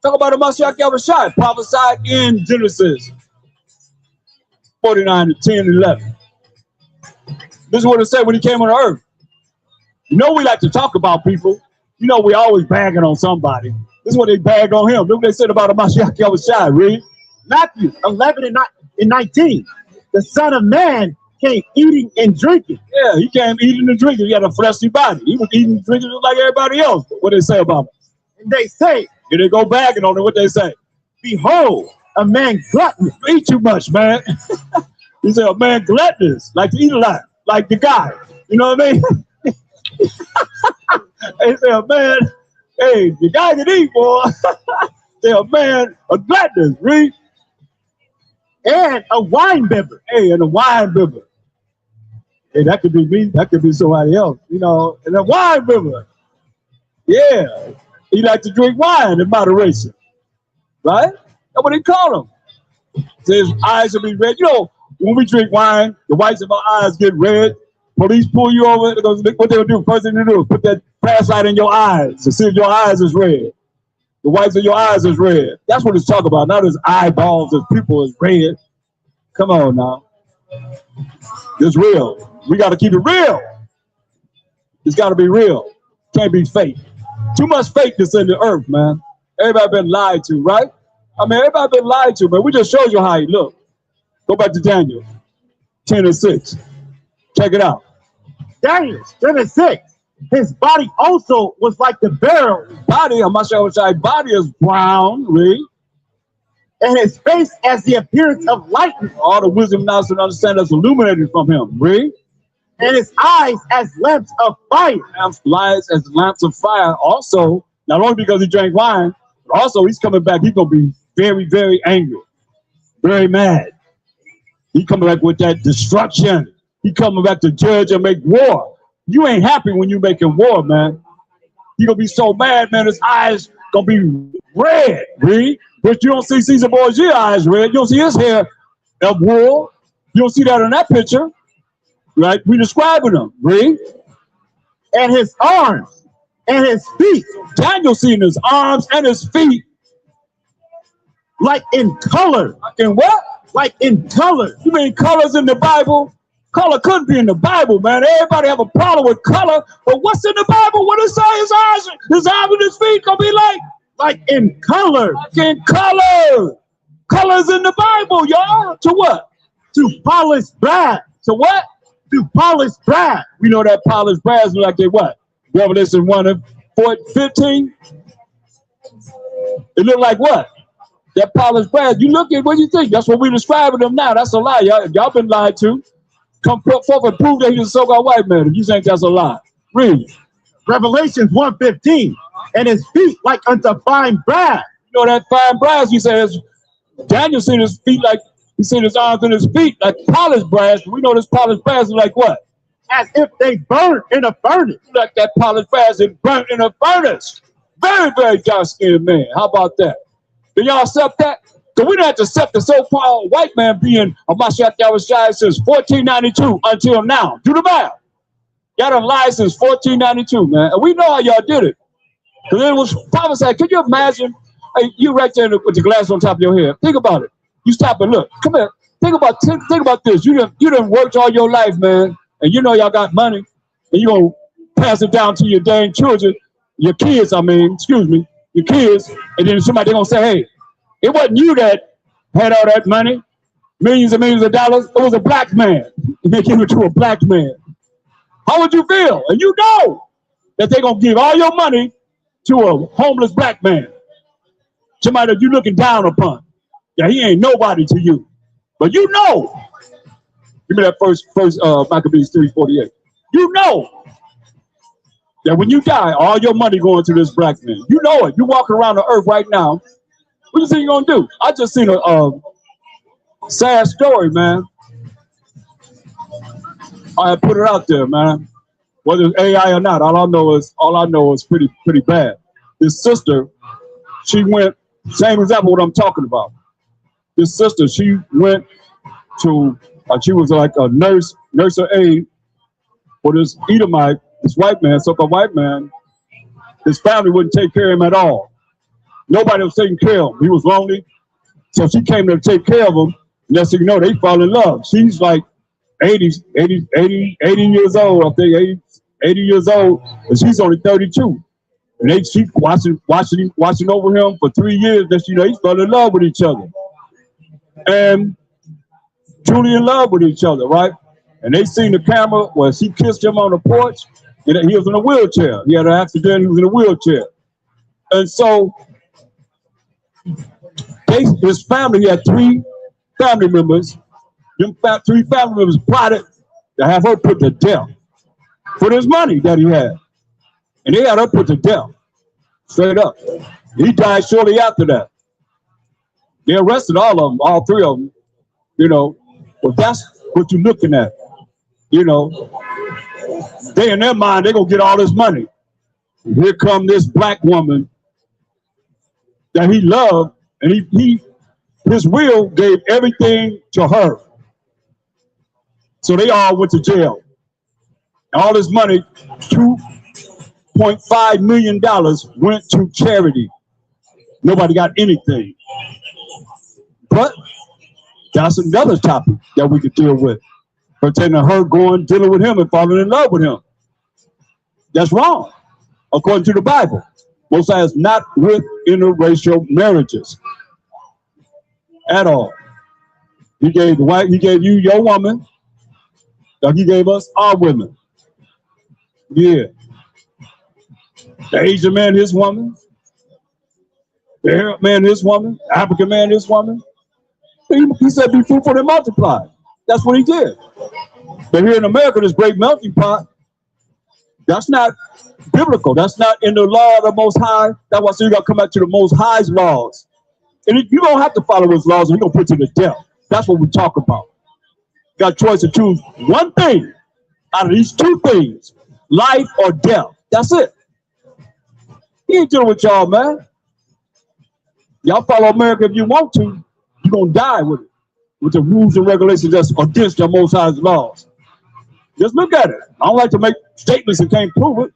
Talk about the Mashiach Yahushua prophesied in Genesis 49:10-11. This is what it said when he came on the earth. You know we like to talk about people. You know we always bagging on somebody. This is what they bagged on him. Look what they said about the Mashiach Yahushua. Read. Matthew 11:19. The Son of Man came eating and drinking. Yeah, he came eating and drinking. He had a fleshy body. He was eating and drinking just like everybody else. What they say about him? And they say, Here they go bagging on it. What they say? behold, a man gluttonous. You eat too much, man. He said, a man gluttonous, like to eat a lot, like the guy. You know what I mean? They say, a man, hey, the guy can eat, boy. Say, a man, a gluttonous, read. And a wine bibber. Hey, and a wine bibber. Hey, that could be me. That could be somebody else. You know, and a wine bibber. Yeah. He like to drink wine in moderation. Right? That's what they call him. His eyes will be red. You know, when we drink wine, the whites of our eyes get red. Police pull you over. What they'll do, first thing they do is put that flashlight in your eyes to see if your eyes is red. The whites of your eyes is red. That's what it's talking about. Not his eyeballs, his pupil is red. Come on now. It's real. We got to keep it real. It's got to be real. Can't be fake. Too much fakeness in the earth, man. Everybody been lied to, right? I mean, everybody been lied to, man. We just showed you how he looked. Go back to Daniel 10:6. Check it out. Daniel 10:6. His body also was like the beryl. Body, I'm not sure what side. Body is brown, read. And his face as the appearance of lightning. All the wisdom, knowledge, and understanding that's illuminated from him, read. And his eyes as lamps of fire. Lights as lamps of fire. Also, not only because he drank wine, but also he's coming back. He's going to be very, very angry, very mad. He coming back with that destruction. He coming back to judge and make war. You ain't happy when you making war, man. He gonna be so mad, man. His eyes gonna be red, read. But you don't see Caesar Borgia eyes red. You don't see his hair of wool. You don't see that in that picture, right? We describing him, read. And his arms and his feet. Daniel seen his arms and his feet like in color. Like in what? Like in color. You mean colors in the Bible? Color couldn't be in the Bible, man. Everybody have a problem with color, but what's in the Bible? What does it say? His arms and his feet gonna be like in color. Like in color. Colors in the Bible, y'all. To what? To polished brass. To what? To polished brass. We know that polished brass like they what? Revelation 1:15. It look like what? That polished brass. You look at what you think. That's what we describing them now. That's a lie, y'all. Y'all been lied to. Come forth and prove that he's a so-called white man. If you think that's a lie, read. Revelations 1:15. And his feet like unto fine brass. You know that fine brass, he says, Daniel seen his feet like, he seen his arms and his feet like polished brass. We know this polished brass is like what? As if they burned in a furnace. Like that polished brass is burnt in a furnace. Very, very dark-skinned man. How about that? Do y'all accept that? So we don't have to accept the so-called white man being a Mashiach Yahushua since 1492 until now. Do the math. Y'all done lied since 1492, man. And we know how y'all did it. Because it was prophesied. Can you imagine? Hey, you right there with the glass on top of your head. Think about it. You stop and look. Come here. Think about this. You done worked all your life, man. And you know y'all got money. And you're going to pass it down to your dang children. Your kids, excuse me. Your kids. And then somebody going to say, hey, it wasn't you that had all that money, millions and millions of dollars. It was a black man. They gave it to a black man. How would you feel? And you know that they're going to give all your money to a homeless black man. Somebody that you're looking down upon. Yeah, he ain't nobody to you. But you know. Give me that first Maccabees 3:48. You know that when you die, all your money going to this black man. You know it. You walking around the earth right now. What do you think you're going to do? I just seen a sad story, man. I put it out there, man. Whether it's AI or not, all I know is pretty bad. This sister, she went, same example what I'm talking about. This sister, she went to, she was like a nurse or aide for this Edomite, this white man, so-called white man. His family wouldn't take care of him at all. Nobody was taking care of him. He was lonely. So she came there to take care of him. Next thing you know, they fall in love. She's like 80 years old, I think 80 years old, and she's only 32. And she watching over him for 3 years. Then he fell in love with each other. And truly in love with each other, right? And they seen the camera where she kissed him on the porch, and he was in a wheelchair. He had an accident, he was in a wheelchair. And so his family, he had 3 family members. Them 3 family members plotted to have her put to death for this money that he had. And they had her put to death, straight up. He died shortly after that. They arrested all of them, all 3 of them, But that's what you're looking at, They in their mind, they're going to get all this money. And here come this black woman that he loved, and his will gave everything to her. So they all went to jail. All this money, $2.5 million went to charity. Nobody got anything. But that's another topic that we could deal with. Pertaining to her dealing with him and falling in love with him. That's wrong, according to the Bible. Most High is not with interracial marriages at all. He gave you your woman, like he gave us our women. Yeah. The Asian man, his woman. The Arab man, his woman. The African man, his woman. He said, be fruitful and multiply. That's what he did. But here in America, this great melting pot, that's not biblical. That's not in the law of the Most High. That's why I say you got to come back to the Most High's laws. And you don't have to follow his laws, and we're going to put you to death. That's what we talk about. You got a choice to choose one thing out of these 2 things, life or death. That's it. He ain't dealing with y'all, man. Y'all follow America if you want to. You're going to die with it, with the rules and regulations that's against the Most High's laws. Just look at it. I don't like to make statements and can't prove it.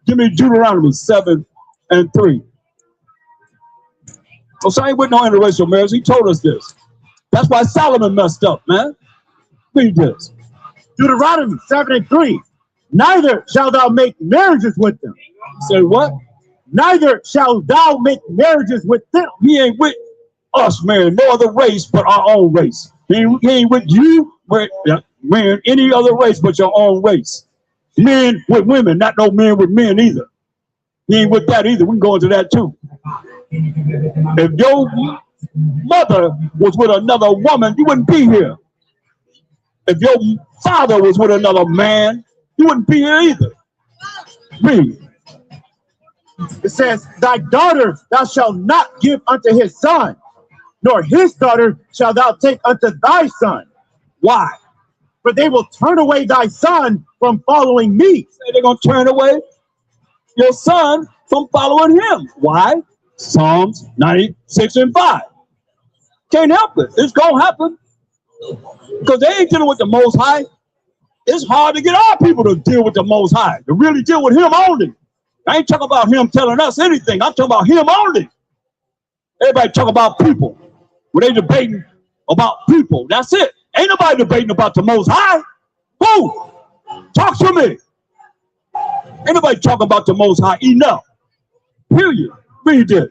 Give me Deuteronomy 7:3. So I ain't with no interracial marriage. He told us this. That's why Solomon messed up, man. Read this. Deuteronomy 7:3. Neither shalt thou make marriages with them. Say what? Neither shalt thou make marriages with them. He ain't with us, man. No other race but our own race. He ain't with you, man, any other race but your own race. Men with women, not no men with men either. He ain't with that either. We can go into that too. If your mother was with another woman, you wouldn't be here. If your father was with another man, you wouldn't be here either. Read. It says, thy daughter thou shalt not give unto his son, nor his daughter shalt thou take unto thy son. Why? For they will turn away thy son from following me. They're going to turn away your son from following him. Why? Psalms 96:5. Can't help it. It's going to happen. Because they ain't dealing with the Most High. It's hard to get our people to deal with the Most High, to really deal with him only. I ain't talking about him telling us anything. I'm talking about him only. Everybody talk about people. When they debating about people, that's it. Ain't nobody debating about the Most High. Who? Talk to me. Ain't nobody talking about the Most High enough. Period. Read this.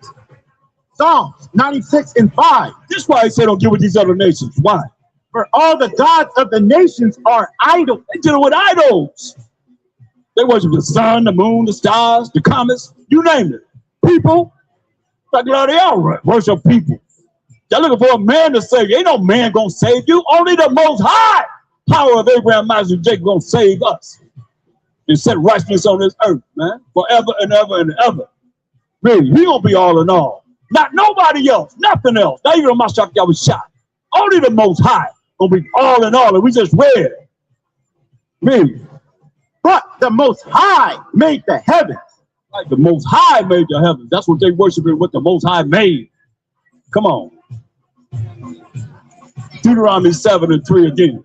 Psalms 96:5. This is why he said don't deal with these other nations. Why? For all the gods of the nations are idols. They dealing with idols. They worship the sun, the moon, the stars, the comets, you name it. People, like they all worship people. They're looking for a man to save you. Ain't no man gonna save you. Only the Most High power of Abraham, Isaac, and Jacob gonna save us and set righteousness on this earth, man, forever and ever and ever. Really, he gonna be all in all. Not nobody else, nothing else. Not even my shot that was shot. Only the Most High gonna be all in all, and we just read Read. But the Most High made the heavens. Like the Most High made the heavens. That's what they worshiping, what the Most High made. Come on. Deuteronomy 7:3 again.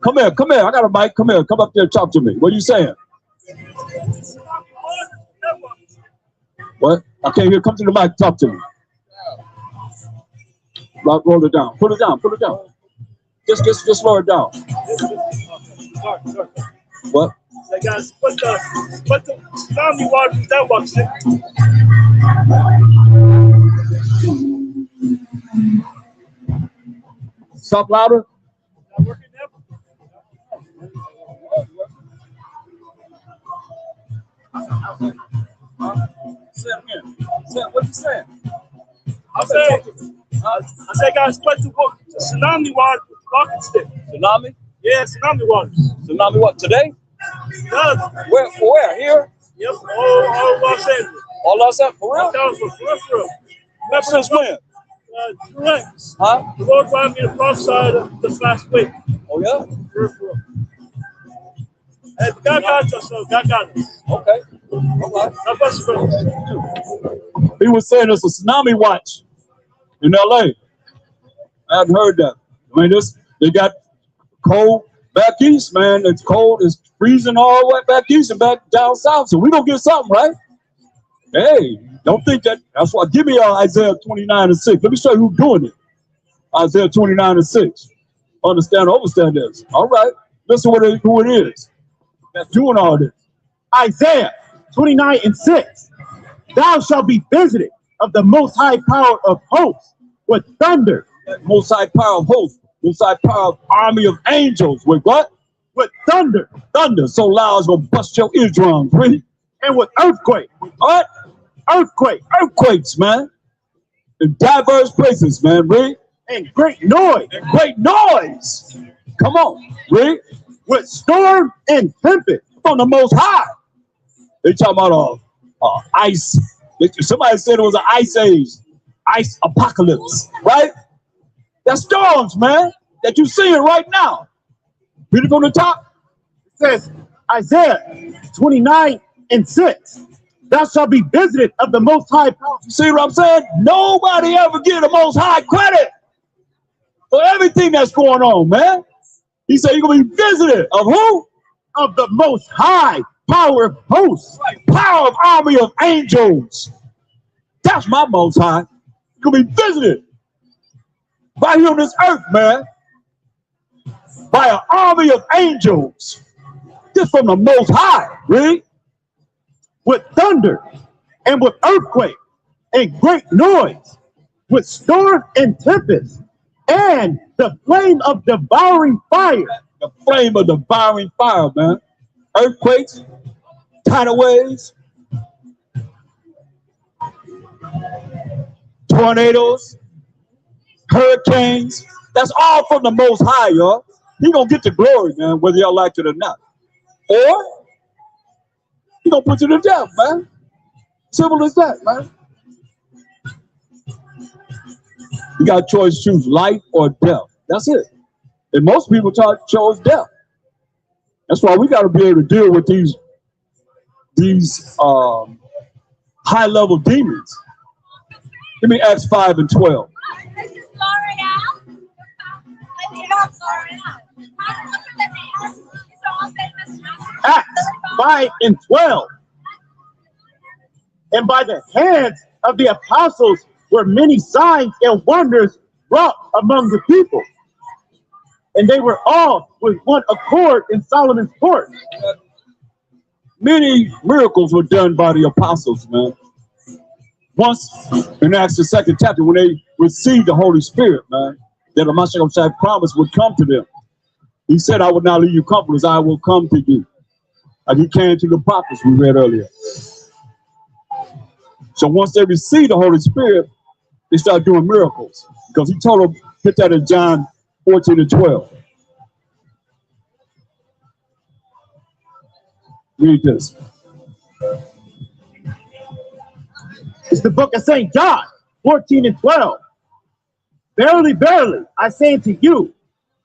Come here, come here. I got a mic. Come here. Come up there and talk to me. What are you saying? What? I can't hear. Come to the mic. Talk to me. Roll it down. Put it down. Put it down. Just slow it down. What? Hey guys, put the tsunami water in that box. Stop louder. Not working now? Say it again. What you saying? I said, guys, put the tsunami water with the walking stick. Tsunami? Yeah, tsunami water. Tsunami what? Today? Yeah. Where? Here? Yep, all Los Angeles. All Los Angeles? For real? For real. Since when? Correct. Huh? The Lord brought me to the prophesy this last week. Oh, yeah? For real. Hey, God got us, so God got us. Okay. All right. God bless you, brothers. He was saying it's a tsunami watch in LA. I hadn't heard that. I mean, they got cold back east, man. It's cold, it's freezing all the way back east and back down south. So we gonna get something, right? Hey, don't think that. That's why. Give me Isaiah 29:6. Let me show you who's doing it. Isaiah 29:6. Understand this. All right. Listen who it is that's doing all this. Isaiah 29:6. Thou shalt be visited of the Most High power of hosts with thunder. Most High power of hosts. Most High power of army of angels. With what? With thunder. Thunder so loud it's gonna bust your eardrums. Really? And with earthquake. What? Earthquake. Earthquakes, man. In diverse places, man. Read. And great noise. And great noise. Come on. Read. With storm and tempest. From the Most High. They talking about ice. Somebody said it was an ice age. Ice apocalypse. Right? That's storms, man. That you seeing right now. Read it from the top. It says, Isaiah 29:6. Thou shalt be visited of the Most High power. You see what I'm saying? Nobody ever give the Most High credit for everything that's going on, man. He said you're going to be visited of who? Of the Most High power of hosts. Right. Power of army of angels. That's my Most High. You're going to be visited right here on this earth, man. By an army of angels. This from the Most High, really? With thunder and with earthquake and great noise, with storm and tempest, and the flame of devouring fire. The flame of devouring fire, man. Earthquakes, tidal waves, tornadoes, hurricanes. That's all from the Most High, y'all. He gonna get the glory, man, whether y'all like it or not. Or he gonna put you to death, man. Simple as that, man. You got a choice to choose life or death. That's it. And most people chose death. That's why we got to be able to deal with these high-level demons. Give me Acts 5:12. Acts 5:12. And by the hands of the apostles were many signs and wonders wrought among the people. And they were all with one accord in Solomon's court. Many miracles were done by the apostles, man. Once in Acts the 2nd chapter, when they received the Holy Spirit, man, that the Mashiach promise would come to them. He said, I will not leave you comfortless, I will come to you. Like he came to the prophets we read earlier. So once they received the Holy Spirit, they started doing miracles. Because he told them, get that in John 14:12. Read this. It's the book of St. John 14:12. Verily, verily, I say unto you,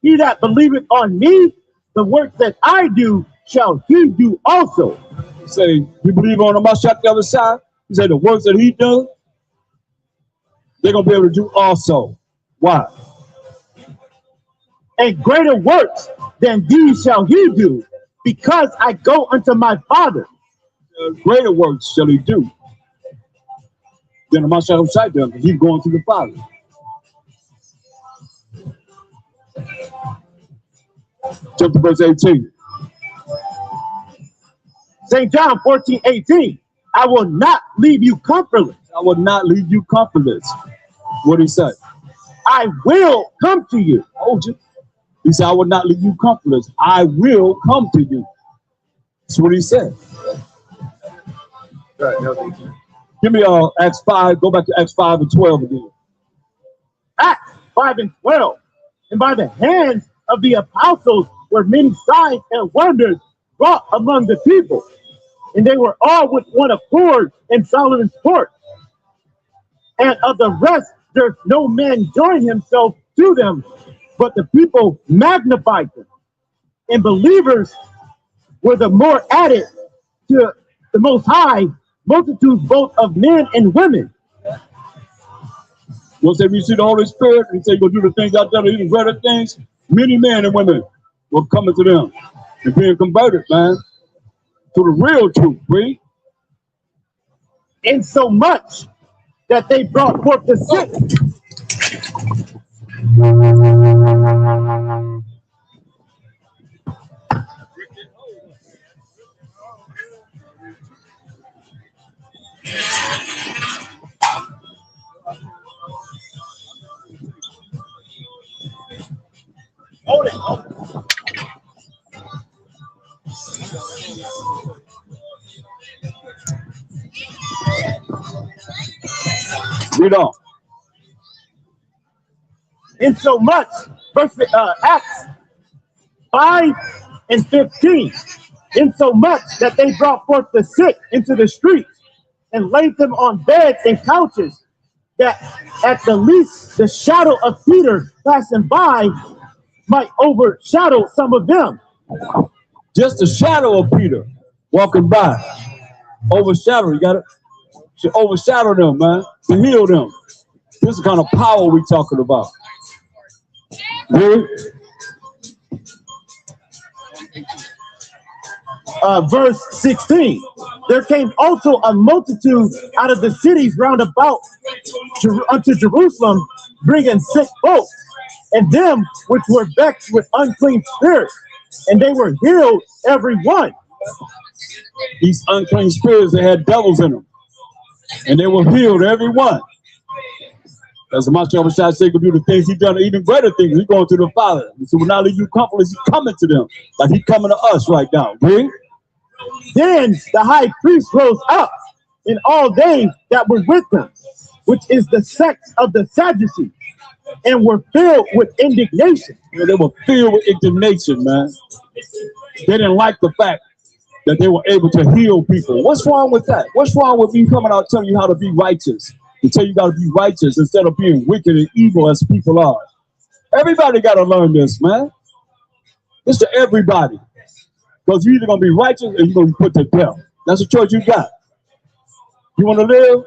he that believeth on me, the work that I do shall he do also. Say, you believe on the Mashiach the other side? He said the works that he does, they're going to be able to do also. Why? And greater works than these shall he do, because I go unto my Father. Greater works shall he do than the Mashiach does. He's going to the Father. Jump to verse 18. St. John 14:18. I will not leave you comfortless. I will not leave you comfortless. What did he say? I will come to you. Told you. He said, I will not leave you comfortless. I will come to you. That's what he said. Give me Acts 5. Go back to Acts 5 and 12 again. Acts 5 and 12. And by the hands of the apostles were many signs and wonders wrought among the people. And they were all with one accord in Solomon's court. And of the rest, there's no man joined himself to them, but the people magnified them. And believers were the more added to the Most High, multitudes both of men and women. Once you see the Holy Spirit, he said, you're going to do the things out there, even greater things. Many men and women will come into them and being converted, man, to the real truth, read. And so much that they brought forth the sick. Hold it. Read on. In so much, Acts 5 and 15, in so much that they brought forth the sick into the streets and laid them on beds and couches, that at the least the shadow of Peter passing by might overshadow some of them. Just the shadow of Peter walking by. Overshadow, you got it? To overshadow them, man, to heal them. This is the kind of power we're talking about. Really? Verse 16. There came also a multitude out of the cities round about unto Jerusalem, bringing sick folks, and them which were vexed with unclean spirits, and they were healed every one. These unclean spirits, they had devils in them, and they were healed every one. As the Master Shai said, could do the things he done, even greater things. He's going to the Father. So will not leave you comfortless. He's coming to them, like he's coming to us right now. Agree? Then the high priest rose up, and all they that were with him, which is the sect of the Sadducees, and were filled with indignation. You know, they were filled with indignation, man. They didn't like the fact that they were able to heal people. What's wrong with that? What's wrong with me coming out telling you how to be righteous? To tell you got to be righteous instead of being wicked and evil as people are. Everybody got to learn this, man. It's to everybody. Because you're either going to be righteous or you're going to be put to death. That's the choice you got. You want to live?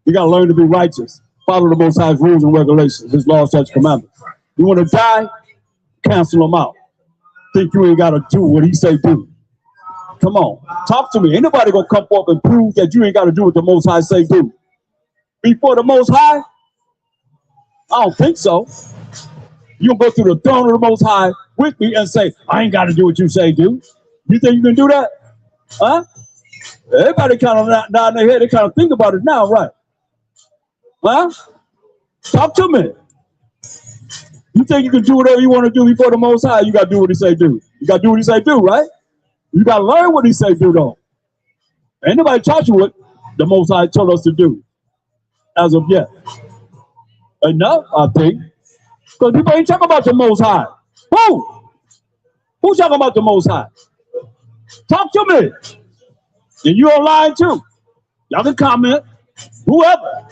You got to learn to be righteous. Follow the Most High's rules and regulations, his laws, such commandments. You want to die? Cancel them out. Think you ain't got to do what he say do. Come on. Talk to me. Ain't nobody going to come up and prove that you ain't got to do what the Most High say do. Before the Most High? I don't think so. You gonna go through the throne of the Most High with me and say, I ain't got to do what you say do. You think you can do that? Huh? Everybody kind of nod their head. They kind of think about it now, right? Huh? Talk to me. You think you can do whatever you want to do before the Most High? You got to do what he say do. You got to do what he say do, right? You got to learn what he say do, though. Ain't nobody taught you what the Most High told us to do as of yet. Enough, I think. Because people ain't talking about the Most High. Who? Who's talking about the Most High? Talk to me. And you online too. Y'all can comment. Whoever.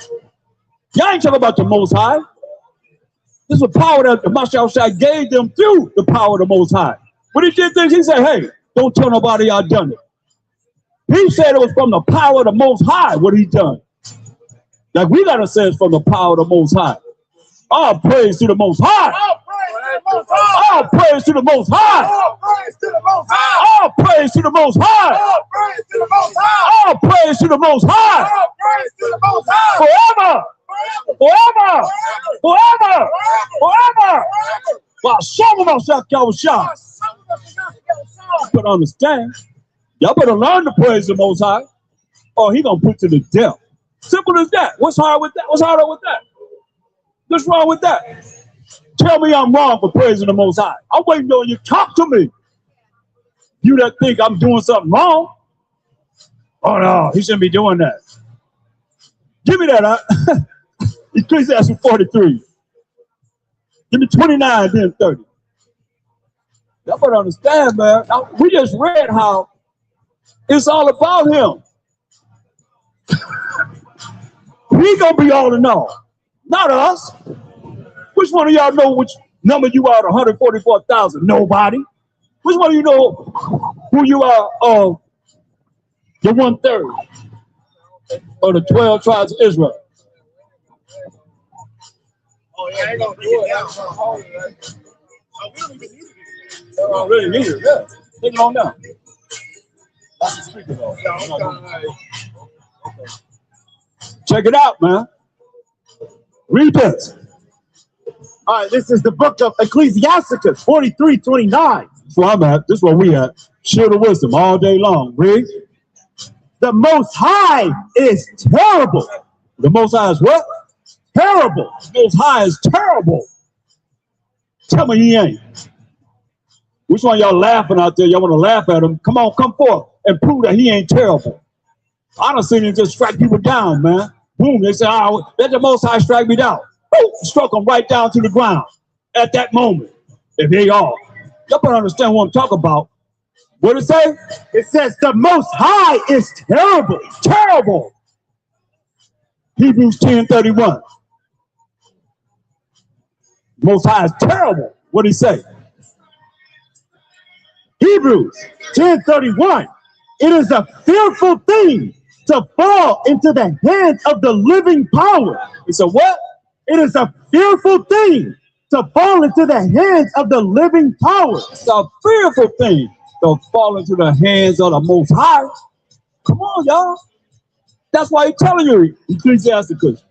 Y'all ain't talking about the Most High. This is a power that the Master Shai gave them through the power of the Most High. When he did things, he said, hey, don't tell nobody I done it. He said it was from the power of the Most High what he done. Like we got to say it's from the power of the Most High. All praise to the Most High. All praise to the Most High. All praise to the Most High. All praise to the Most High. All praise to the Most High. All praise to the Most High. All praise to the Most High. Forever. Forever. Forever. Forever. Wow, some of us out there shot. You better understand. Y'all better learn to praise the Most High, or he gonna put you to death. Simple as that. What's hard with that? What's harder with that? What's wrong with that? Tell me I'm wrong for praising the Most High. I'm waiting on you to talk to me. You that think I'm doing something wrong. Oh no, he shouldn't be doing that. Give me that. Ecclesiastes 43. Give me 29, then 30. Y'all better understand, man. Now, we just read how it's all about him. We gonna be all in all, not us. Which one of y'all know which number you are? 144,000. Nobody. Which one of you know who you are? The 1/3 of the 12 tribes of Israel. Oh, yeah, I ain't gonna do it. That's gonna hold it, right? Oh, we don't even need it. They don't really need it. Yeah. Take it on down. That's the speaker though. Yeah, I'm kinda like, Okay. Check it out, man. Read this. All right, this is the book of Ecclesiasticus 43:29. That's where I'm at. This is where we at. Shield of wisdom all day long. Read. The Most High is terrible. The Most High is what? Terrible. The Most High is terrible. Tell me he ain't. Which one of y'all laughing out there? Y'all want to laugh at him? Come on, come forth and prove that he ain't terrible. I done seen him just strike people down, man. Boom, they say, oh, let the Most High strike me down. Boom, struck them right down to the ground at that moment. If they are. Y'all better understand what I'm talking about. What it say? It says the Most High is terrible. Terrible. Hebrews 10:31. Most High is terrible. What did he say? Hebrews 10:31. It is a fearful thing to fall into the hands of the living power. It's a what? It is a fearful thing to fall into the hands of the living power. It's a fearful thing to fall into the hands of the Most High. Come on, y'all. That's why he's telling you, Ecclesiasticus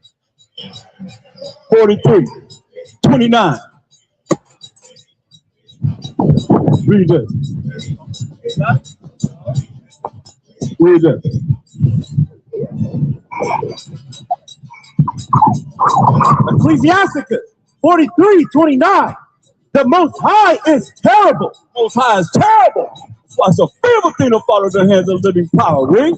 43:29. Read this. Read this. Ecclesiasticus 43:29. The Most High is terrible. Most High is terrible. That's why it's a fearful thing to follow the hands of living power. Read.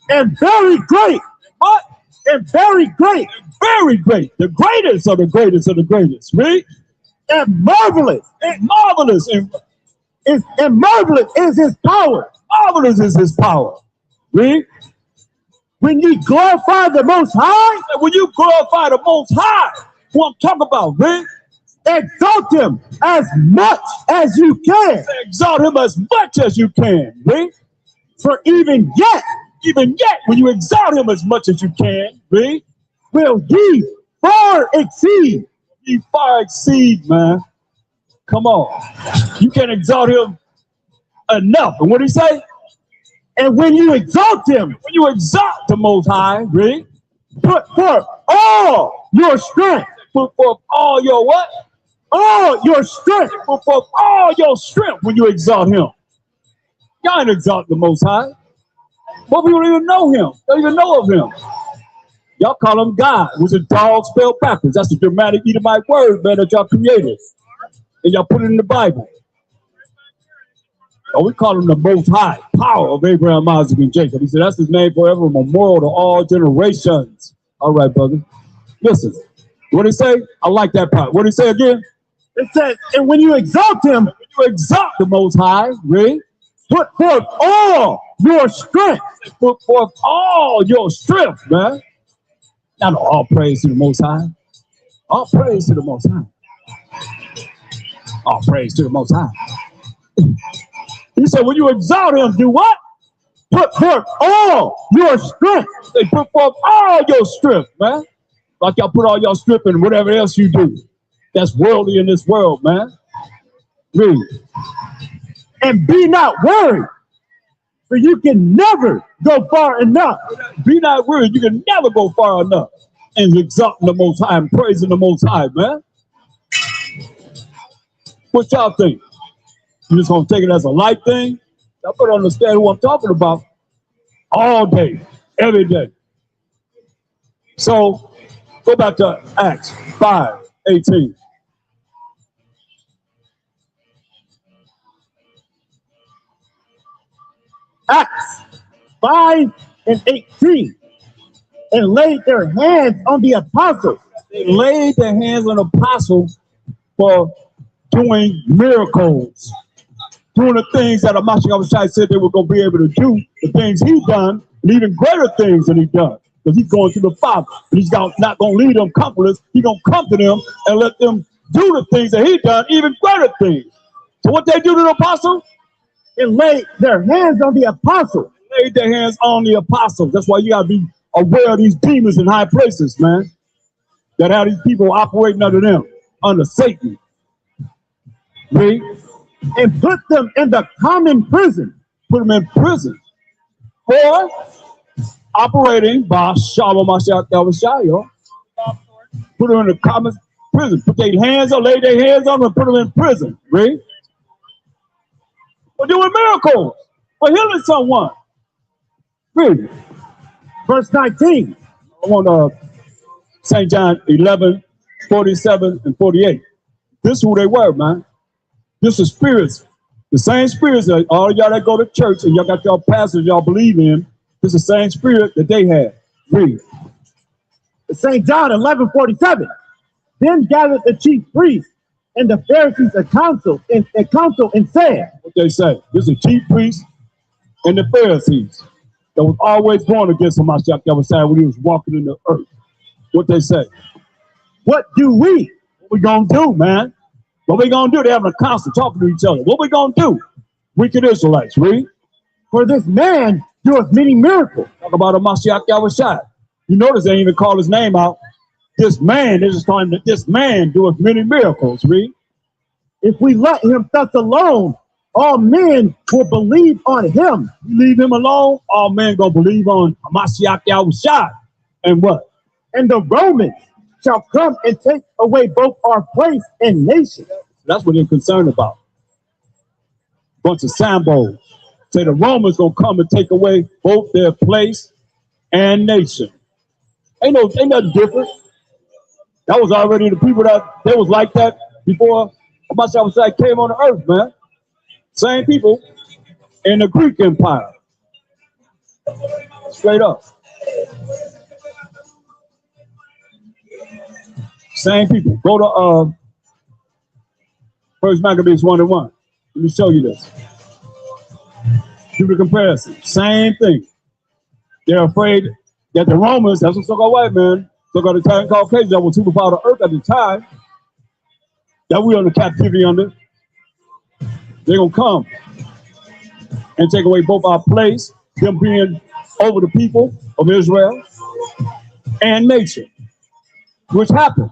And very great. What? And very great. Very great. The greatest of the greatest of the greatest. Read. And marvelous. And marvelous. And marvelous is his power. Marvelous is his power. Read. When you glorify the Most High, When you glorify the Most High, what I'm talking about, read. exalt him as much as you can. Exalt him as much as you can. Read. For even yet, When you exalt him as much as you can, read. will he far exceed. He far exceed, man. Come on. You can't exalt him enough. And what did he say? And when you exalt him, When you exalt the Most High, read. put forth all your strength. Put forth all your what? All your strength. Put forth all your strength when you exalt him. Y'all ain't exalt the Most High. But we don't even know him. Don't even know of him. Y'all call him God, which is dog spelled backwards. That's the dramatic Edomite word, man, that y'all created. And y'all put it in the Bible. Oh, we call him the Most High, power of Abraham, Isaac, and Jacob. He said that's his name forever, memorial to all generations. All right, brother. Listen, what did he say? I like that part. What did he say again? It says, and when you exalt him, When you exalt the Most High, read. put forth all your strength. Put forth all your strength, man. Now, all praise to the Most High. All praise to the Most High. All praise to the Most High. said, when you exalt him, do what? Put forth all your strength. They put forth all your strength, man. Like y'all put all your strength in whatever else you do. That's worldly in this world, man. Read. And be not worried, for you can never go far enough. Be not worried. You can never go far enough in exalting the Most High and praising the Most High, man. What y'all think? You just gonna take it as a light thing? Y'all better understand who I'm talking about all day, every day. So go back to Acts 5:18. Acts 5:18. And laid their hands on the apostles. They laid their hands on the apostles for doing miracles, doing the things that Mashiach said they were going to be able to do, the things he done, and even greater things than he done. Because he's going to the Father. And he's not going to leave them comfortless. He's going to comfort them and let them do the things that he done, even greater things. So what they do to the apostles? And laid their hands on the apostles. Laid their hands on the apostles. That's why you got to be aware of these demons in high places, man. That have these people operating under them, under Satan. Read. And put them in the common prison. Put them in prison for operating by Shalom Mashiach Yahushua. Put them in the common prison. Put their hands on, lay their hands on them and put them in prison. Read. For doing miracles. For healing someone. Read. Verse 19. I want St. John 11:47 and 48. This is who they were, man. This is spirits. The same spirits that all y'all that go to church and y'all got y'all pastors y'all believe in. This is the same spirit that they had. Read. St. John 11:47. Then gathered the chief priests and the Pharisees a council and said. What they say? This is chief priests and the Pharisees that was always going against Mashiach Yahushua when he was walking in the earth. What they say? What do we? What we gonna do, man? What we gonna do? They having a council talking to each other. What we gonna do? Wicked Israelites, read. For this man doeth many miracles. Talk about a Mashiach Yahushua. You notice they ain't even call his name out. This man, they're just calling him this man doeth many miracles, read. If we let him thus alone, all men will believe on him. You leave him alone, all men gonna believe on Mashiach Yahushua. And what? And the Romans shall come and take away both our place and nation. That's what they're concerned about. Bunch of sambos. Say the Romans gonna come and take away both their place and nation. Ain't nothing different. That was already the people that they was like that before Mashiach came on the earth, man. Same people in the Greek Empire. Straight up. Same people. Go to First Maccabees 1:1. Let me show you this. Do the comparison. Same thing. They're afraid that the Romans, that's what so-called white man, so-called Italian Caucasians, that were superpower of the earth at the time, that we under captivity under, they're going to come and take away both our place, them being over the people of Israel and nation, which happened.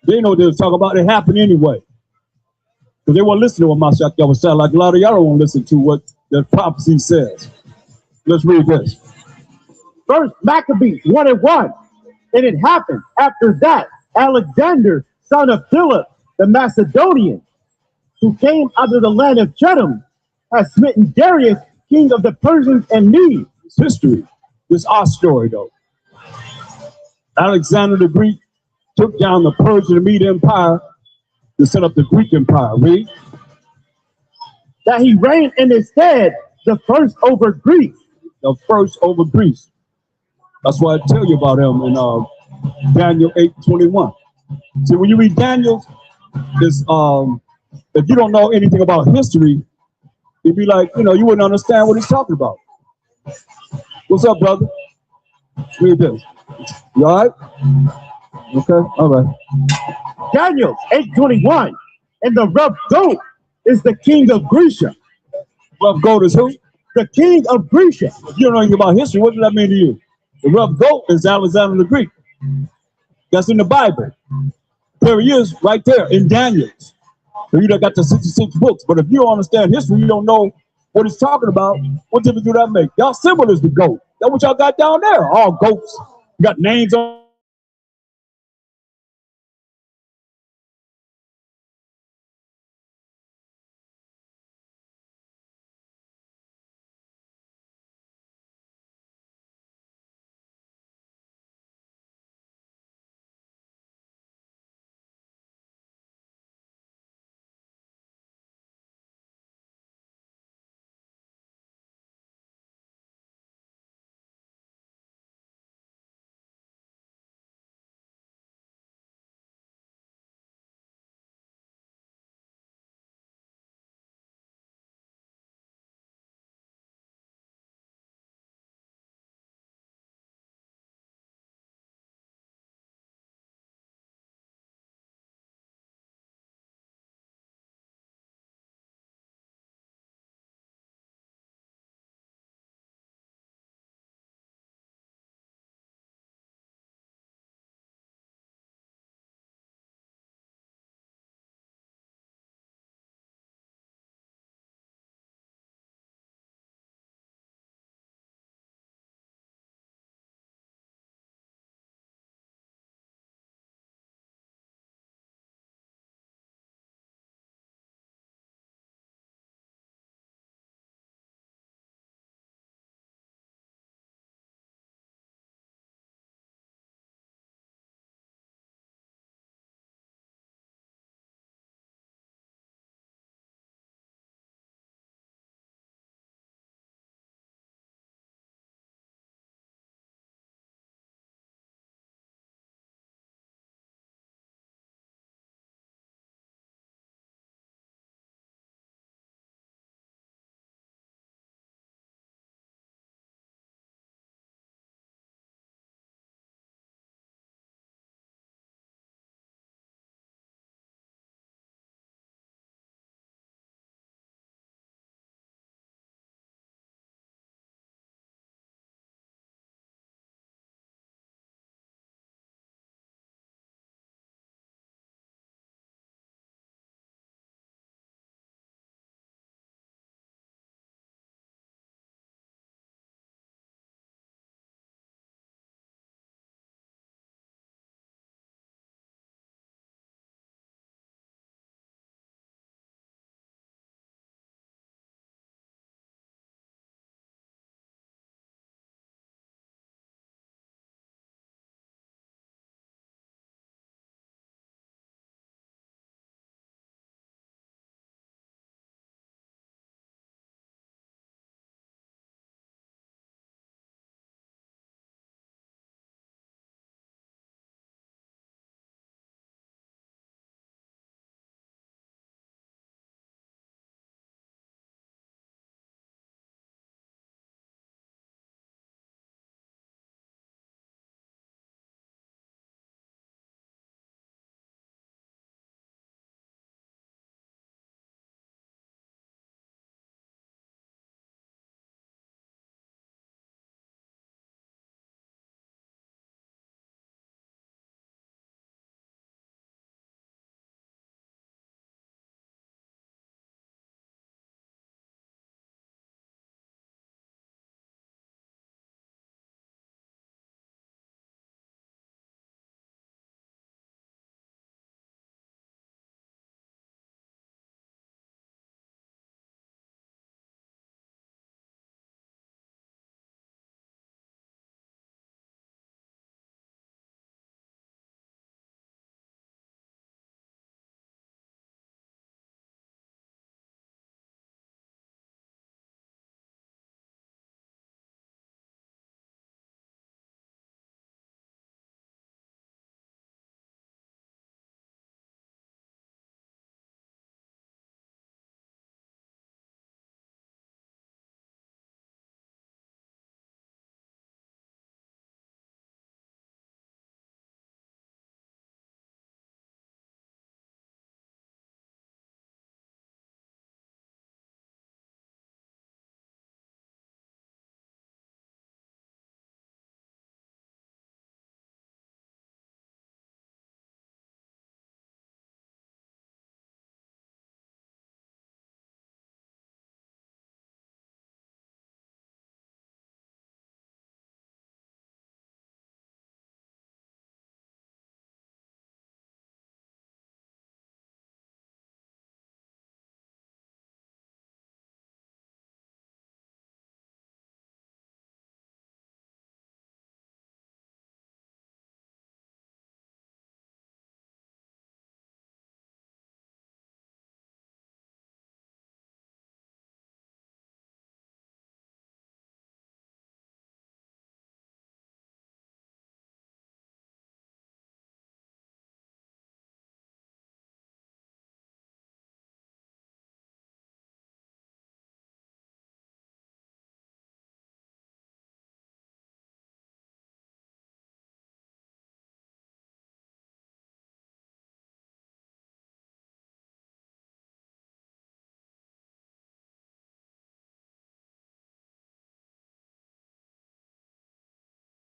They know what they were talking about. It happened anyway. Because they won't listen to what Mashiach Yahushua, like a lot of y'all won't listen to what the prophecy says. Let's read this. First Maccabees 1:1. And it happened after that, Alexander, son of Philip, the Macedonian, who came out of the land of Chedum, has smitten Darius, king of the Persians and Medes. It's history. This is our story, though. Alexander the Greek took down the Persian and Mede Empire to set up the Greek Empire. Read. That he reigned in his stead, the first over Greece. The first over Greece. That's why I tell you about him in Daniel 8:21. See, when you read Daniel, this if you don't know anything about history, you'd be like, you wouldn't understand what he's talking about. What's up, brother? Read this. You all right? Okay, all right. Daniel 8:21. And the rough goat is the king of Grecia. Rough goat is who? The king of Grecia. If you don't know anything about history, what does that mean to you? The rough goat is Alexander the Greek. That's in the Bible. There he is right there in Daniel. So you done got the 66 books. But if you don't understand history, you don't know what he's talking about. What difference do that make? Y'all symbol is the goat. That's what y'all got down there. All goats. You got names on